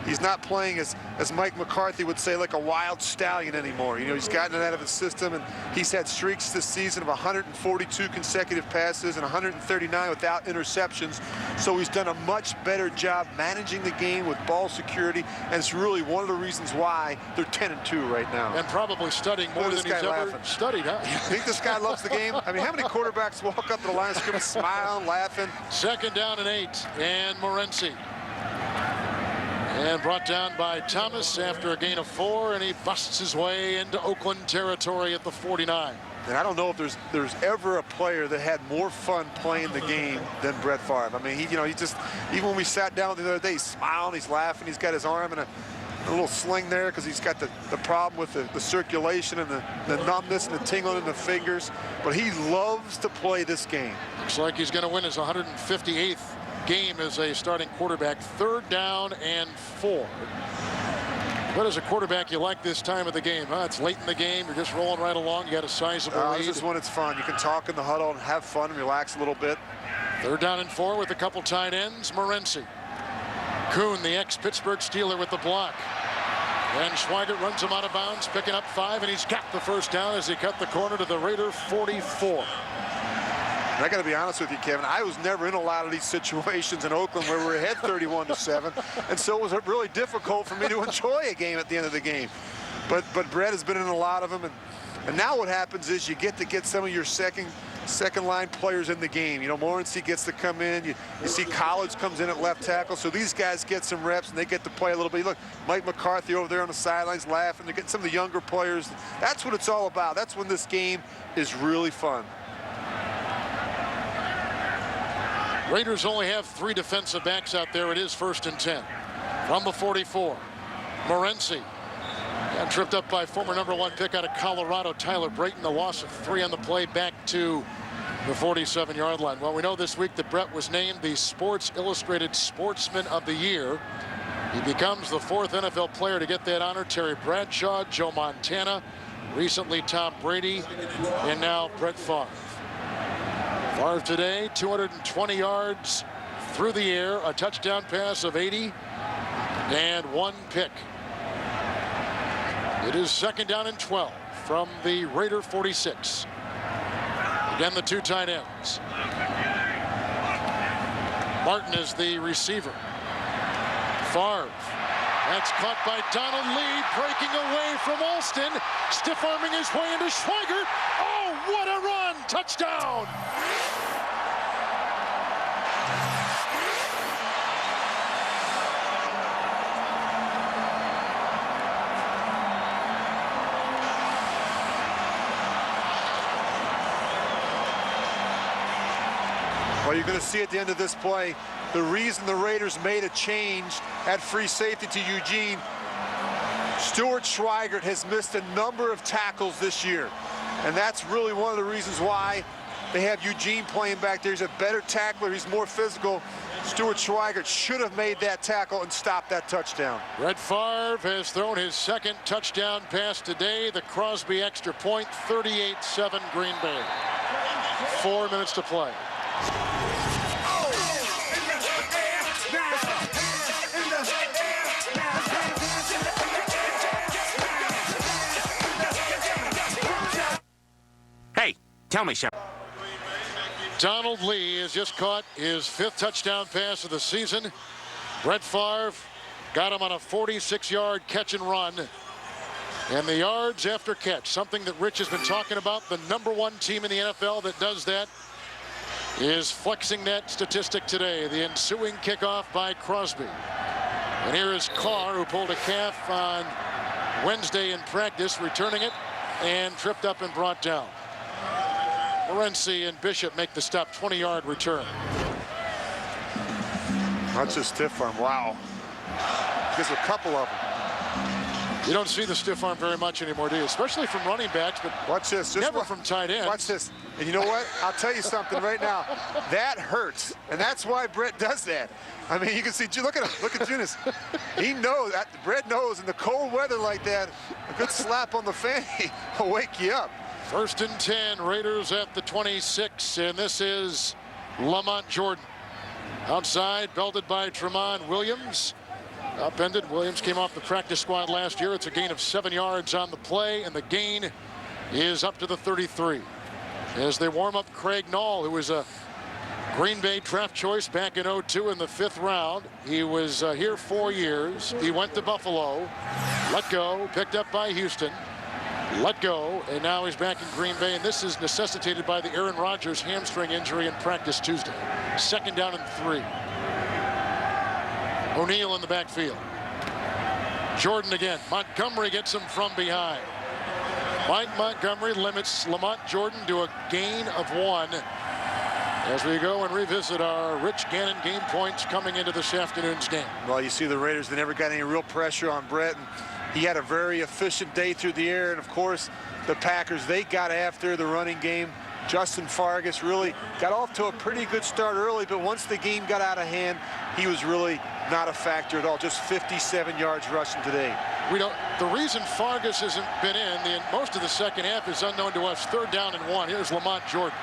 he's not playing, as Mike McCarthy would say, like a wild stallion anymore. You know, he's gotten it out of his system, and he's had streaks this season of 142 consecutive passes and 139 without interceptions. So he's done a much better job managing the game with ball security, and it's really one of the reasons why they're 10-2 right now.
And probably studying more than he's ever studied, huh?
You think this guy loves the game? I mean, how many quarterbacks walk up to the line of scrimmage smiling, laughing?
2nd down and 8, and Morency. And brought down by Thomas after a gain of 4, and he busts his way into Oakland territory at the 49.
And I don't know if there's ever a player that had more fun playing the game than Brett Favre. I mean, he just, even when we sat down the other day, he's smiling, he's laughing, he's got his arm in a little sling there because he's got the problem with the circulation and the numbness and the tingling in the fingers. But he loves to play this game.
Looks like he's going to win his 158th game as a starting quarterback. 3rd down and 4. What as a quarterback you like this time of the game? Huh? It's late in the game. You're just rolling right along. You got a sizable lead.
This is when it's fun. You can talk in the huddle and have fun and relax a little bit.
3rd down and 4 with a couple tight ends. Morency. Kuhn, the ex-Pittsburgh Steeler, with the block. And Schweigert runs him out of bounds, picking up 5, and he's got the 1st down as he cut the corner to the Raider 44.
And I got to be honest with you, Kevin, I was never in a lot of these situations in Oakland where we're ahead 31-7, and so it was really difficult for me to enjoy a game at the end of the game. But Brett has been in a lot of them, and now what happens is you get to get some of your second line players in the game. You know, Morency gets to come in. You see College comes in at left tackle, so these guys get some reps and they get to play a little bit. Look, Mike McCarthy over there on the sidelines laughing. They're getting some of the younger players. That's what it's all about. That's when this game is really fun.
Raiders only have 3 defensive backs out there. It is 1st and 10 from the 44. Morency got tripped up by former #1 pick out of Colorado, Tyler Brayton. A loss of 3 on the play, back to the 47-yard line. Well, we know this week that Brett was named the Sports Illustrated Sportsman of the Year. He becomes the 4th NFL player to get that honor. Terry Bradshaw, Joe Montana, recently Tom Brady, and now Brett Favre. Favre today, 220 yards through the air, a touchdown pass of 80, and 1 pick. It is 2nd down and 12 from the Raider 46. Again, the 2 tight ends. Martin is the receiver. Favre. That's caught by Donald Lee, breaking away from Alston, stiff-arming his way into Schweigert. Oh, what a run! Touchdown!
Well, you're going to see at the end of this play, the reason the Raiders made a change at free safety to Eugene. Stuart Schweigert has missed a number of tackles this year, and that's really one of the reasons why they have Eugene playing back there. He's a better tackler. He's more physical. Stuart Schweigert should have made that tackle and stopped that touchdown.
Brett Favre has thrown his 2nd touchdown pass today. The Crosby extra point, 38-7 Green Bay. 4 minutes to play.
Hey, tell me, Shep.
Donald Lee has just caught his 5th touchdown pass of the season. Brett Favre got him on a 46-yard catch and run. And the yards after catch, something that Rich has been talking about, the #1 team in the NFL that does that, is flexing that statistic today. The ensuing kickoff by Crosby. And here is Carr, who pulled a calf on Wednesday in practice, returning it, and tripped up and brought down. Morency and Bishop make the stop, 20-yard return.
That's a stiff arm. Wow. There's a couple of them.
You don't see the stiff arm very much anymore, do you? Especially from running backs, but
watch this.
Never from tight ends.
Watch this. And you know what? I'll tell you something right now. That hurts. And that's why Brett does that. I mean, you can see, look at him. Look at Junis. He knows. Brett knows in the cold weather like that, a good slap on the fanny will wake you up.
1st and 10, Raiders at the 26, and this is Lamont Jordan. Outside, belted by Tramon Williams. Upended. Williams came off the practice squad last year. It's a gain of 7 yards on the play, and the gain is up to the 33. As they warm up Craig Nall, who was a Green Bay draft choice back in '02 in the 5th round. He was here 4 years. He went to Buffalo, let go, picked up by Houston, let go, and now he's back in Green Bay. And this is necessitated by the Aaron Rodgers hamstring injury in practice Tuesday. 2nd down and 3. O'Neal in the backfield. Jordan again. Montgomery gets him from behind. Mike Montgomery limits Lamont Jordan to a gain of 1. As we go and revisit our Rich Gannon game points coming into this afternoon's game.
Well, you see the Raiders, they never got any real pressure on Brett. And he had a very efficient day through the air. And, of course, the Packers, they got after the running game Justin Fargas really got off to a pretty good start early, but once the game got out of hand, he was really not a factor at all. Just 57 yards rushing today.
The reason Fargas hasn't been in most of the second half is unknown to us. 3rd down and 1. Here's Lamont Jordan.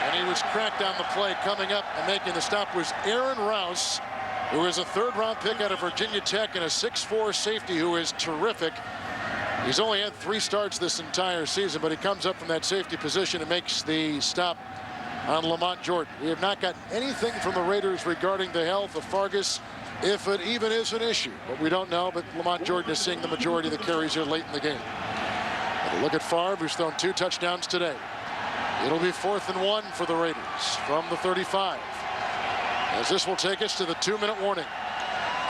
And he was cracked on the play. Coming up and making the stop was Aaron Rouse, who is a 3rd-round pick out of Virginia Tech and a 6'4" safety who is terrific. He's only had 3 starts this entire season, but he comes up from that safety position and makes the stop on Lamont Jordan. We have not got anything from the Raiders regarding the health of Fargas, if it even is an issue. But we don't know, but Lamont Jordan is seeing the majority of the carries here late in the game. But look at Favre, who's thrown 2 touchdowns today. It'll be 4th and 1 for the Raiders from the 35. As this will take us to the 2-minute warning.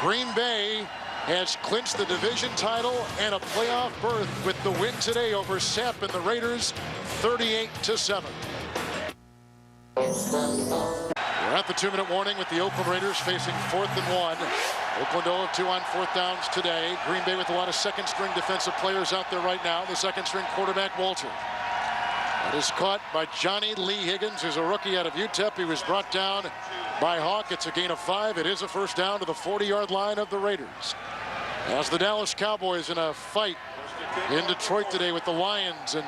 Green Bay has clinched the division title and a playoff berth with the win today over Sap and the Raiders, 38-7. We're at the 2-minute warning with the Oakland Raiders facing 4th and 1. Oakland 0 of 2 on 4th downs today. Green Bay with a lot of second-string defensive players out there right now. The second-string quarterback, Walter. That is caught by Johnny Lee Higgins, who's a rookie out of UTEP. He was brought down by Hawk. It's a gain of 5. It is a first down to the 40-yard line of the Raiders. As the Dallas Cowboys in a fight in Detroit today with the Lions, and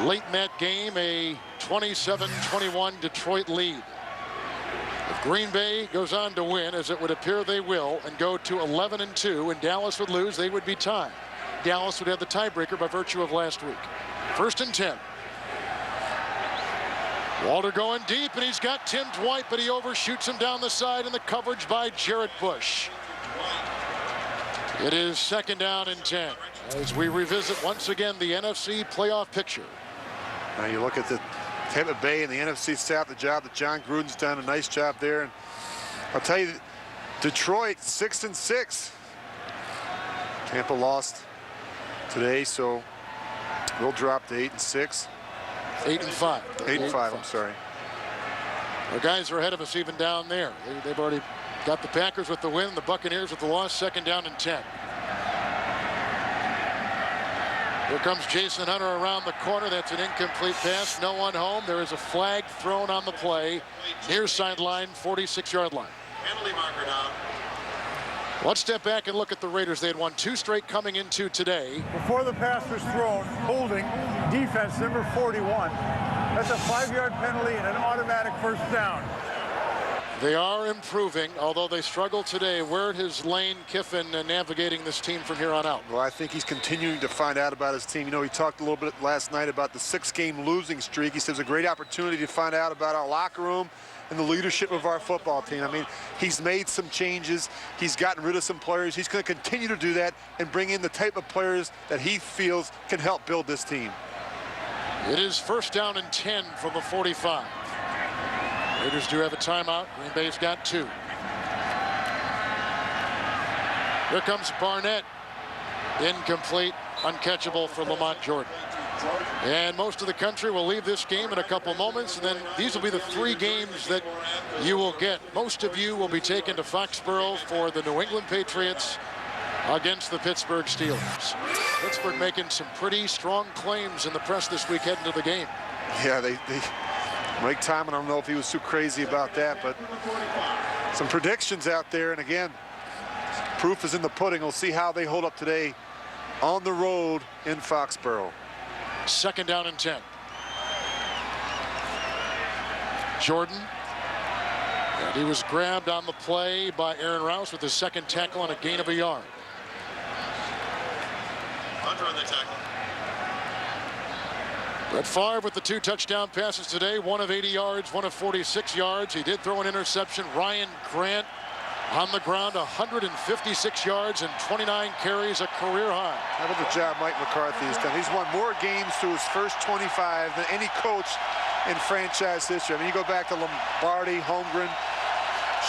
late in that game, a 27-21 Detroit lead. If Green Bay goes on to win, as it would appear they will, and go to 11-2, and Dallas would lose, they would be tied. Dallas would have the tiebreaker by virtue of last week. 1st and 10. Walter going deep, and he's got Tim Dwight, but he overshoots him down the side, and the coverage by Jarrett Bush. It is 2nd down and 10 as we revisit once again the NFC playoff picture.
Now you look at the Tampa Bay and the NFC South, the job that John Gruden's done, a nice job there. And I'll tell you, Detroit 6 and 6. Tampa lost today, so we'll drop to 8 and 6.
8 and 5.
8 and 5. I'm sorry.
Our guys are ahead of us even down there. They've already got the Packers with the win, the Buccaneers with the loss. 2nd down and 10. Here comes Jason Hunter around the corner. That's an incomplete pass. No one home. There is a flag thrown on the play. Near sideline, 46-yard line.
Penalty marker down.
Let's step back and look at the Raiders. They had won 2 straight coming into today.
Before the pass was thrown, holding defense number 41. That's a 5-yard penalty and an automatic first down.
They are improving, although they struggled today. Where has Lane Kiffin navigating this team from here on out?
Well, I think he's continuing to find out about his team. You know, he talked a little bit last night about the 6-game losing streak. He says a great opportunity to find out about our locker room and the leadership of our football team. I mean, he's made some changes. He's gotten rid of some players. He's going to continue to do that and bring in the type of players that he feels can help build this team.
It is 1st down and 10 from the 45. Raiders do have a timeout. Green Bay's got 2. Here comes Barnett. Incomplete, uncatchable for Lamont Jordan. And most of the country will leave this game in a couple moments, and then these will be the 3 games that you will get. Most of you will be taken to Foxborough for the New England Patriots against the Pittsburgh Steelers. Pittsburgh making some pretty strong claims in the press this week heading to the game.
Yeah, Mike Tomlin, I don't know if he was too crazy about that, but some predictions out there. And again, proof is in the pudding. We'll see how they hold up today on the road in Foxborough.
2nd down and 10. Jordan. And he was grabbed on the play by Aaron Rouse with his 2nd tackle on a gain of a yard.
Hunter on the tackle.
Brett Favre with the 2 touchdown passes today, 1 of 80 yards, 1 of 46 yards. He did throw an interception. Ryan Grant on the ground, 156 yards and 29 carries, a career high.
How about the job Mike McCarthy has done? He's won more games through his first 25 than any coach in franchise history. I mean, you go back to Lombardi, Holmgren,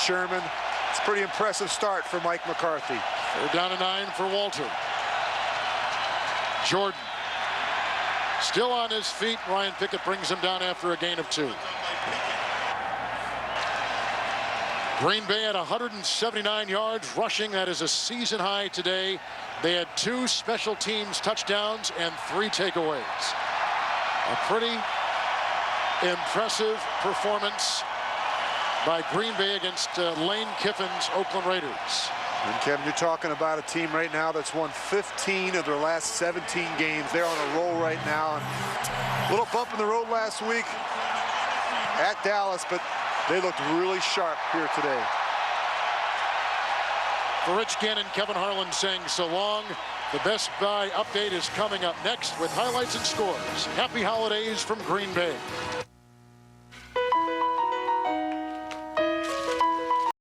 Sherman. It's a pretty impressive start for Mike McCarthy.
3rd down and 9 for Walter. Jordan still on his feet. Ryan Pickett brings him down after a gain of 2. Green Bay had 179 yards rushing. That is a season high today. They had 2 special teams touchdowns and 3 takeaways. A pretty impressive performance by Green Bay against Lane Kiffin's Oakland Raiders.
And Kevin, you're talking about a team right now that's won 15 of their last 17 games. They're on a roll right now. A little bump in the road last week at Dallas, but they looked really sharp here today.
For Rich Gannon, Kevin Harlan saying so long. The Best Buy update is coming up next with highlights and scores. Happy holidays from Green Bay.